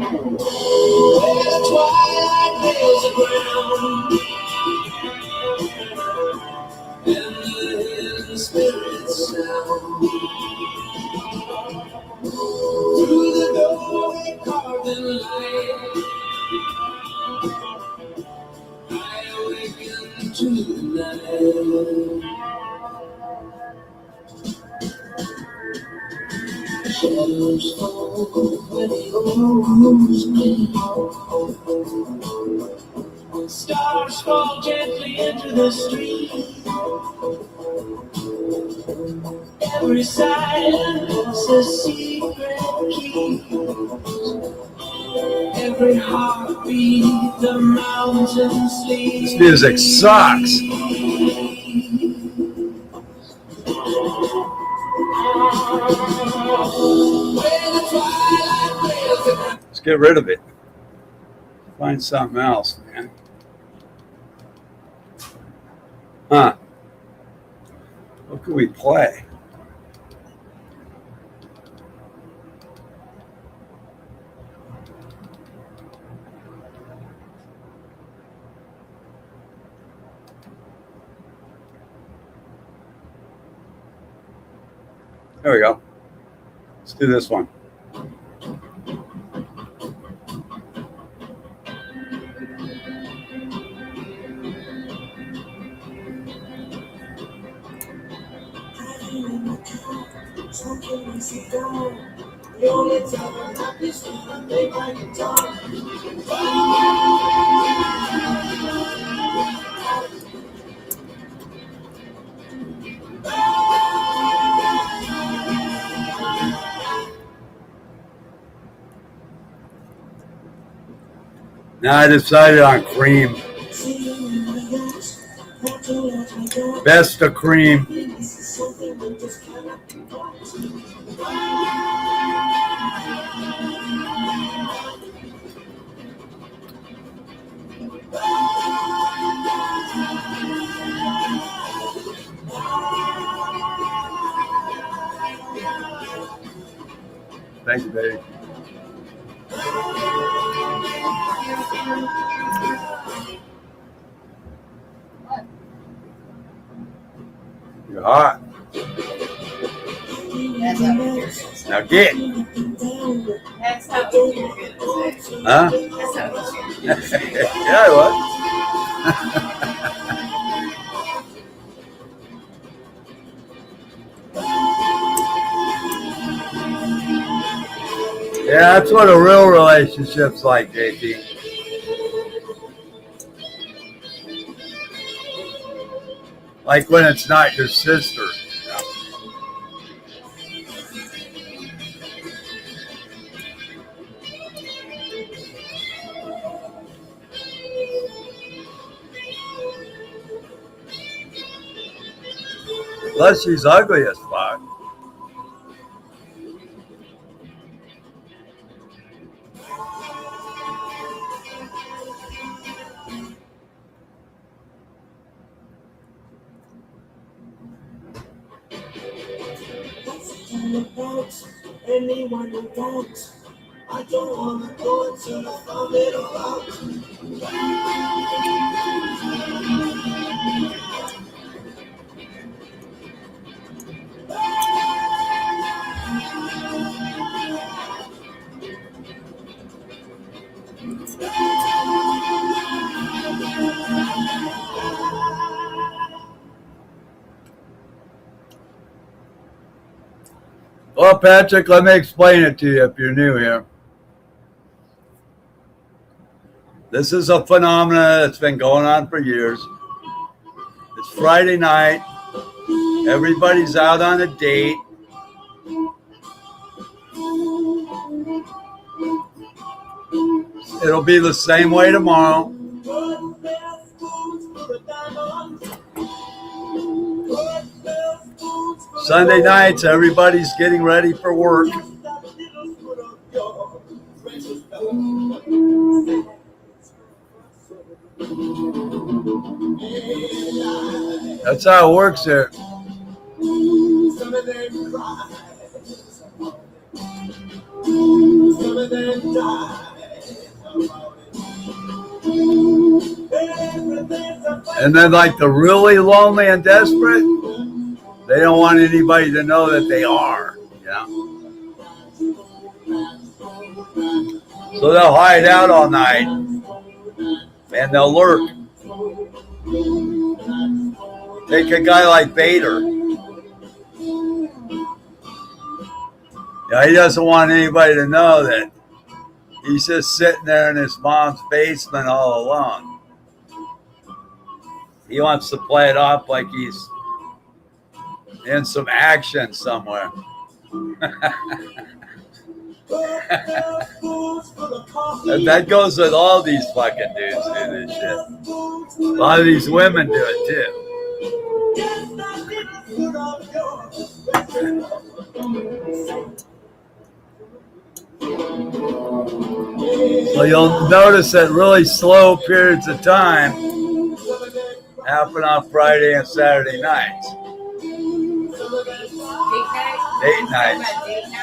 where the twilight veils the ground, and the hidden spirits sound. Through the doorway carved in light, I awaken to the night. Shadows fall when the rose gleam. Stars fall gently into the street. Every silence a secret key. Every heartbeat the mountain sleeps. This music sucks. Let's get rid of it. Find something else, man. Huh. What could we play? There we go. Let's do this one. The only time I'm happy is when I play my guitar. Now I decided on Cream. Best of Cream. Thank you, baby. You're hot. That's how we do. Now get. That's how we do. Huh? That's how we do. Yeah, I was. Yeah, that's what a real relationship's like, JP. Like when it's not your sister. Plus, she's ugly as fuck. Anyone who wants, I don't wanna go until I found it all out. Well, Patrick, let me explain it to you if you're new here. This is a phenomenon that's been going on for years. It's Friday night. Everybody's out on a date. It'll be the same way tomorrow. Sunday nights, everybody's getting ready for work. That's how it works here. And then like the really lonely and desperate, they don't want anybody to know that they are, you know. So they'll hide out all night and they'll lurk. Take a guy like Vader. Yeah, he doesn't want anybody to know that he's just sitting there in his mom's basement all alone. He wants to play it off like he's in some action somewhere. And that goes with all these fucking dudes do this shit. A lot of these women do it too. So you'll notice that really slow periods of time happen on Friday and Saturday nights. Date night.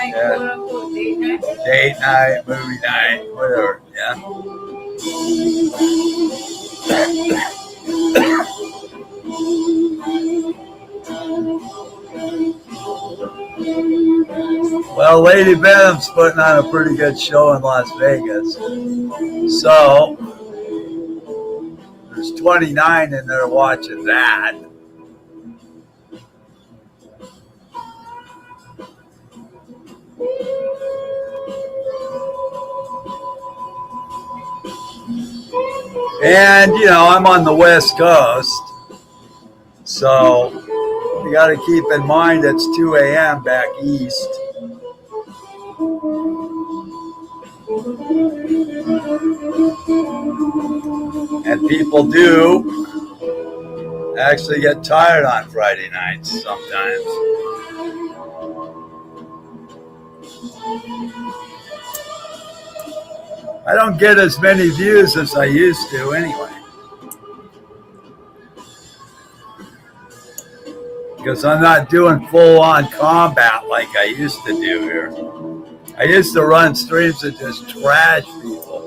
Yeah. Date night, movie night, whatever. Yeah. Well, Lady Benham's putting on a pretty good show in Las Vegas. So there's 29 in there watching that. And, you know, I'm on the West Coast, so you got to keep in mind it's 2 a.m. back east. And people do actually get tired on Friday nights sometimes. I don't get as many views as I used to anyway. Because I'm not doing full-on combat like I used to do here. I used to run streams that just trash people.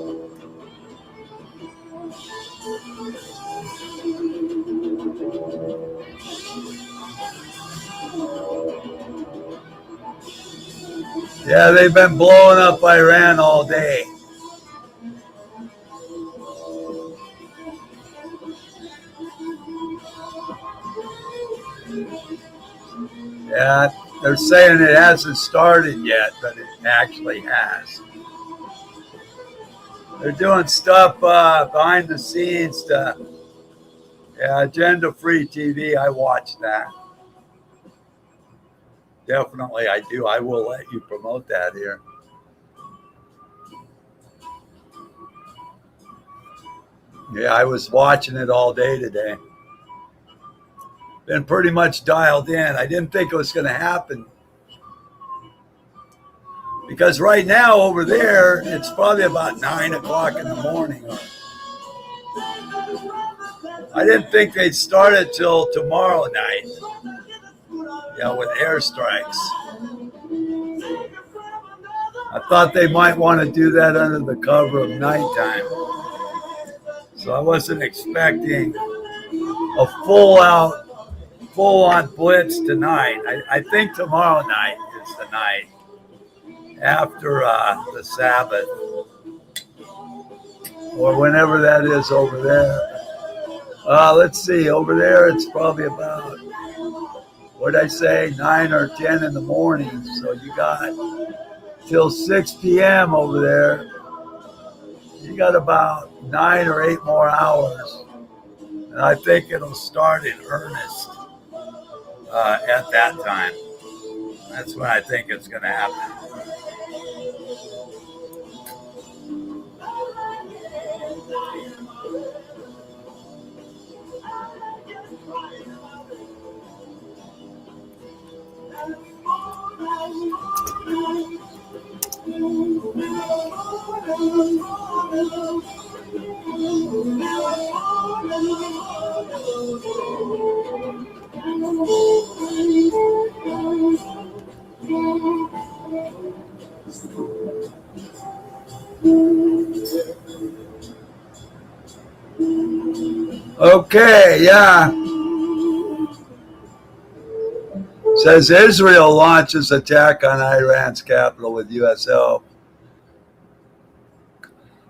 Yeah, they've been blowing up Iran all day. Yeah, they're saying it hasn't started yet, but it actually has. They're doing stuff behind the scenes to Agenda Free TV. I watch that. Definitely, I do. I will let you promote that here. Yeah, I was watching it all day today. Been pretty much dialed in. I didn't think it was going to happen. Because right now over there, it's probably about 9 o'clock in the morning. I didn't think they'd start it till tomorrow night. Yeah, with airstrikes. I thought they might want to do that under the cover of nighttime. So I wasn't expecting a full-on blitz tonight. I think tomorrow night is the night after the Sabbath, or whenever that is over there. Let's see, over there it's probably about, what'd I say, 9 or 10 in the morning. So you got till 6 p.m. over there. You got about 9 or 8 more hours. And I think it'll start in earnest at that time. That's when I think it's going to happen. Okay, yeah. Says Israel launches attack on Iran's capital with U.S. help.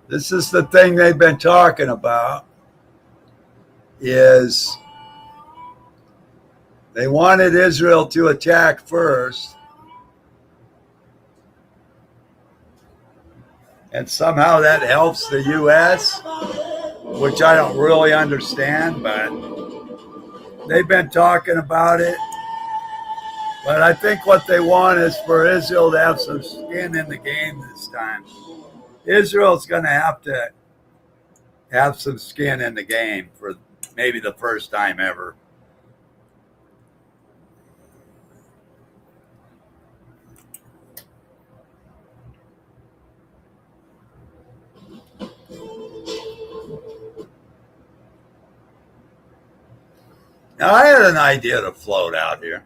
This is the thing they've been talking about, is they wanted Israel to attack first, and somehow that helps the U.S., which I don't really understand, but they've been talking about it. But I think what they want is for Israel to have some skin in the game this time. Israel's going to have some skin in the game for maybe the first time ever. Now, I had an idea to float out here.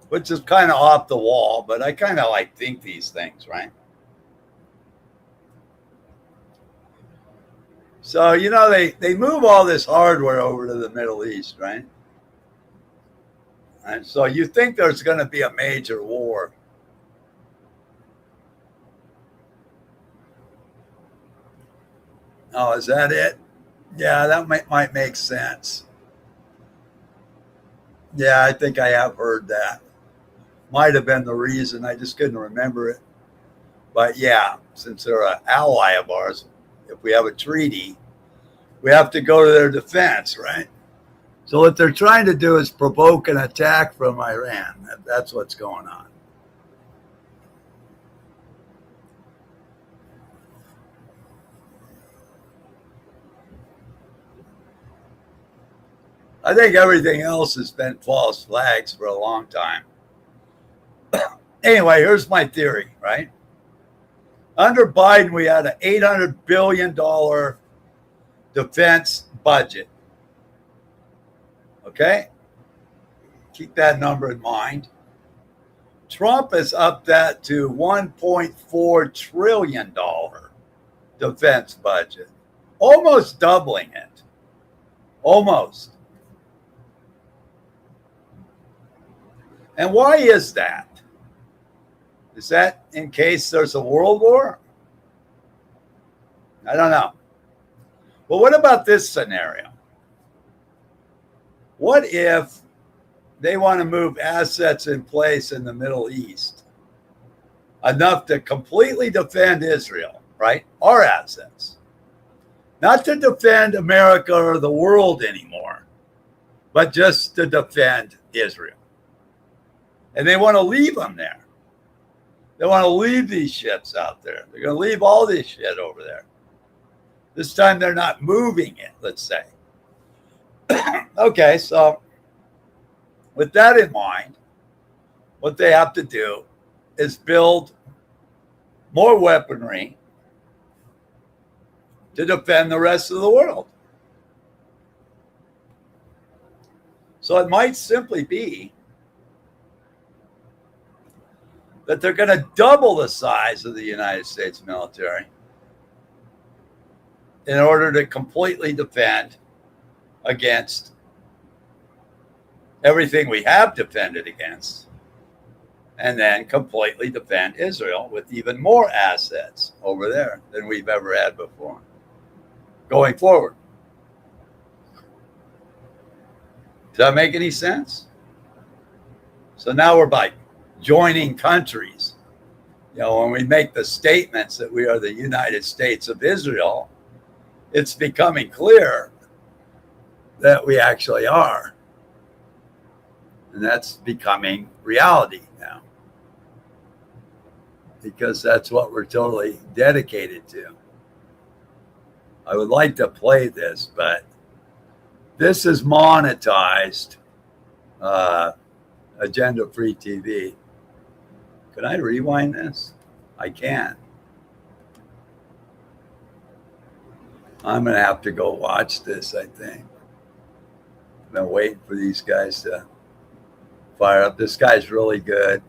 Which is kind of off the wall, but I kind of think these things, right? So, they move all this hardware over to the Middle East, right? And so you think there's going to be a major war. Oh, is that it? Yeah, that might make sense. Yeah, I think I have heard that. Might have been the reason. I just couldn't remember it. But yeah, since they're an ally of ours, if we have a treaty, we have to go to their defense, right? So what they're trying to do is provoke an attack from Iran. That's what's going on. I think everything else has been false flags for a long time. Anyway, here's my theory, right? Under Biden, we had an $800 billion defense budget. Okay? Keep that number in mind. Trump has upped that to $1.4 trillion defense budget, almost doubling it. Almost. And why is that? Is that in case there's a world war? I don't know. Well, what about this scenario? What if they want to move assets in place in the Middle East enough to completely defend Israel, right? Our assets. Not to defend America or the world anymore, but just to defend Israel. And they want to leave them there. They want to leave these shits out there. They're going to leave all this shit over there. This time they're not moving it, let's say. Okay, so with that in mind, what they have to do is build more weaponry to defend the rest of the world. So it might simply be that they're going to double the size of the United States military in order to completely defend against everything we have defended against, and then completely defend Israel with even more assets over there than we've ever had before going forward. Does that make any sense? So now we're by joining countries. You know, when we make the statements that we are the United States of Israel, it's becoming clear that we actually are. And that's becoming reality now, because that's what we're totally dedicated to. I would like to play this, but this is monetized Agenda Free TV. Can I rewind this? I can. I'm going to have to go watch this, I think. I've been waiting for these guys to fire up. This guy's really good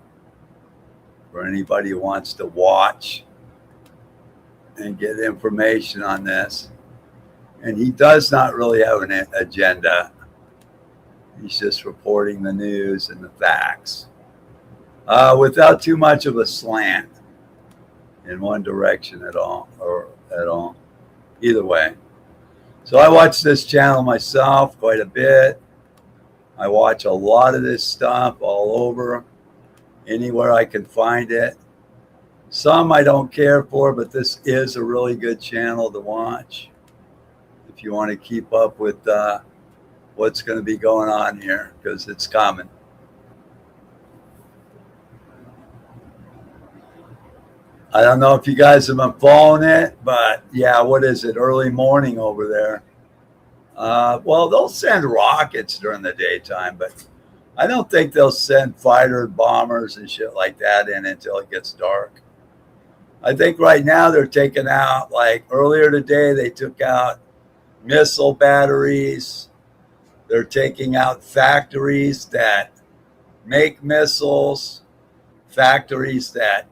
for anybody who wants to watch and get information on this. And he does not really have an agenda. He's just reporting the news and the facts without too much of a slant in one direction at all, or at all. Either way. So I watch this channel myself quite a bit. I watch a lot of this stuff all over, anywhere I can find it. Some I don't care for, but this is a really good channel to watch if you want to keep up with what's going to be going on here, because it's coming. I don't know if you guys have been following it, but yeah, what is it? Early morning over there. Well, they'll send rockets during the daytime, but I don't think they'll send fighter bombers and shit like that in until it gets dark. I think right now they're taking out, like earlier today, they took out missile batteries. They're taking out factories that make missiles, factories that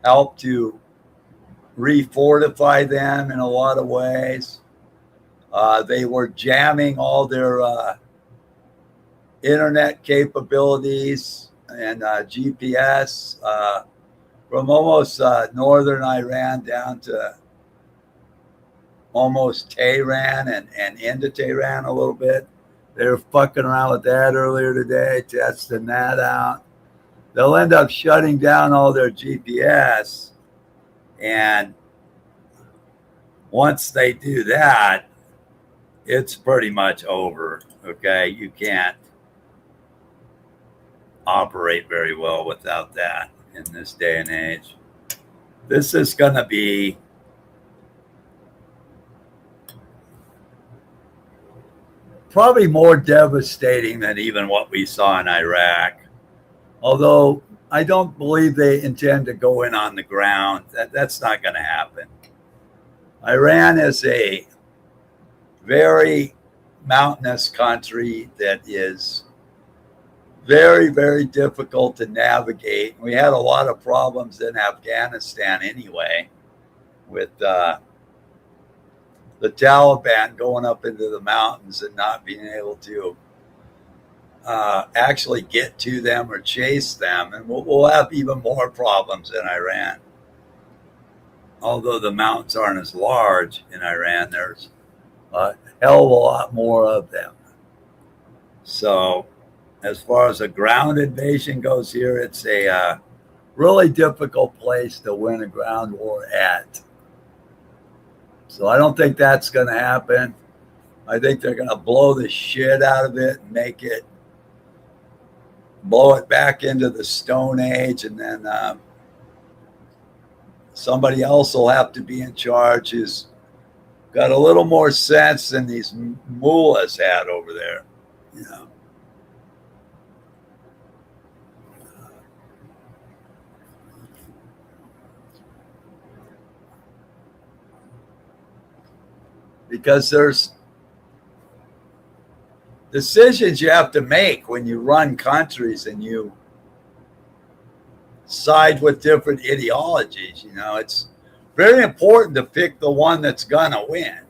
help to refortify them in a lot of ways. They were jamming all their internet capabilities and GPS from almost northern Iran down to almost Tehran and into Tehran a little bit. They were fucking around with that earlier today, testing that out. They'll end up shutting down all their GPS. And once they do that, it's pretty much over. Okay. You can't operate very well without that in this day and age. This is going to be probably more devastating than even what we saw in Iraq. Although I don't believe they intend to go in on the ground. That's not going to happen. Iran is a very mountainous country that is very, very difficult to navigate. We had a lot of problems in Afghanistan anyway with the Taliban going up into the mountains and not being able to actually get to them or chase them. And we'll have even more problems in Iran. Although the mountains aren't as large in Iran, there's a hell of a lot more of them. So as far as a ground invasion goes here, it's a really difficult place to win a ground war at. So I don't think that's going to happen. I think they're going to blow the shit out of it and blow it back into the Stone Age, and then somebody else will have to be in charge who's got a little more sense than these mullahs had over there, you know. Because there's decisions you have to make when you run countries and you side with different ideologies. You know, it's very important to pick the one that's gonna win.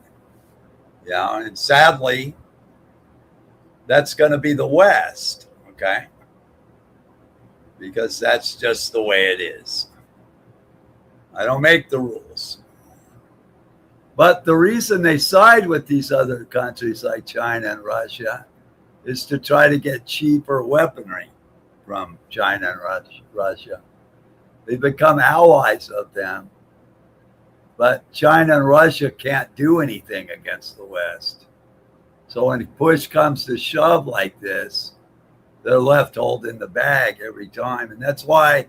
You know, and sadly, that's gonna be the West, okay? Because that's just the way it is. I don't make the rules. But the reason they side with these other countries like China and Russia is to try to get cheaper weaponry from China and Russia. They become allies of them. But China and Russia can't do anything against the West. So when push comes to shove like this, they're left holding the bag every time. And that's why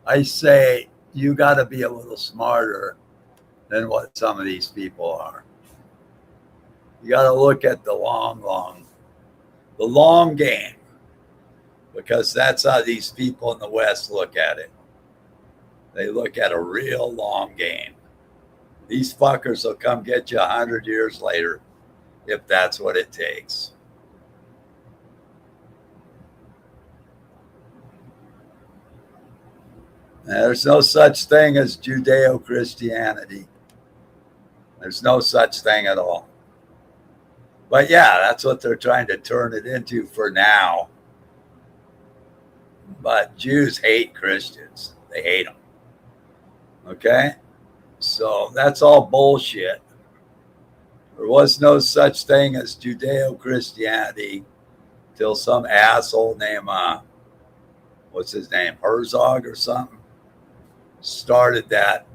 I say you got to be a little smarter than what some of these people are. You got to look at the long game, because that's how these people in the West look at it. They look at a real long game. These fuckers will come get you 100 years later if that's what it takes. There's no such thing as Judeo-Christianity. There's no such thing at all. But yeah, that's what they're trying to turn it into for now. But Jews hate Christians. They hate them. Okay? So that's all bullshit. There was no such thing as Judeo-Christianity till some asshole named, what's his name, Herzog or something, started that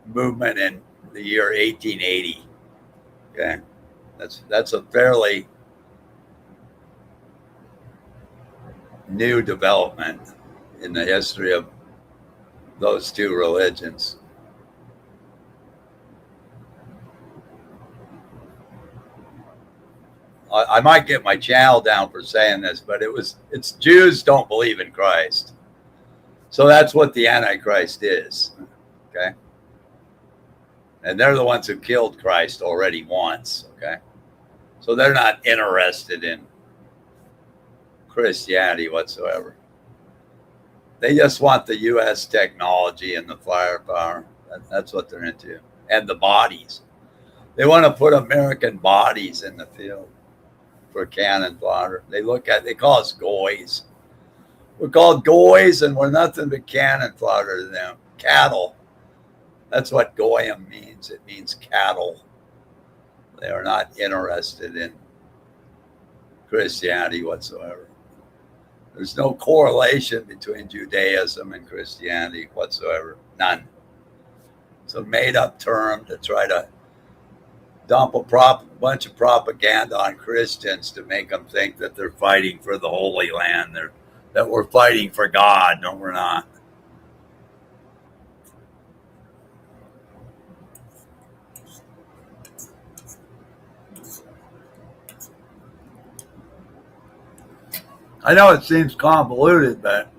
movement in the year 1880. Okay, that's a fairly new development in the history of those two religions. I might get my channel down for saying this, but it's Jews don't believe in Christ. So that's what the Antichrist is. Okay. And they're the ones who killed Christ already once. Okay. So they're not interested in Christianity whatsoever. They just want the U.S. technology and the firepower. That's what they're into. And the bodies. They want to put American bodies in the field for cannon fodder. They call us goys. We're called goys, and we're nothing but cannon fodder to them. Cattle. That's what goyim means. It means cattle. They are not interested in Christianity whatsoever. There's no correlation between Judaism and Christianity whatsoever. None. It's a made-up term to try to dump a bunch of propaganda on Christians to make them think that they're fighting for the Holy Land. That we're fighting for God. No, we're not. I know it seems convoluted, but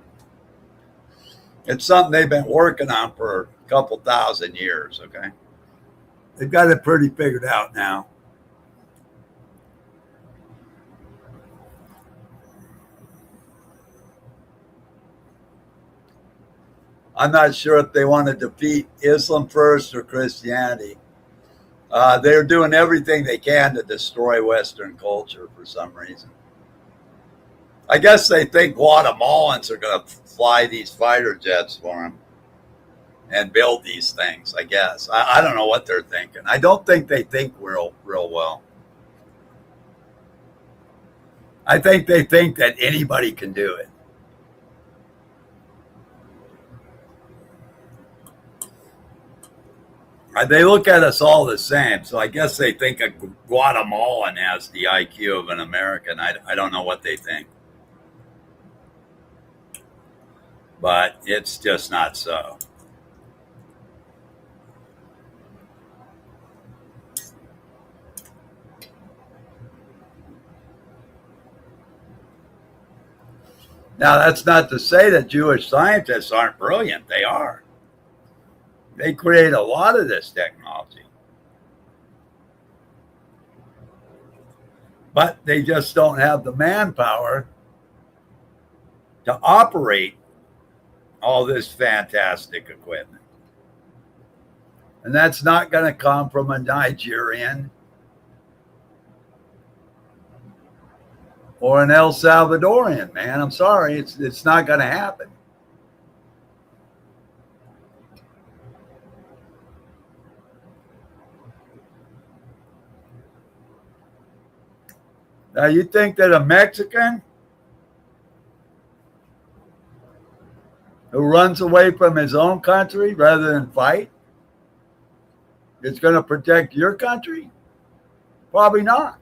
it's something they've been working on for a couple thousand years, okay? They've got it pretty figured out now. I'm not sure if they want to defeat Islam first or Christianity. They're doing everything they can to destroy Western culture for some reason. I guess they think Guatemalans are going to fly these fighter jets for them and build these things, I guess. I don't know what they're thinking. I don't think they think real well. I think they think that anybody can do it. They look at us all the same, so I guess they think a Guatemalan has the IQ of an American. I don't know what they think. But it's just not so. Now, that's not to say that Jewish scientists aren't brilliant. They are. They create a lot of this technology. But they just don't have the manpower to operate all this fantastic equipment. And that's not going to come from a Nigerian or an El Salvadorian, man. I'm sorry. It's not going to happen. Now, you think that a Mexican who runs away from his own country rather than fight is going to protect your country? Probably not.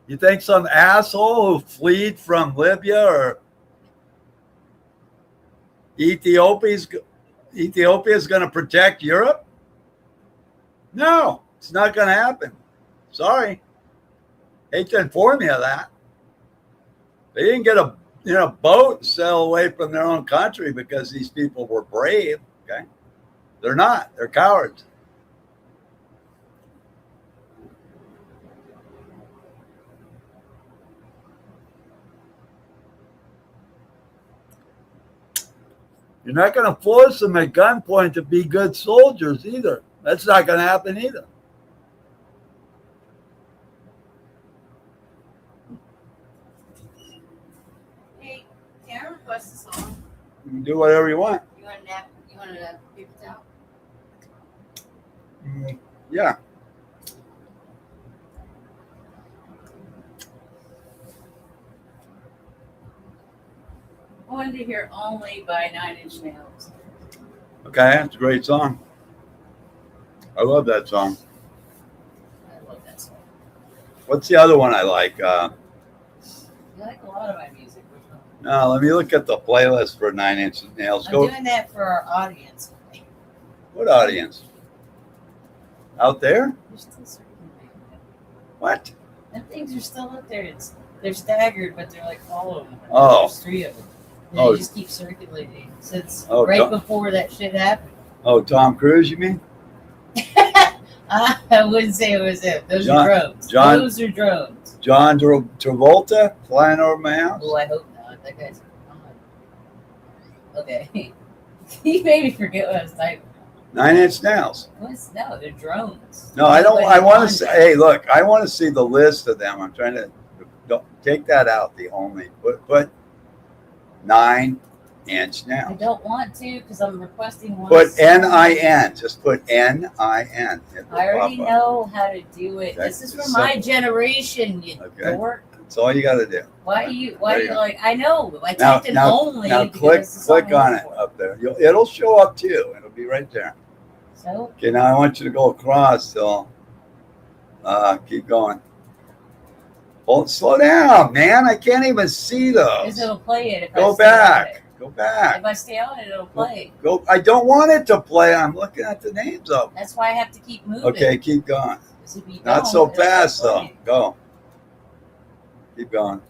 You think some asshole who fled from Libya or Ethiopia is going to protect Europe? No, it's not going to happen. Sorry. Hate to inform you of that. They didn't get a boat and sail away from their own country because these people were brave. Okay, they're not. They're cowards. You're not going to force them at gunpoint to be good soldiers either. That's not going to happen either. Hey, can I request a song? You can do whatever you want. You want a nap? You want a paper towel? Yeah. I wanted to hear Only by 9 Inch Nails. Okay, that's a great song. I love that song. I love that song. What's the other one I like? You like a lot of my music. Which one? No, let me look at the playlist for 9 Inch Nails. I'm Go. doing that for our audience. What audience? Out there? They're still circulating. What? Them things are still up there. They're staggered, but they're like following. Oh. There's 3 of them. And Oh. they just keep circulating since Oh, right Tom- before that shit happened. Oh, Tom Cruise, you mean? I wouldn't say it was him. Those John- are drones. John- Those are drones. John Travolta flying over my house? Oh, I hope not. That guy's okay. He made me forget what I was typing. 9 Inch Nails. No, they're drones. No, I don't. Nobody I want to wants say. it. Hey, look, I want to see the list of them. I'm trying to. Don't take that out. The only put 9 Inch I Nails. don't want to because I'm requesting one. Put song. NIN. Just put NIN. I already know how to do it. That's This is for simple. my generation, you Okay. dork. That's all you got to do. Why are you There you go. like? I know. I Now- typed in now- only. Now because click that's the song on I'm it looking for. up there. It'll show up too. It'll be right there. So Okay. Now I want you to go across. So keep going. Oh, slow down, man. I can't even see because those. it'll play it. If I Go stay on back. it. Go back. If I stay on it, it'll play. Go. I don't want it to play. I'm looking at the names of them. That's why I have to keep moving. Okay, keep going. 'Cause if you Not don't, so it'll stop fast though. playing. Go. Keep going.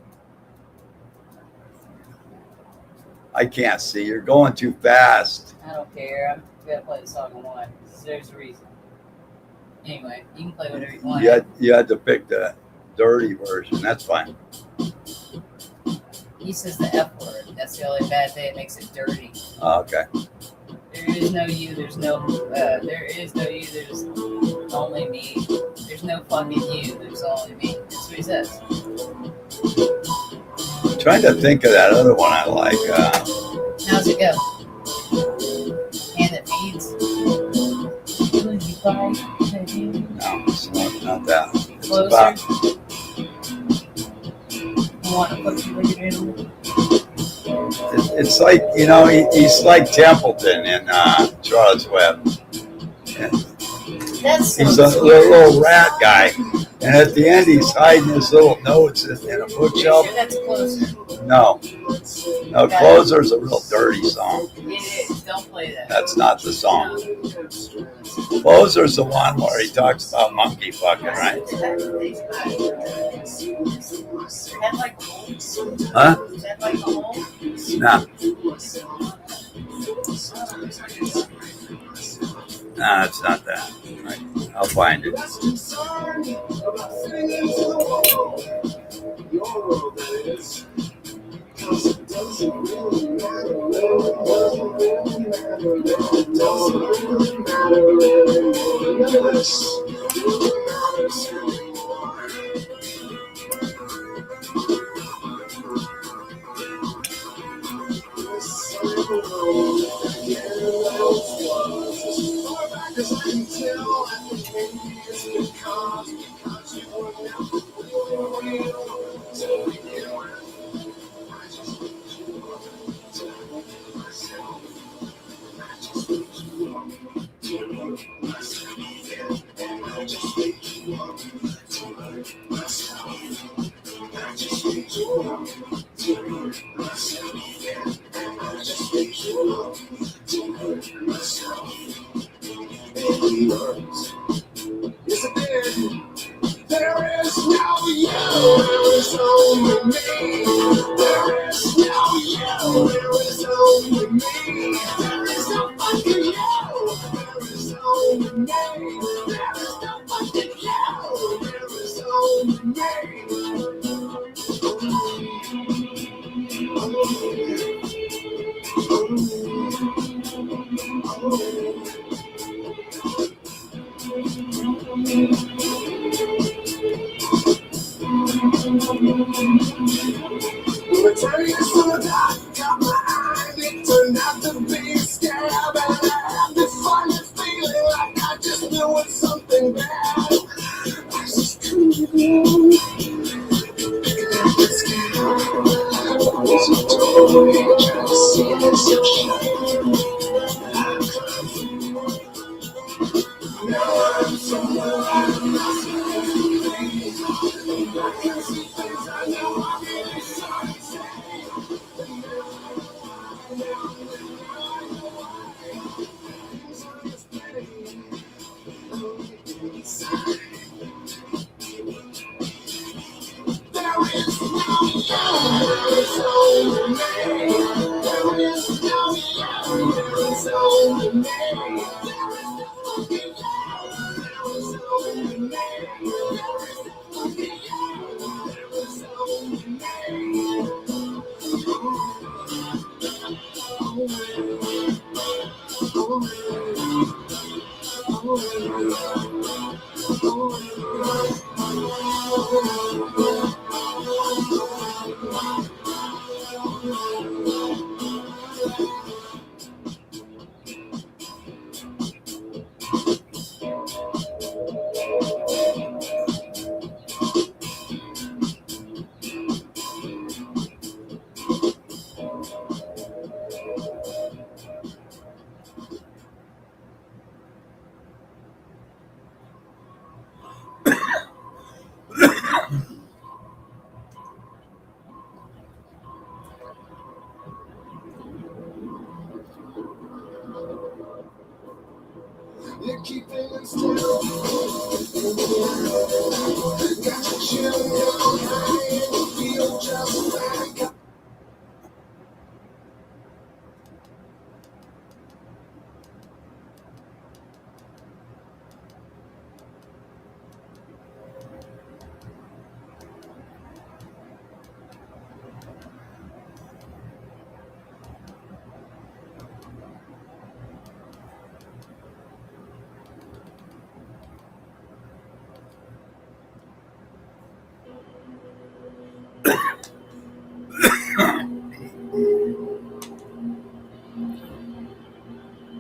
I can't see. You're going too fast. I don't care. I'm gonna play the song I want. There's a reason. Anyway, you can play whatever you want. You had to pick that. dirty version. That's fine. He says the F word. That's the only bad thing. It makes it dirty. Okay. There is no you. There's no. There is no you. There's only me. There's no fucking you. There's only me. That's what he says. I'm trying to think of that other one I like. How's it go? Hand that feeds. No, it's not that. It's Closer. about. You want to put your animal? It's like, you know, he's like Templeton in Charlotte's Web. And That's he's a little rat guy, and at the end he's hiding his little notes in a bookshelf. Sure that's closer. No, Closer's a real dirty song. It is. Don't play that. That's not the song. Closer's the one where he talks about monkey fucking, right? Is that like home? Huh? Is that like home? No, it's not that. I'll find it.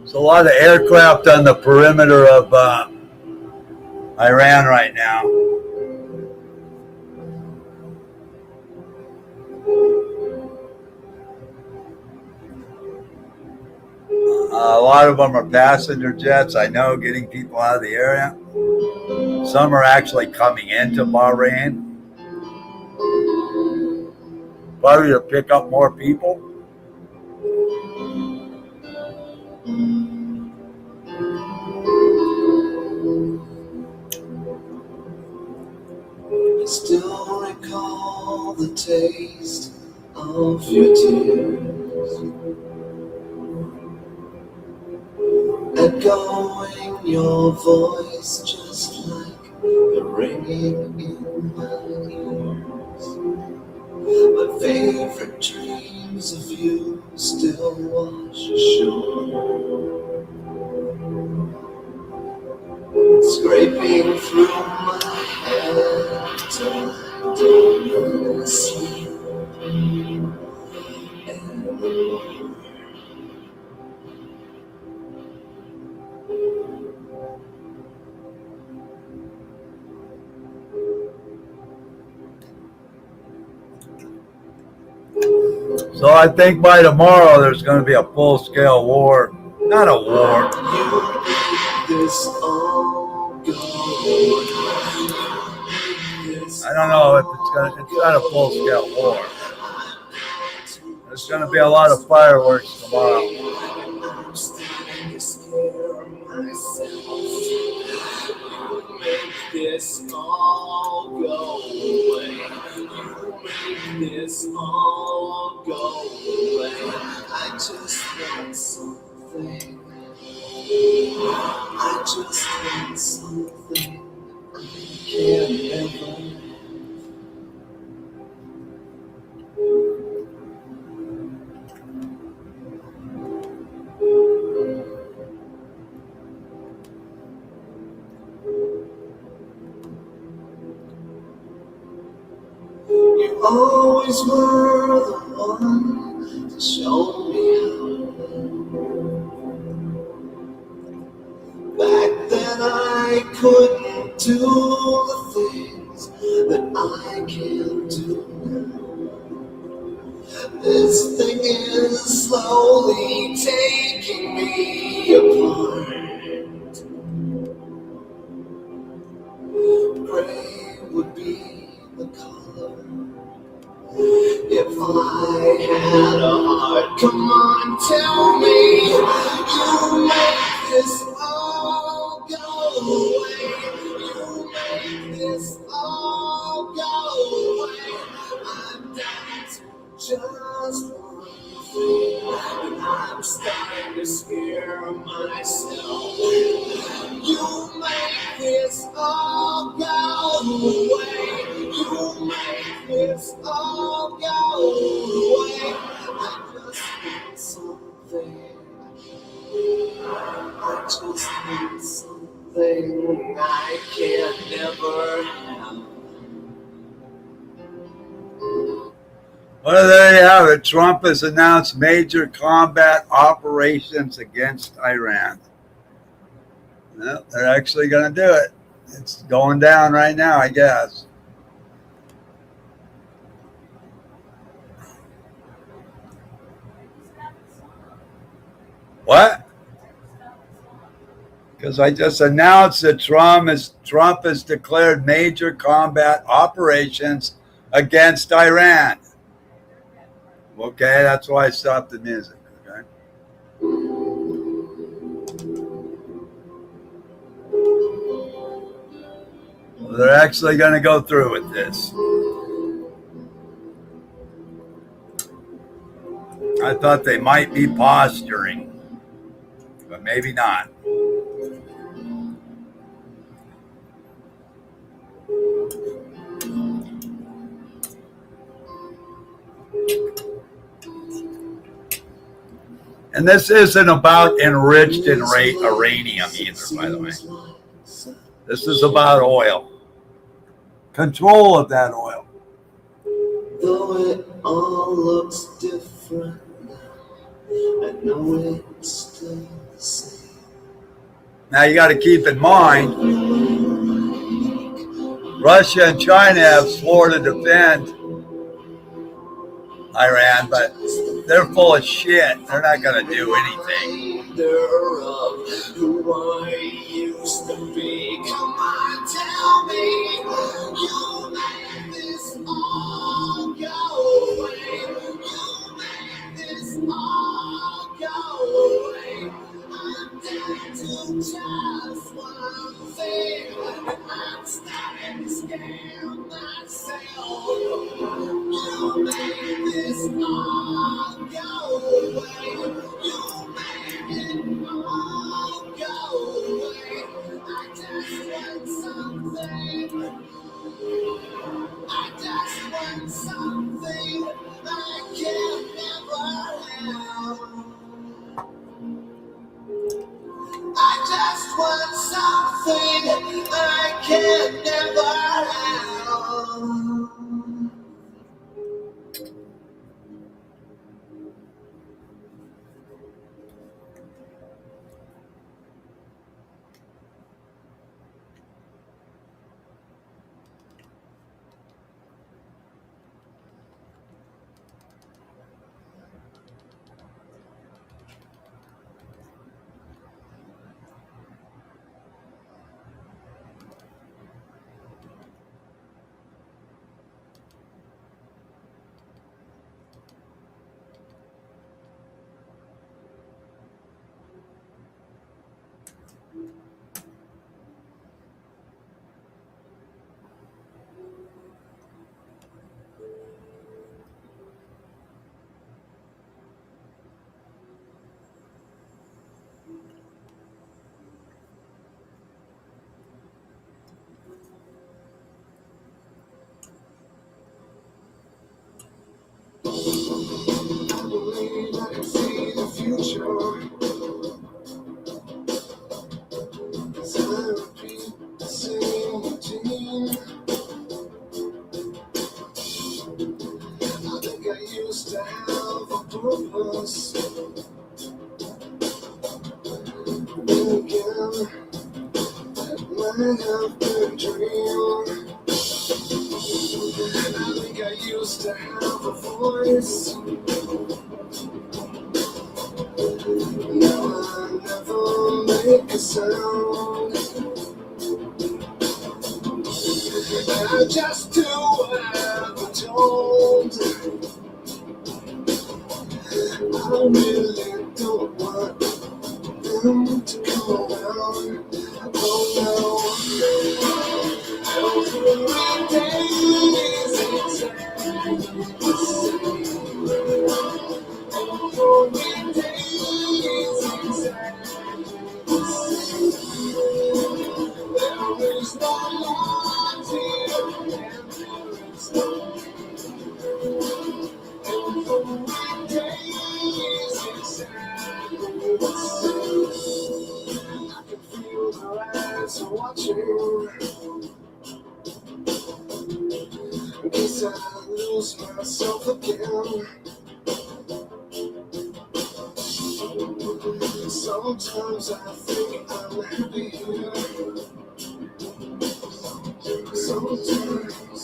There's a lot of aircraft on the perimeter of Iran right now. A lot of them are passenger jets, I know, getting people out of the area. Some are actually coming into Bahrain, probably to pick up more people. I still recall the taste of your tears, echoing your voice just like the ringing in my ears. My favorite dreams of you still wash ashore, scraping through my head till I don't sleep anymore. So I think by tomorrow there's going to be a full-scale war. Not a war. You make this all go. I don't know if it's not a full-scale war. There's going to be a lot of fireworks tomorrow. I'm starting to scare myself. You make this all go away. You make this all go away. I just want something. I just want something I can't ever. You always were the one to show me how. Back then I couldn't do the things that I can do now. This thing is slowly taking me apart. Gray would be the color if I had a heart. Come on, tell me you make this all go away. You make this all go away. I'm down to just one thing, and I'm starting to scare myself. You make this all go away. You make this all go away. I just want something. I just want something I can never have. Well, there you have it. Trump has announced major combat operations against Iran. Well, they're actually going to do it. It's going down right now, I guess. What? Because I just announced that Trump has declared major combat operations against Iran. Okay, that's why I stopped the music. Okay. Well, they're actually going to go through with this. I thought they might be posturing, but maybe not. And this isn't about enriched uranium either, by the way. This is about oil. Control of that oil. Though it all looks different now, I know it's still the same. Now you got to keep in mind, Russia and China have swore to defend Iran, but they're full of shit. They're not going to do anything. Reminder of who I used to be. Come on, tell me you made this all go away. You made this all go away. I'm down to just one thing, and I'm starting to scare myself. You made this all go away. You made it all go away. I just want something. I just want something I can never have. I just want something I can never have. I believe I can see the future. As I repeat the same routine. I think I used to have a purpose. Then again, that might have been a dream. I think I used to have a voice. Now I never make a sound. I just do what I'm told. I really don't want them to come around. Oh no, every day is exactly the same. Every day is exactly the same. There is no loyalty and there is no every day is exactly the same. I can feel their eyes watching. In case I lose myself again. Sometimes I think I'm happy here. Sometimes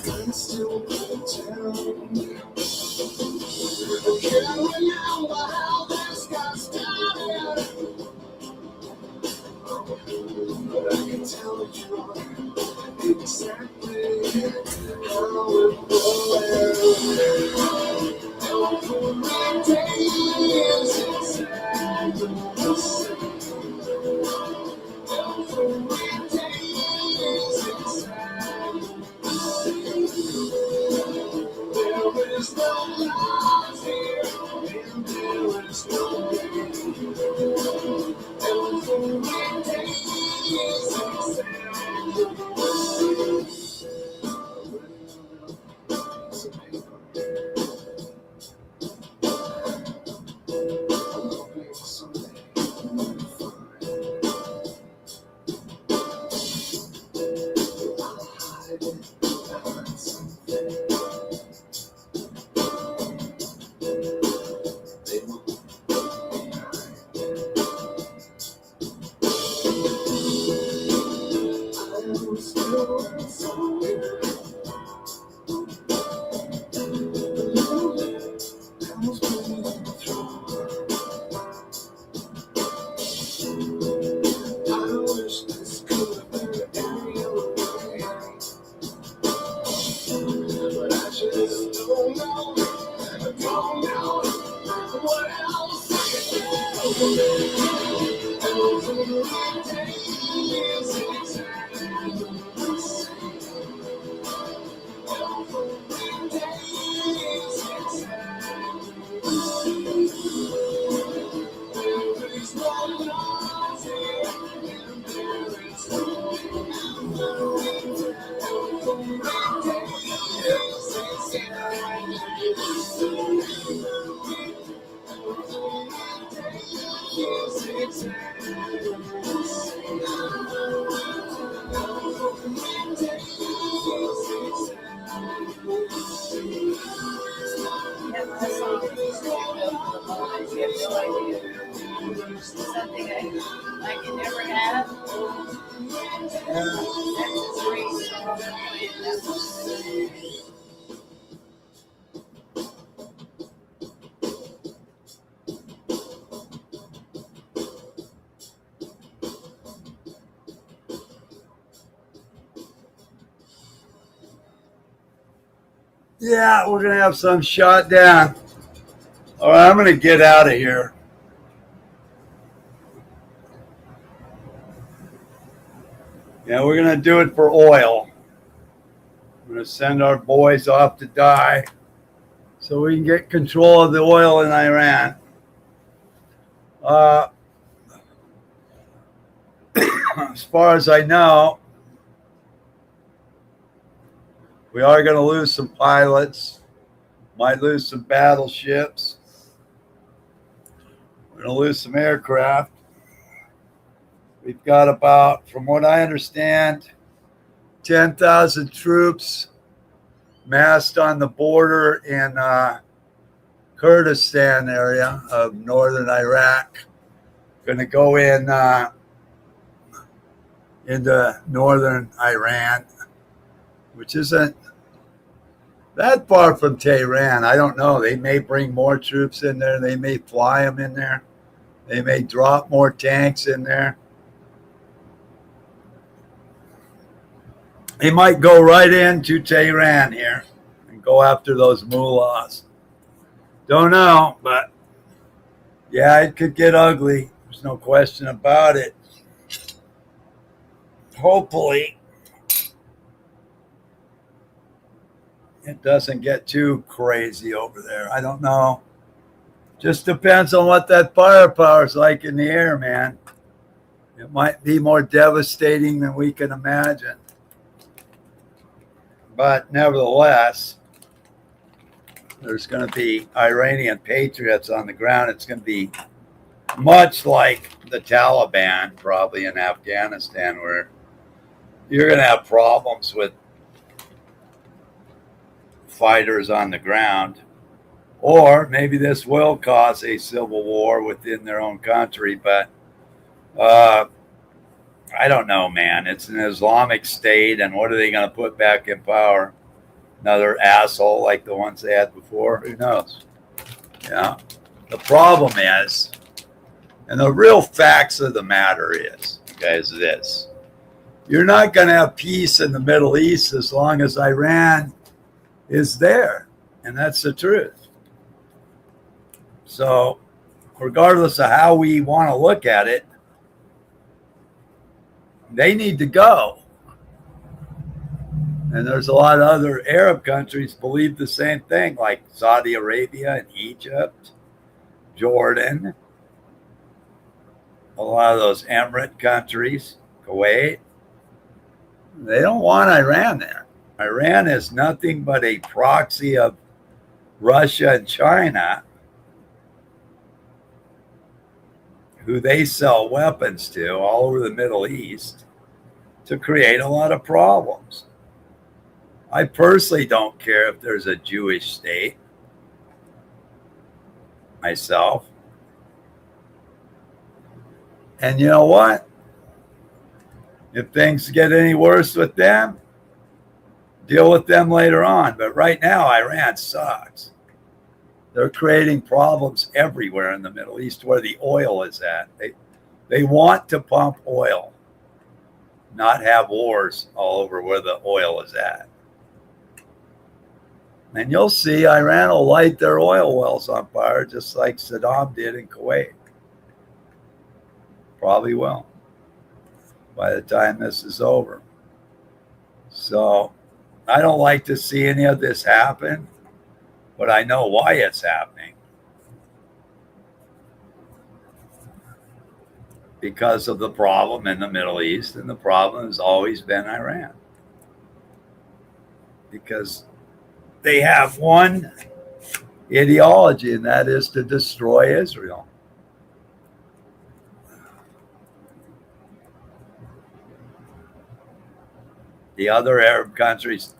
I still pretend. I can't remember how this got started, but I can tell you exactly how it went. Every day is exactly the same. Every day is exactly the same. There is no lies here, and there is no game. Every day is exactly the same. Yeah, my song is you have no idea. Something I can never have. That's a great song. Yeah, we're gonna have some shot down. All right, I'm gonna get out of here. Yeah, we're gonna do it for oil. We're gonna send our boys off to die so we can get control of the oil in Iran. As far as I know, we are going to lose some pilots, might lose some battleships. We're going to lose some aircraft. We've got about, from what I understand, 10,000 troops massed on the border in Kurdistan area of northern Iraq. Going to go in into northern Iran, which isn't that far from Tehran. I don't know. They may bring more troops in there. They may fly them in there. They may drop more tanks in there. They might go right into Tehran here and go after those mullahs. Don't know, but yeah, it could get ugly. There's no question about it. Hopefully, it doesn't get too crazy over there. I don't know. Just depends on what that firepower is like in the air, man. It might be more devastating than we can imagine. But nevertheless, there's going to be Iranian patriots on the ground. It's going to be much like the Taliban, probably in Afghanistan, where you're going to have problems with fighters on the ground. Or maybe this will cause a civil war within their own country. But I don't know, man. It's an Islamic state, and what are they going to put back in power? Another asshole like the ones they had before? Who knows? Yeah. The problem is, and the real facts of the matter is this. You're not going to have peace in the Middle East as long as Iran is there. And that's the truth. So, regardless of how we want to look at it, they need to go. And there's a lot of other Arab countries believe the same thing, like Saudi Arabia and Egypt, Jordan, a lot of those Emirate countries, Kuwait. They don't want Iran there. Iran is nothing but a proxy of Russia and China, who they sell weapons to all over the Middle East to create a lot of problems. I personally don't care if there's a Jewish state myself. And you know what? If things get any worse with them, deal with them later on. But right now, Iran sucks. They're creating problems everywhere in the Middle East where the oil is at. They want to pump oil, not have wars all over where the oil is at. And you'll see Iran will light their oil wells on fire just like Saddam did in Kuwait. Probably will by the time this is over. So I don't like to see any of this happen, but I know why it's happening. Because of the problem in the Middle East, and the problem has always been Iran. Because they have one ideology, and that is to destroy Israel. The other Arab countries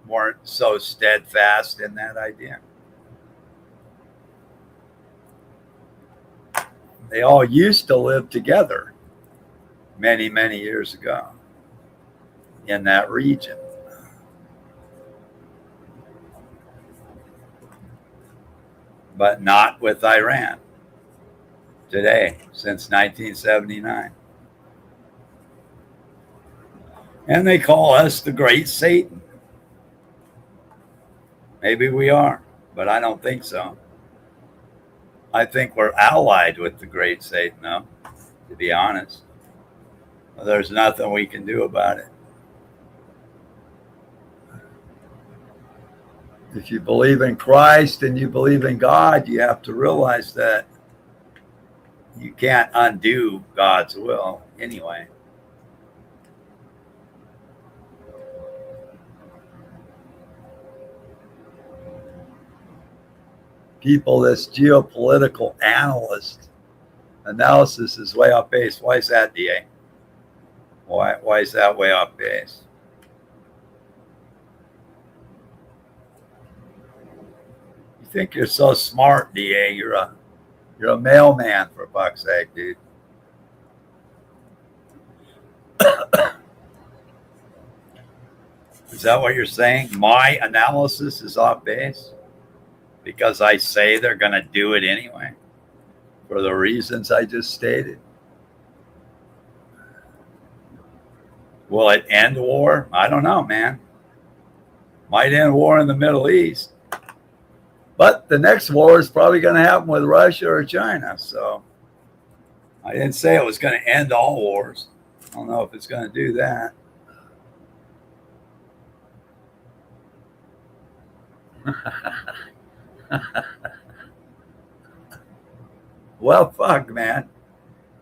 weren't so steadfast in that idea. They all used to live together many, many years ago in that region. But not with Iran today, since 1979. And they call us the Great Satan. Maybe we are, but I don't think so. I think we're allied with the Great Satan, though, to be honest. Well, there's nothing we can do about it. If you believe in Christ and you believe in God, you have to realize that you can't undo God's will anyway. People, this geopolitical analysis is way off base. Why is that, DA? Why is that way off base? You think you're so smart, DA? You're a mailman, for fuck's sake, dude. Is that what you're saying? My analysis is off base? Because I say they're going to do it anyway, for the reasons I just stated. Will it end war? I don't know, man. Might end war in the Middle East. But the next war is probably going to happen with Russia or China. So I didn't say it was going to end all wars. I don't know if it's going to do that. Well, fuck, man.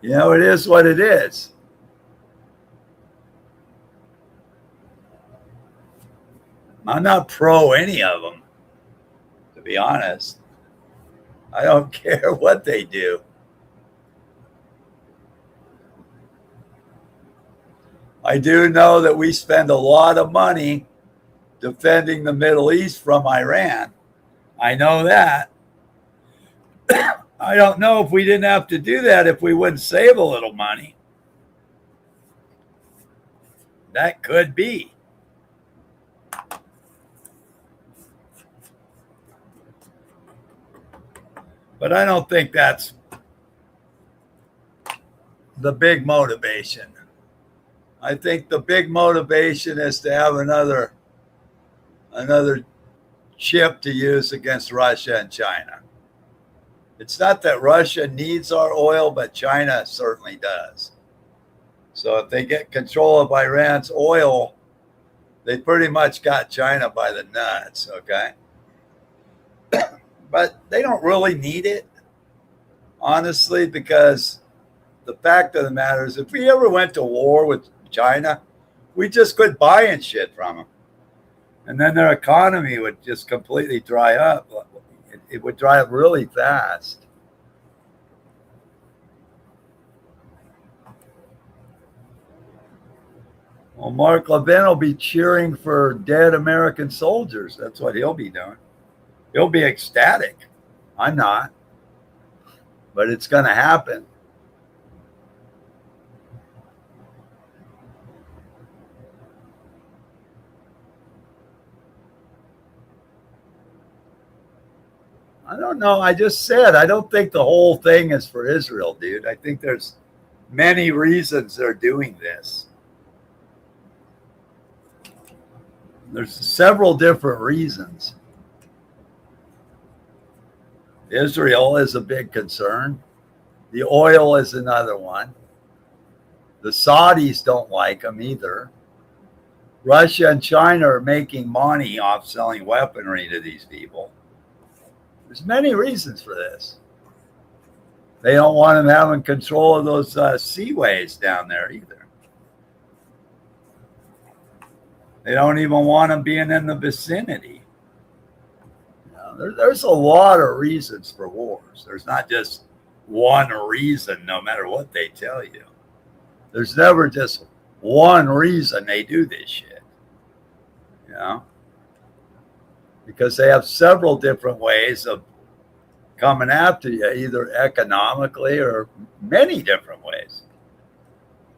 You know, it is what it is. I'm not pro any of them, to be honest. I don't care what they do. I do know that we spend a lot of money defending the Middle East from Iran. I know that. I don't know if we didn't have to do that if we wouldn't save a little money. That could be. But I don't think that's the big motivation. I think the big motivation is to have another chip to use against Russia and China. It's not that Russia needs our oil, but China certainly does. So if they get control of Iran's oil, they pretty much got China by the nuts, okay? But they don't really need it, honestly, because the fact of the matter is if we ever went to war with China, we just quit buying shit from them. And then their economy would just completely dry up. It would dry up really fast. Well, Mark Levin will be cheering for dead American soldiers. That's what he'll be doing. He'll be ecstatic. I'm not. But it's going to happen. I don't know. I just said, I don't think the whole thing is for Israel, dude. I think there's many reasons they're doing this. There's several different reasons. Israel is a big concern. The oil is another one. The Saudis don't like them either. Russia and China are making money off selling weaponry to these people. There's many reasons for this. They don't want them having control of those seaways down there either. They don't even want them being in the vicinity. You know, there's a lot of reasons for wars. There's not just one reason, no matter what they tell you. There's never just one reason they do this shit. You know? Because they have several different ways of coming after you, either economically or many different ways.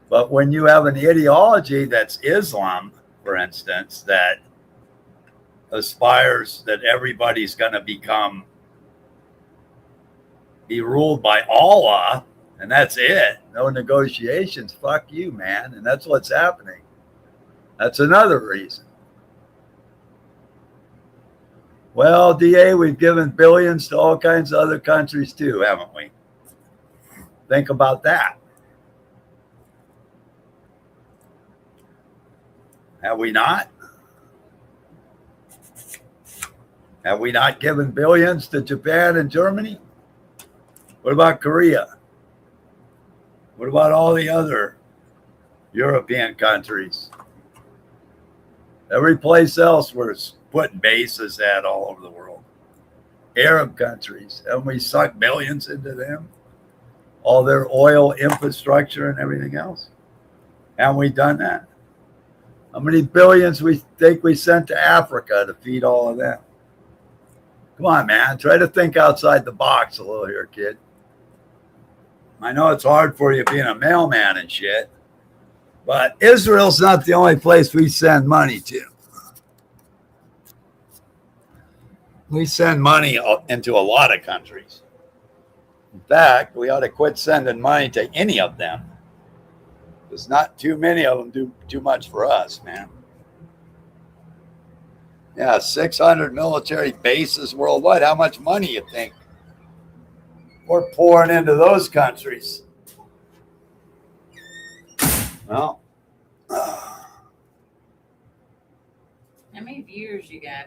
But when you have an ideology that's Islam, for instance, that aspires that everybody's going to be ruled by Allah, and that's it, no negotiations, fuck you, man. And that's what's happening. That's another reason. Well, DA, we've given billions to all kinds of other countries too, haven't we? Think about that. Have we not? Have we not given billions to Japan and Germany? What about Korea? What about all the other European countries? Every place else we're putting bases at all over the world. Arab countries, haven't we sucked billions into them? All their oil infrastructure and everything else. Haven't we done that? How many billions we think we sent to Africa to feed all of them? Come on, man. Try to think outside the box a little here, kid. I know it's hard for you being a mailman and shit, but Israel's not the only place we send money to. We send money into a lot of countries. In fact, we ought to quit sending money to any of them. Because not too many of them do too much for us, man. Yeah, 600 military bases worldwide. How much money you think we're pouring into those countries? Well, How many viewers you got?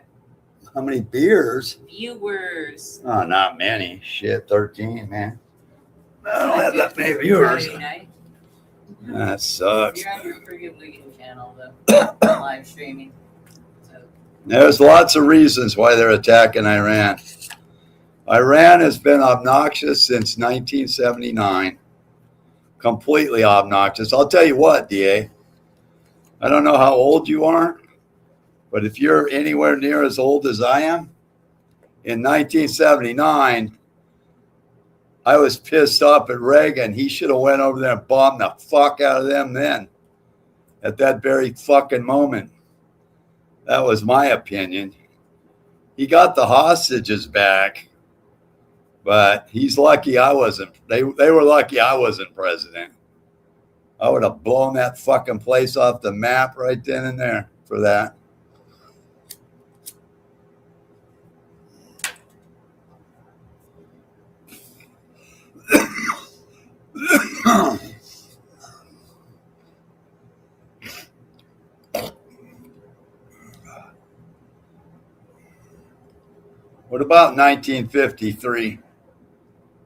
how many beers? Viewers. Oh, not many. Shit, 13, man. I don't have that many viewers. Friday night. That sucks. You're on your Friggin' Wiggin channel, though. Live streaming. So, There's lots of reasons why they're attacking Iran. Iran has been obnoxious since 1979. Completely obnoxious. I'll tell you what, DA. I don't know how old you are, but if you're anywhere near as old as I am, in 1979, I was pissed off at Reagan. He should have went over there and bombed the fuck out of them then, at that very fucking moment. That was my opinion. He got the hostages back, but he's lucky I wasn't. They were lucky I wasn't president. I would have blown that fucking place off the map right then and there for that. What about 1953?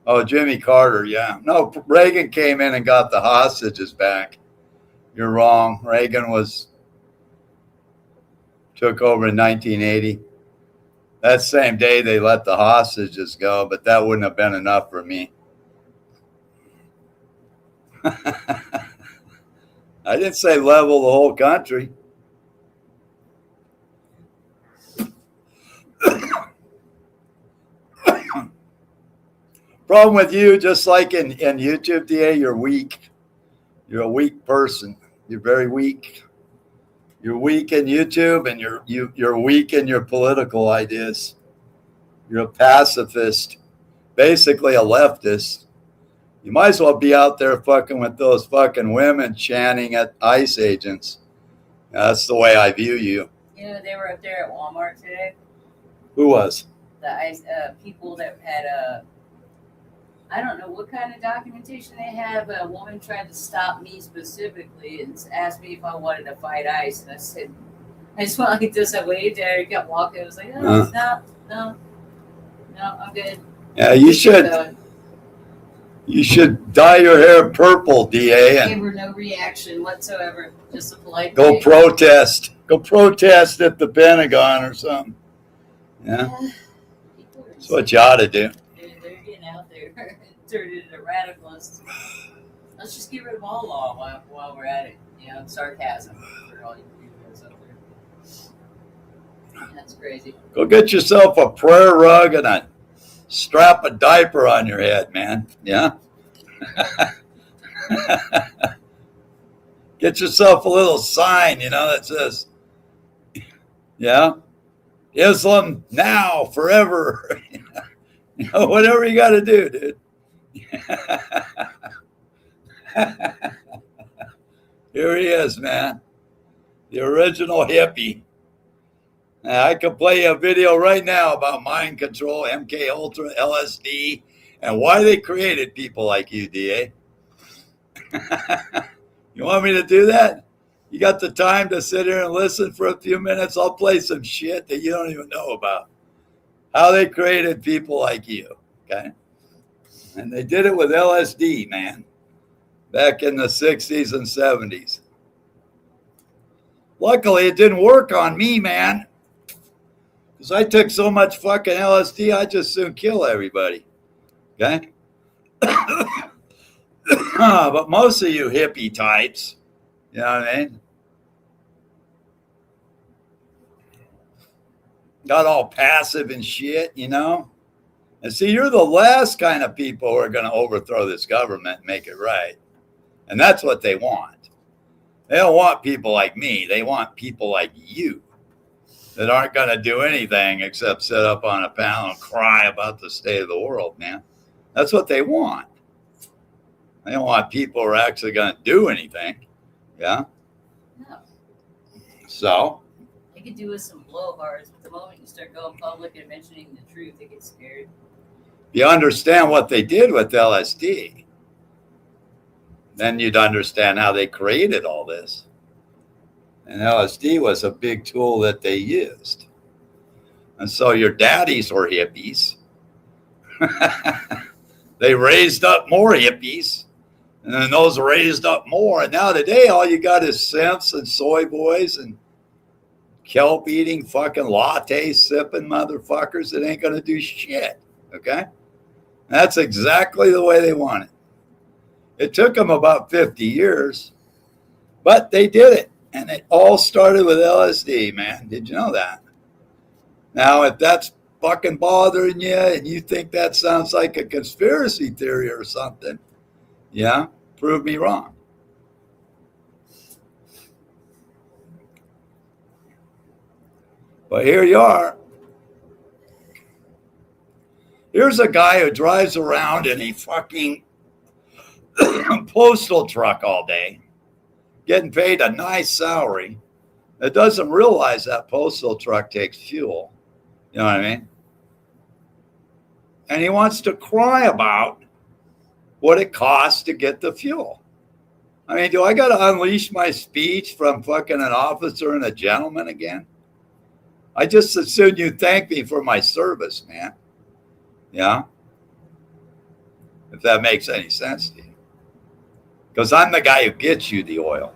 Oh, Jimmy Carter, yeah. No, Reagan came in and got the hostages back. You're wrong. Reagan took over in 1980. That same day they let the hostages go, but that wouldn't have been enough for me. I didn't say level the whole country. Problem with you, just like in YouTube, DA, you're weak. You're a weak person. You're very weak. You're weak in YouTube, and you're weak in your political ideas. You're a pacifist, basically a leftist. You might as well be out there fucking with those fucking women chanting at ICE agents. That's the way I view you. you know, they were up there at Walmart today. Who was? The ICE people that had I don't know what kind of documentation they have, but a woman tried to stop me specifically and asked me if I wanted to fight ICE, and I said, I just went like this. I waved at her, he kept walking. I was like, oh, no, I'm good. Yeah, you should dye your hair purple, DA, I gave and her no reaction whatsoever, just a polite go wave. protest. Go protest at the Pentagon or something. Yeah, People are that's what you ought to do. They're getting out there, turning into radicalists. Let's just get rid of all law while we're at it. You know, sarcasm for all you guys out there. That's crazy. Go get yourself a prayer rug and strap a diaper on your head, man. Yeah. Get yourself a little sign, that says, yeah, Islam now, forever. Whatever you got to do, dude. Here he is, man. The original hippie. I could play you a video right now about mind control, MK Ultra, LSD, and why they created people like you, DA. You want me to do that? You got the time to sit here and listen for a few minutes? I'll play some shit that you don't even know about. How they created people like you, okay? And they did it with LSD, man, back in the 60s and 70s. Luckily, it didn't work on me, man. Because I took so much fucking LSD, I'd just soon kill everybody. Okay? But most of you hippie types, you know what I mean? Got all passive and shit, And see, you're the last kind of people who are going to overthrow this government and make it right. And that's what they want. They don't want people like me. They want people like you that aren't going to do anything except sit up on a panel and cry about the state of the world, man. That's what they want. They don't want people who are actually going to do anything. Yeah? No. So? They could do with some blowhards, but the moment you start going public and mentioning the truth, they get scared. You understand what they did with LSD. Then you'd understand how they created all this. And LSD was a big tool that they used. And so your daddies were hippies. They raised up more hippies. And then those raised up more. And now today, all you got is simps and soy boys and kelp eating fucking latte sipping motherfuckers that ain't going to do shit. Okay? That's exactly the way they want it. It took them about 50 years, but they did it. And it all started with LSD, man. Did you know that? Now, if that's fucking bothering you and you think that sounds like a conspiracy theory or something, yeah, prove me wrong. But here you are. Here's a guy who drives around in a fucking postal truck all day, getting paid a nice salary, that doesn't realize that postal truck takes fuel. You know what I mean? And he wants to cry about what it costs to get the fuel. I mean, do I got to unleash my speech from fucking an officer and a gentleman again? I just as soon you thank me for my service, man. Yeah? If that makes any sense to you. Because I'm the guy who gets you the oil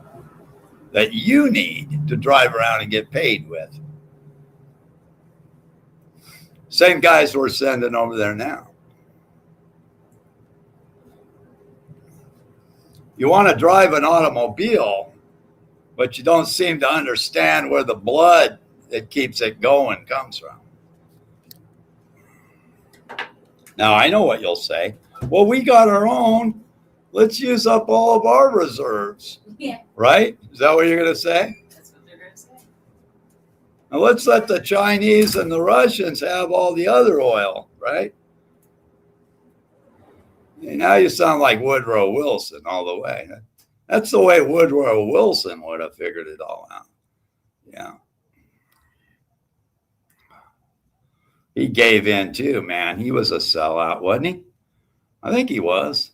that you need to drive around and get paid with. Same guys we're sending over there now. You want to drive an automobile, but you don't seem to understand where the blood that keeps it going comes from. Now, I know what you'll say. Well, we got our own. Let's use up all of our reserves. Yeah. Right? Is that what you're going to say? That's what they're going to say. Now, let's let the Chinese and the Russians have all the other oil, right? And now you sound like Woodrow Wilson all the way. That's the way Woodrow Wilson would have figured it all out. Yeah. He gave in too, man. He was a sellout, wasn't he? I think he was.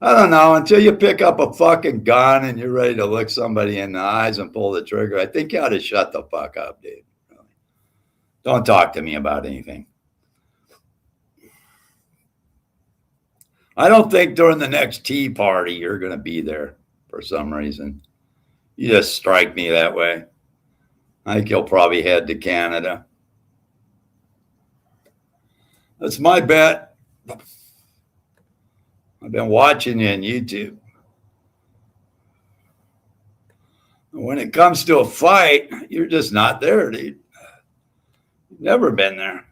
I don't know. Until you pick up a fucking gun and you're ready to look somebody in the eyes and pull the trigger, I think you ought to shut the fuck up, dude. Really. Don't talk to me about anything. I don't think during the next tea party you're going to be there for some reason. You just strike me that way. I think you'll probably head to Canada. That's my bet. I've been watching you on YouTube. When it comes to a fight, you're just not there, dude. You've never been there.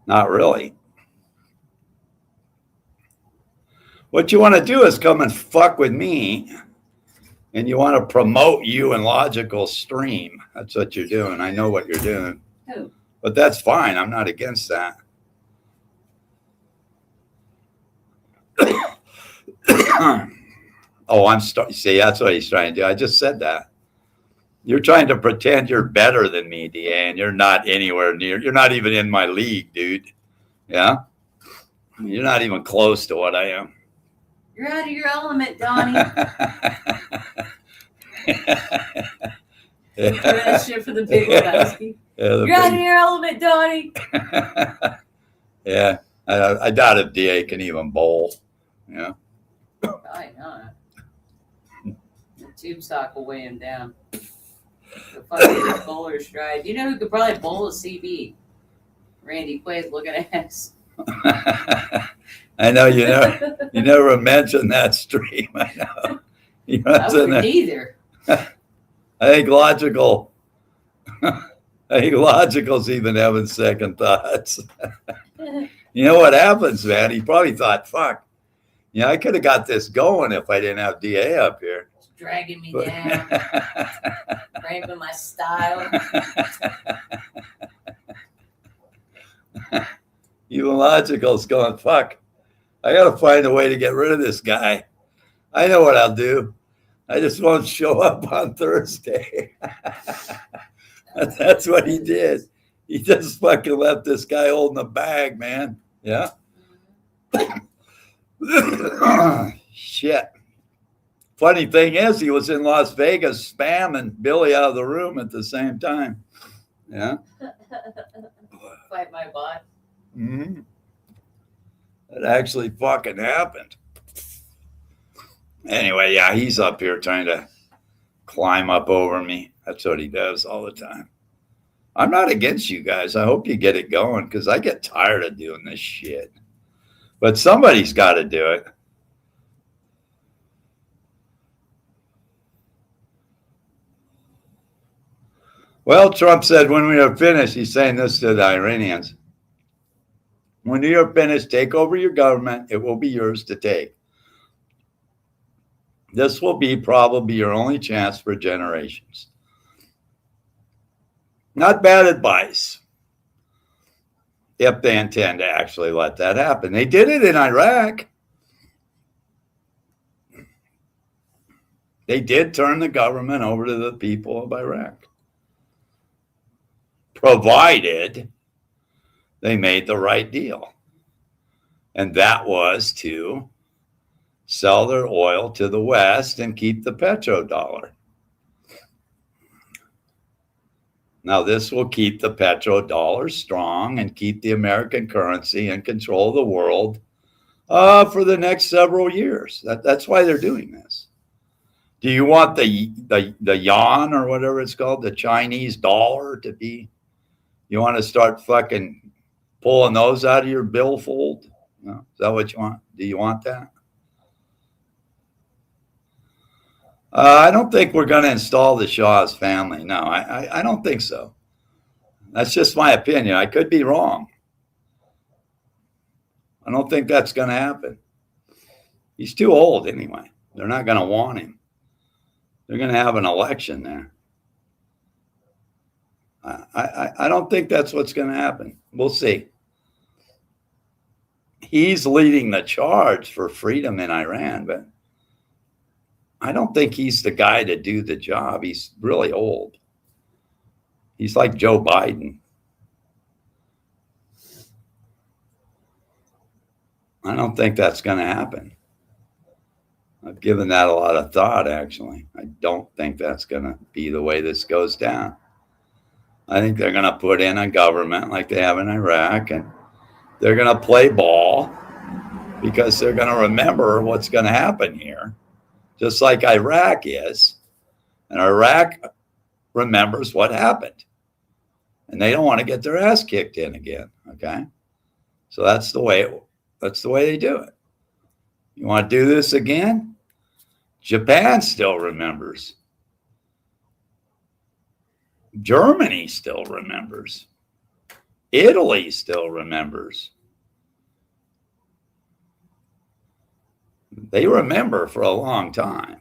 Not really. What you want to do is come and fuck with me, and you want to promote you and Logical Stream. That's what you're doing. I know what you're doing. Who? But that's fine. I'm not against that. Oh, see, that's what he's trying to do. I just said that. You're trying to pretend you're better than me, DA, and you're not anywhere near. You're not even in my league, dude. Yeah? You're not even close to what I am. You're out of your element, Donnie. Doing that shit for the Big Lebowski. Yeah, You're out of your element, Donnie. Yeah, I doubt if DA can even bowl. Yeah. Probably not. The tube sock will weigh him down. The fucking bowler stride. You know who could probably bowl a CB? Randy Quay's looking ass. I know you never mentioned that stream. I know. You know, I wouldn't either. I think Logical. I think Logical's even having second thoughts. You know what happens, man? He probably thought, "Fuck, I could have got this going if I didn't have DA up here." It's dragging me down, cramping my style. Even Logical's going, "Fuck, I got to find a way to get rid of this guy. I know what I'll do. I just won't show up on Thursday." That's what he did. He just fucking left this guy holding the bag, man. Yeah. Shit. Funny thing is, he was in Las Vegas spamming Billy out of the room at the same time. Yeah. Fight my bot. Mm-hmm. It actually fucking happened. Anyway, yeah, he's up here trying to climb up over me. That's what he does all the time. I'm not against you guys. I hope you get it going because I get tired of doing this shit. But somebody's got to do it. Well, Trump said when we are finished, he's saying this to the Iranians. When you are finished, take over your government. It will be yours to take. This will be probably your only chance for generations. Not bad advice, if they intend to actually let that happen. They did it in Iraq. They did turn the government over to the people of Iraq, provided they made the right deal. And that was to sell their oil to the West and keep the petrodollar. Now, this will keep the petrodollar strong and keep the American currency in control of the world for the next several years. That's why they're doing this. Do you want the yuan or whatever it's called, the Chinese dollar to be? You want to start fucking pulling those out of your billfold? No? Is that what you want? Do you want that? I don't think we're going to install the Shah's family. No, I don't think so. That's just my opinion. I could be wrong. I don't think that's going to happen. He's too old anyway. They're not going to want him. They're going to have an election there. I don't think that's what's going to happen. We'll see. He's leading the charge for freedom in Iran, but I don't think he's the guy to do the job. He's really old. He's like Joe Biden. I don't think that's going to happen. I've given that a lot of thought, actually. I don't think that's going to be the way this goes down. I think they're going to put in a government like they have in Iraq, and they're going to play ball because they're going to remember what's going to happen here, just like Iraq is. And Iraq remembers what happened. And they don't want to get their ass kicked in again, okay? So that's the way they do it. You want to do this again? Japan still remembers. Germany still remembers. Italy still remembers. They remember for a long time.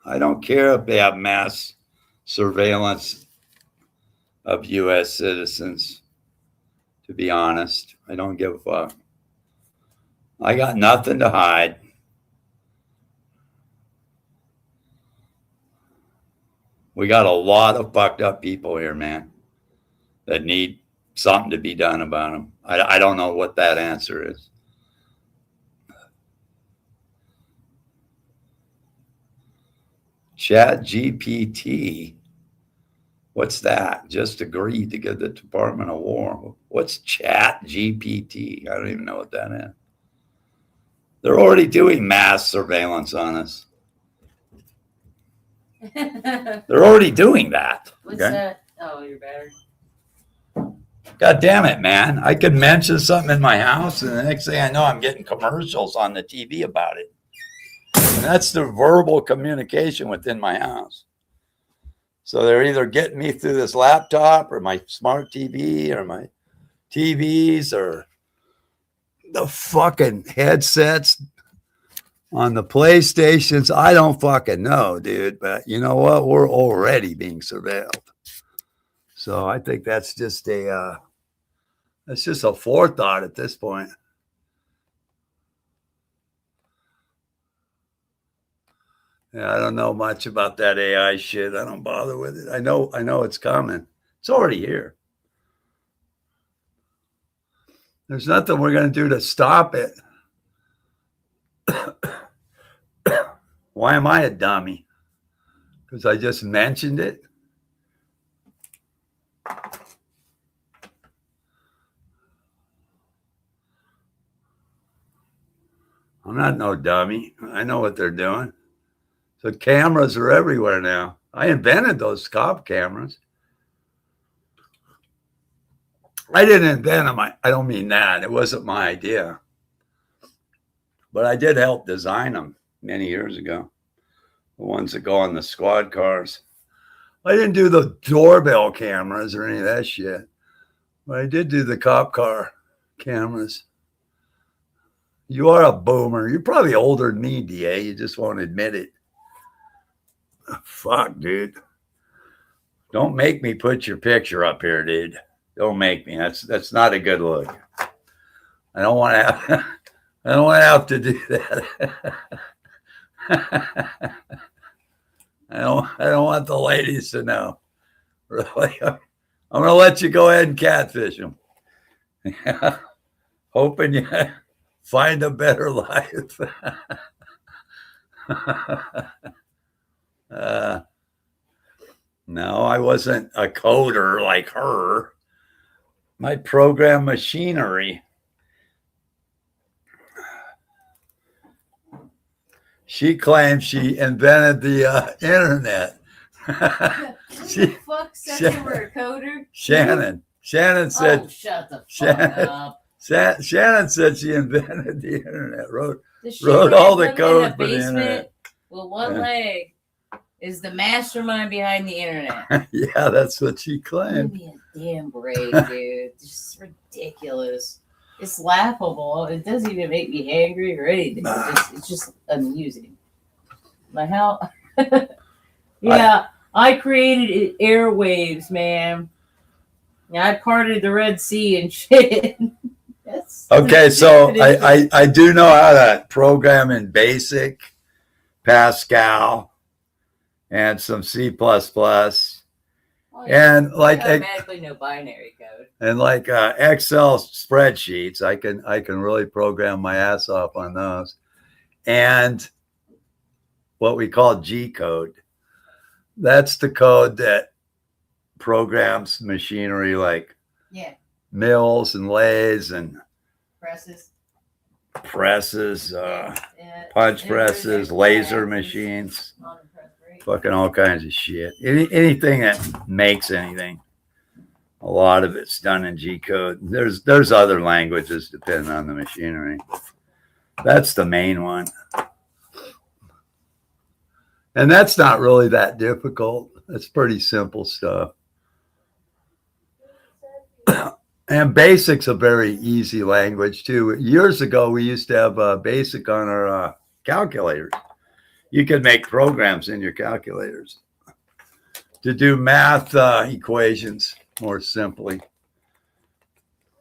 I don't care if they have mass surveillance of U.S. citizens, to be honest. I don't give a fuck. I got nothing to hide. We got a lot of fucked up people here, man, that need something to be done about them. I don't know what that answer is. ChatGPT, what's that? Just agreed to give the Department of War. What's ChatGPT? I don't even know what that is. They're already doing mass surveillance on us. They're already doing that. What's that? Oh, your battery. God damn it, man. I could mention something in my house, and the next thing I know, I'm getting commercials on the TV about it. And that's the verbal communication within my house. So they're either getting me through this laptop or my smart TV or my TVs or the fucking headsets on the PlayStations. I don't fucking know, dude. But you know what? We're already being surveilled. So I think that's just a forethought at this point. Yeah, I don't know much about that AI shit. I don't bother with it. I know it's coming. It's already here. There's nothing we're going to do to stop it. Why am I a dummy? Because I just mentioned it? I'm not no dummy. I know what they're doing. So cameras are everywhere now. I invented those cop cameras. I didn't invent them. I don't mean that. It wasn't my idea. But I did help design them many years ago. The ones that go on the squad cars. I didn't do the doorbell cameras or any of that shit. But I did do the cop car cameras. You are a boomer. You're probably older than me, DA. You just won't admit it. Fuck, dude. Don't make me put your picture up here, dude. Don't make me. That's not a good look. I don't want to have to do that. I don't want the ladies to know. Really. I'm going to let you go ahead and catfish them. Hoping you find a better life. No, I wasn't a coder like her. My program machinery. She claims she invented the internet. Who the fuck said you were a coder? Shannon said. Oh, shut the fuck up. Shannon said she invented the internet. Wrote Does all the code in a for the internet. With one leg is the mastermind behind the internet. Yeah, that's what she claimed. Give me a damn break, dude. This is ridiculous. It's laughable. It doesn't even make me angry or anything. It's just amusing. Like how? Yeah, I created airwaves, man. Yeah, I parted the Red Sea and shit. That's okay, so I do know how to program in BASIC Pascal, and some C++. Well, And I like automatically know binary code. and like Excel spreadsheets, I can really program my ass off on those. And what we call G code. That's the code that programs machinery like Yeah, mills and lathes and presses. presses, Yeah, punch and presses, there's laser axes machines, on the press, right? fucking all kinds of shit. Anything that makes anything. A lot of it's done in G code. There's other languages depending on the machinery. That's the main one. And that's not really that difficult. It's pretty simple stuff. And Basic's a very easy language too. Years ago, we used to have Basic on our calculators. You could make programs in your calculators to do math equations more simply.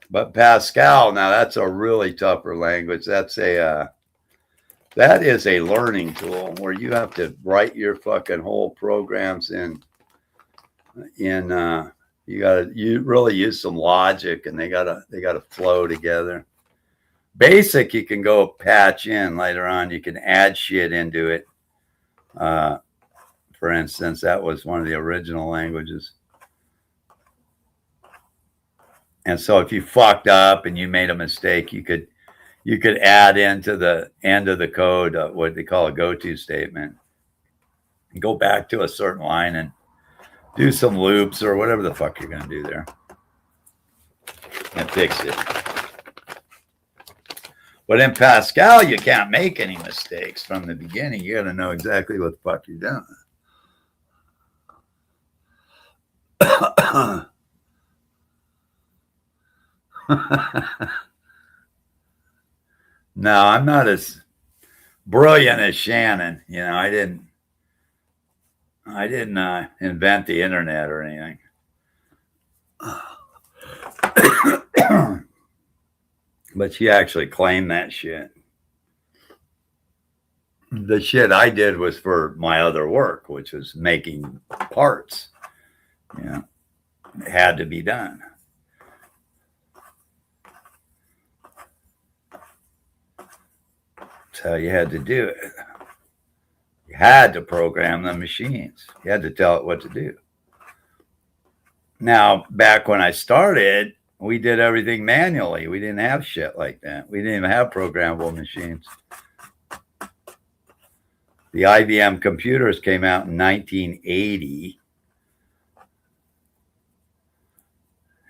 But Pascal, now that's a really tougher language. That is a learning tool where you have to write your fucking whole programs in you really use some logic, and they gotta flow together. Basic you can go patch in later on. You can add shit into it. For instance, that was one of the original languages. And so if you fucked up and you made a mistake, you could add into the end of the code what they call a go-to statement. And go back to a certain line and do some loops or whatever the fuck you're going to do there and fix it. But in Pascal, you can't make any mistakes from the beginning. You got to know exactly what the fuck you're doing. No, I'm not as brilliant as Shannon. You know, I didn't invent the internet or anything. But she actually claimed that shit. The shit I did was for my other work, which was making parts. You know, it had to be done. That's how you had to do it. You had to program the machines. You had to tell it what to do. Now, back when I started, we did everything manually. We didn't have shit like that. We didn't even have programmable machines. The IBM computers came out in 1980.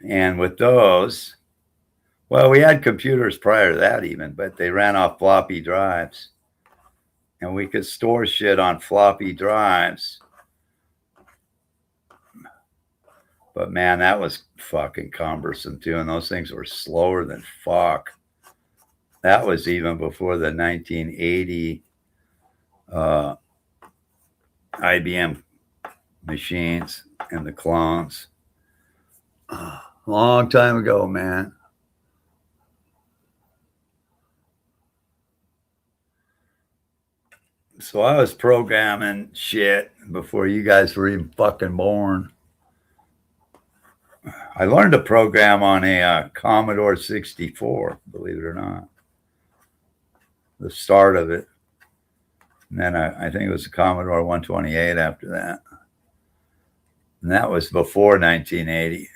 And with those, well, we had computers prior to that even, but they ran off floppy drives. And we could store shit on floppy drives. But man, that was fucking cumbersome too. And those things were slower than fuck. That was even before the 1980 IBM machines and the clones. Long time ago, man. So I was programming shit before you guys were even fucking born. I learned to program on a Commodore 64, believe it or not. The start of it. And then I think it was a Commodore 128 after that. And that was before 1980.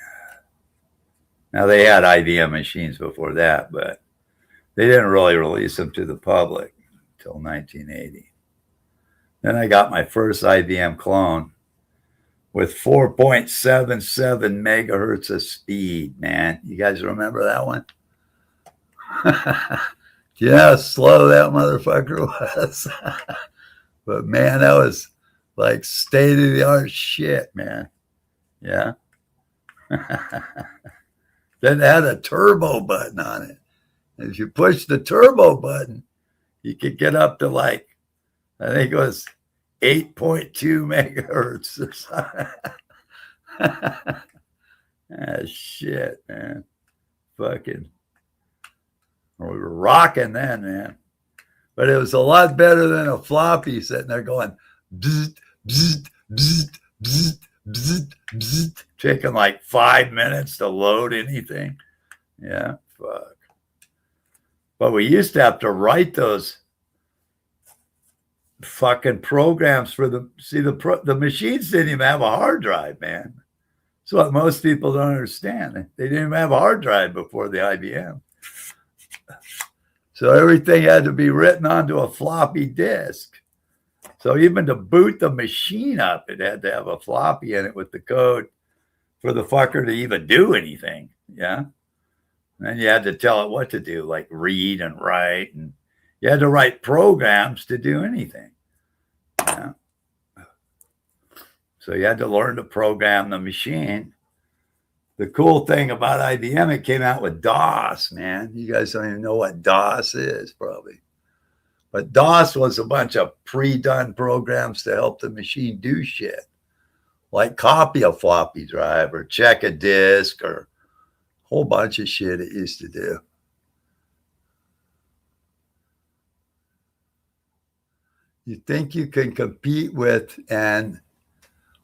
Now, they had IBM machines before that, but they didn't really release them to the public until 1980. Then I got my first IBM clone with 4.77 megahertz of speed, man. You guys remember that one? Yeah, how slow that motherfucker was. But man, that was like state-of-the-art shit, man. Yeah. Then it had a turbo button on it. And if you push the turbo button, you could get up to like, I think it was 8.2 megahertz or something. Ah, shit, man. Fucking, we were rocking then, man. But it was a lot better than a floppy sitting there going bzzzt, bzzzt, bzzzt, bzzzt, bzzzt, bzzzt, taking like 5 minutes to load anything. Yeah, fuck. But we used to have to write those fucking programs for the machines didn't even have a hard drive, man. That's what most people don't understand. They didn't even have a hard drive before the IBM. So everything had to be written onto a floppy disk. So even to boot the machine up, it had to have a floppy in it with the code for the fucker to even do anything. Yeah. And you had to tell it what to do, like read and write. And you had to write programs to do anything. Yeah. So you had to learn to program the machine. The cool thing about IBM, it came out with DOS, man. You guys don't even know what DOS is, probably. But DOS was a bunch of pre-done programs to help the machine do shit, like copy a floppy drive or check a disk or a whole bunch of shit it used to do. You think you can compete with and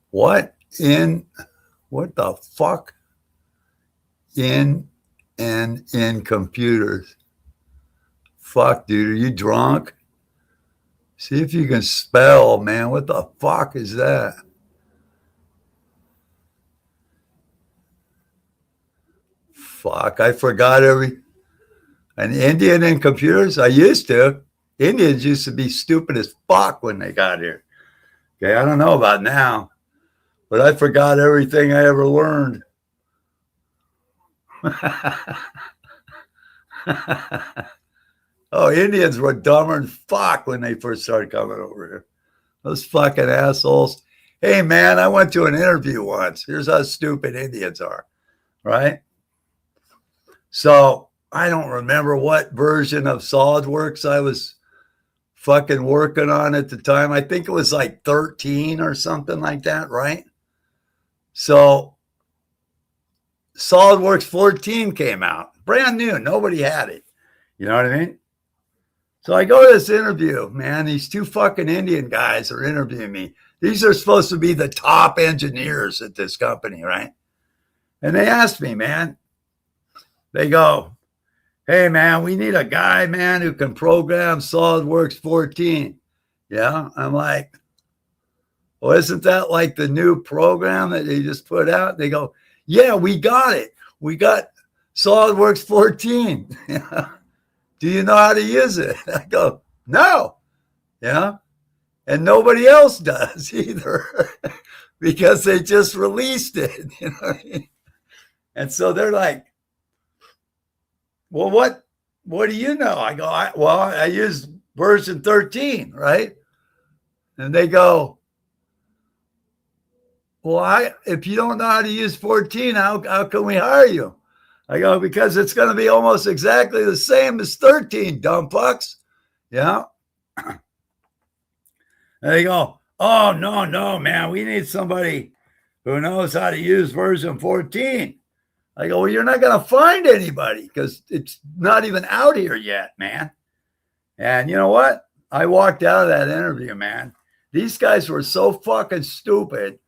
what the fuck in computers? Fuck, dude, are you drunk? See if you can spell, man. What the fuck is that? Fuck, I forgot an Indian in computers? I used to. Indians used to be stupid as fuck when they got here. Okay, I don't know about now, but I forgot everything I ever learned. Oh, Indians were dumber than fuck when they first started coming over here. Those fucking assholes. Hey, man, I went to an interview once. Here's how stupid Indians are, right? So I don't remember what version of SolidWorks I was fucking working on at the time. I think it was like 13 or something like that, right? So SolidWorks 14 came out, brand new. Nobody had it. You know what I mean? So I go to this interview, man. These two fucking Indian guys are interviewing me. These are supposed to be the top engineers at this company, right? And they asked me, man, they go, hey, man, we need a guy, man, who can program SolidWorks 14. Yeah. I'm like, well, isn't that like the new program that they just put out? They go, yeah, we got it. We got SolidWorks 14. Do you know how to use it? I go, no. Yeah. And nobody else does either because they just released it. You know what I mean? And so they're like, well, what do you know? I go, I use version 13, right? And they go, well, if you don't know how to use 14, how can we hire you? I go, because it's going to be almost exactly the same as 13, dumb fucks. Yeah. And they go, oh, no, man, we need somebody who knows how to use version 14. I go, well, you're not going to find anybody because it's not even out here yet, man. And you know what? I walked out of that interview, man. These guys were so fucking stupid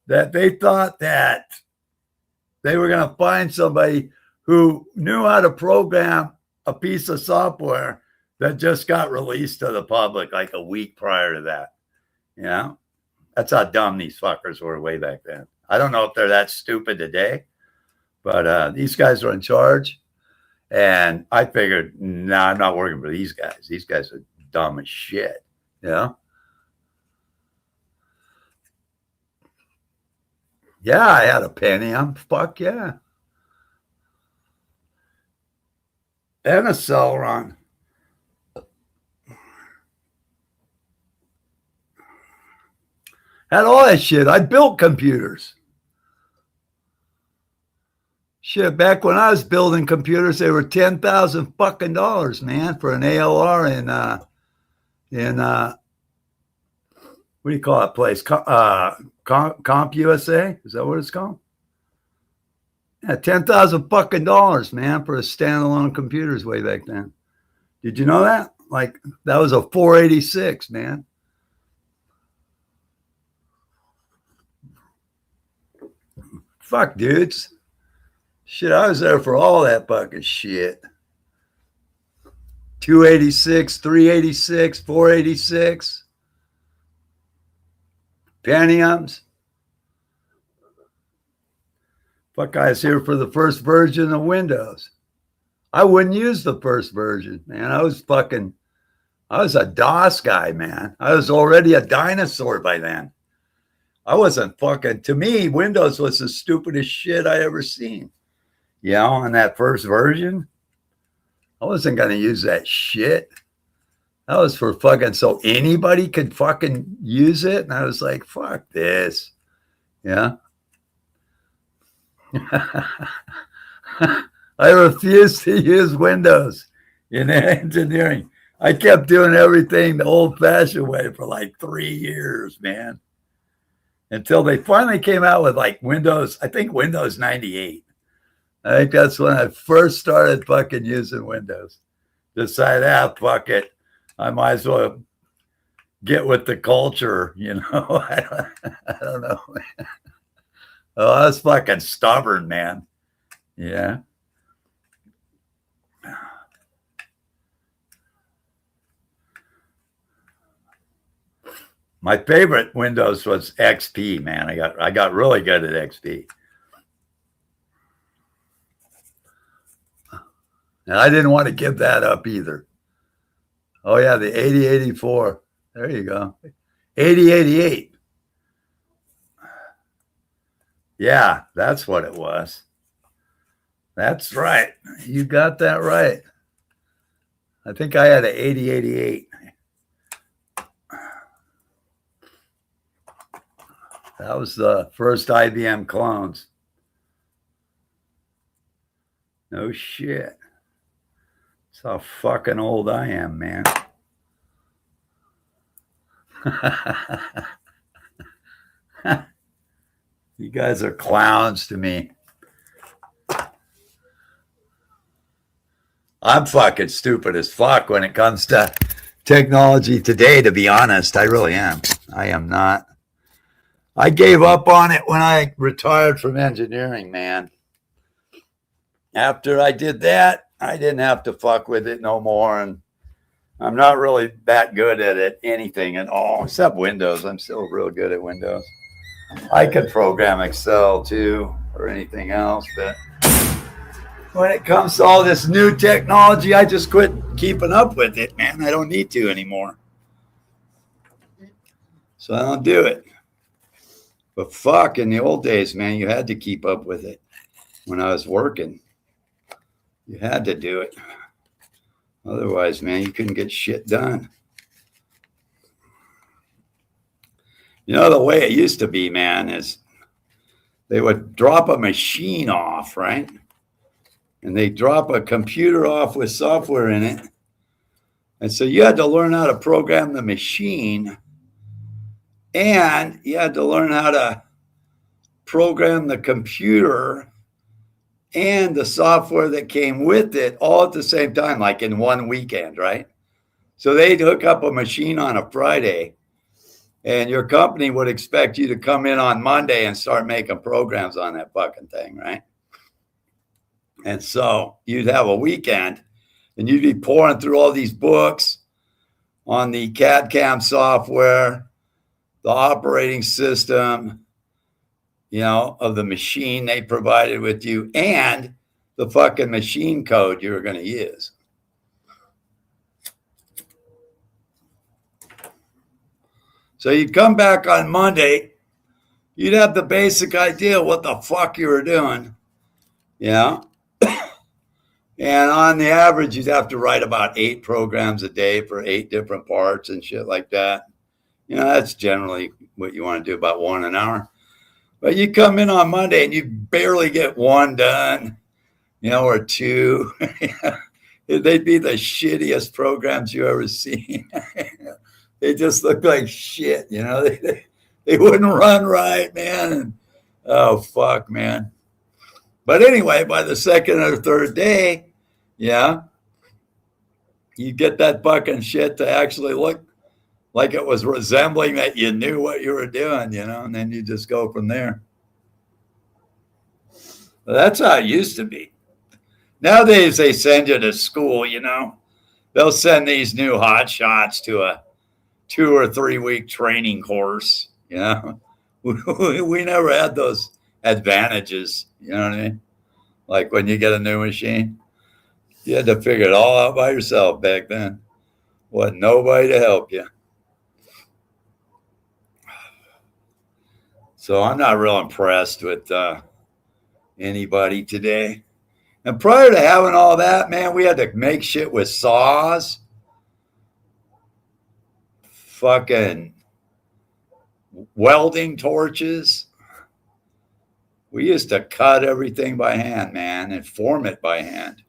that they thought that they were going to find somebody who knew how to program a piece of software that just got released to the public like a week prior to that. You know, that's how dumb these fuckers were way back then. I don't know if they're that stupid today, but these guys are in charge. And I figured, no, I'm not working for these guys. These guys are dumb as shit. You know? Yeah, I had a Pentium. Fuck yeah. And a Celeron. Had all that shit. I built computers. Shit, back when I was building computers, they were $10,000 fucking dollars, man, for an ALR in what do you call that place? CompUSA? Is that what it's called? Yeah, $10,000 fucking dollars, man, for a standalone computers way back then. Did you know that? Like that was a 486, man. Fuck, dudes. Shit, I was there for all that fucking shit. 286, 386, 486. Pentiums. Fuck, I was here for the first version of Windows. I wouldn't use the first version, man. I was a DOS guy, man. I was already a dinosaur by then. I wasn't fucking, to me, Windows was the stupidest shit I ever seen. You know, on that first version, I wasn't going to use that shit. That was for fucking, so anybody could fucking use it. And I was like, fuck this. Yeah. I refused to use Windows in engineering. I kept doing everything the old-fashioned way for like 3 years, man. Until they finally came out with like Windows, I think Windows 98. I think that's when I first started fucking using Windows. Decided, fuck it. I might as well get with the culture, you know. I don't know. Oh, I was fucking stubborn, man. Yeah. My favorite Windows was XP, man. I got really good at XP. And I didn't want to give that up either. Oh yeah, the 8084. There you go. 8088. Yeah, that's what it was. That's right. You got that right. I think I had an 8088. That was the first IBM clones. No shit. That's how fucking old I am, man. You guys are clowns to me. I'm fucking stupid as fuck when it comes to technology today, to be honest. I really am. I am not. I gave up on it when I retired from engineering, man. After I did that, I didn't have to fuck with it no more. And I'm not really that good at it, anything at all, except Windows. I'm still real good at Windows. I could program Excel too, or anything else, but when it comes to all this new technology, I just quit keeping up with it, man. I don't need to anymore. So I don't do it. But fuck, in the old days, man, you had to keep up with it. When I was working, you had to do it. Otherwise, man, you couldn't get shit done. You know, the way it used to be, man, is they would drop a machine off, right? And they drop a computer off with software in it. And so you had to learn how to program the machine, and you had to learn how to program the computer and the software that came with it all at the same time, like in one weekend, right? So they'd hook up a machine on a Friday, and your company would expect you to come in on Monday and start making programs on that fucking thing, right? And so you'd have a weekend, and you'd be pouring through all these books on the CAD/CAM software, the operating system, you know, of the machine they provided with you, and the fucking machine code you were going to use. So you'd come back on Monday, you'd have the basic idea what the fuck you were doing, you know? And on the average, you'd have to write about 8 programs a day for 8 different parts and shit like that. You know, that's generally what you want to do, about 1 an hour. But you come in on Monday and you barely get 1 done, you know, or 2. They'd be the shittiest programs you ever seen. They just look like shit, you know. They wouldn't run right, man. And, oh, fuck, man. But anyway, by the second or third day, yeah, You get that fucking shit to actually look like it was resembling that you knew what you were doing, and then you just go from there. Well, that's how it used to be. Nowadays, they send you to school, They'll send these new hot shots to a 2 or 3 week training course, We never had those advantages, you know what I mean? Like when you get a new machine, you had to figure it all out by yourself back then. Wasn't nobody to help you. So I'm not real impressed with anybody today. And prior to having all that, man, we had to make shit with saws, fucking welding torches. We used to cut everything by hand, man, and form it by hand.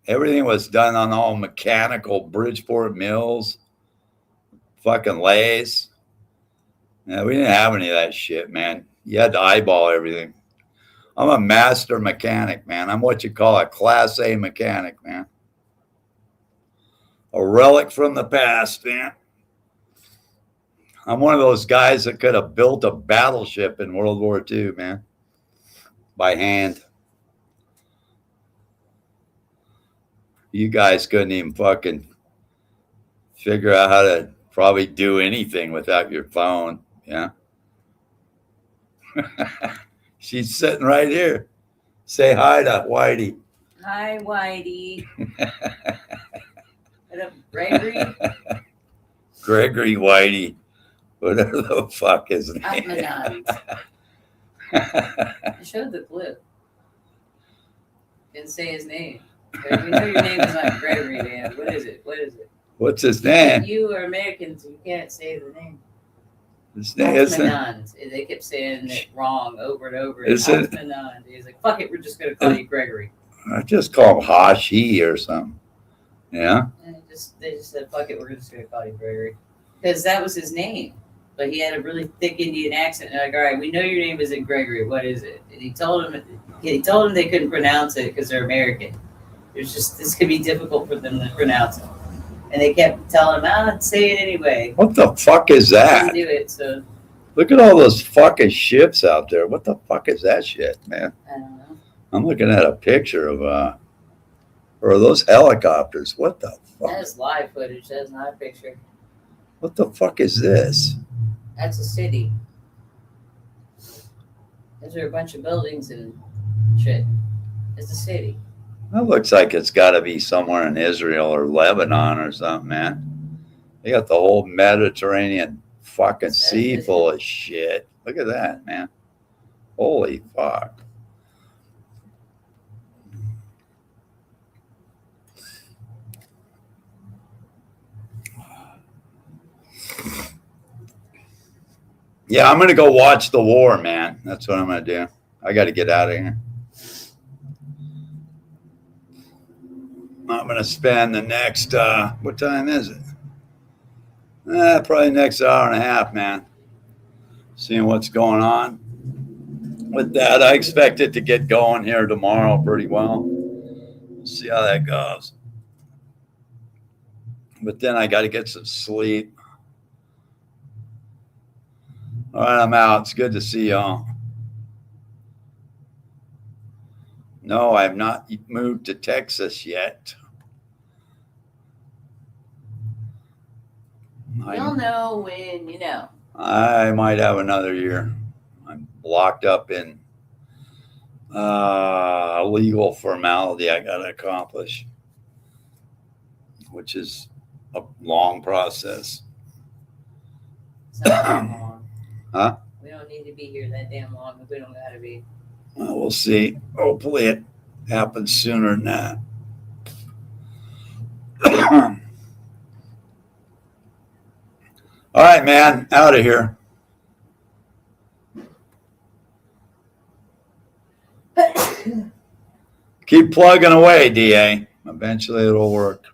Everything was done on all mechanical Bridgeport mills, fucking lathes. Yeah, we didn't have any of that shit, man. You had to eyeball everything. I'm a master mechanic, man. I'm what you call a Class A mechanic, man. A relic from the past, man. I'm one of those guys that could have built a battleship in World War II, man, by hand. You guys couldn't even fucking figure out how to probably do anything without your phone, yeah? She's sitting right here. Say hi to Whitey. Hi, Whitey. What up, Gregory? Gregory Whitey. Whatever the fuck his name. Atmanand. I showed the clip. Didn't say his name. But we know your name is not Gregory, Dan. What is it? What's his name? You are Americans. You can't say the name. His name isn't. Atmanand. They kept saying it wrong over and over. Is it? Atmanand. He's like, fuck it, we're just going to call you Gregory. I just call him Hashi or something. Yeah? And they just said, fuck it, we're just going to call you Gregory. Because that was his name. But he had a really thick Indian accent. And like, all right, we know your name isn't Gregory. What is it? And he told them they couldn't pronounce it because they're American. This could be difficult for them to pronounce it. And they kept telling him, say it anyway. What the fuck is that? Couldn't do it, so Look at all those fucking ships out there. What the fuck is that shit, man? I don't know. I'm looking at a picture of or those helicopters. What the fuck? That is live footage. That's not a picture. What the fuck is this? That's a city. Those are a bunch of buildings and shit. It's a city. That looks like it's got to be somewhere in Israel or Lebanon or something, man. They got the whole Mediterranean fucking sea full of shit. Look at that, man. Holy fuck. Yeah, I'm going to go watch the war, man. That's what I'm going to do. I got to get out of here. I'm going to spend the next, what time is it? Probably next hour and a half, man. Seeing what's going on with that. I expect it to get going here tomorrow pretty well. We'll see how that goes. But then I got to get some sleep. All right, I'm out. It's good to see y'all. No, I have not moved to Texas yet. You'll know when you know. I might have another year. I'm locked up in a legal formality I got to accomplish, which is a long process. It's not that long. Huh? We don't need to be here that damn long if we don't gotta be. Well, we'll see. Hopefully it happens sooner than that. All right, man. Out of here. Keep plugging away, DA. Eventually it'll work.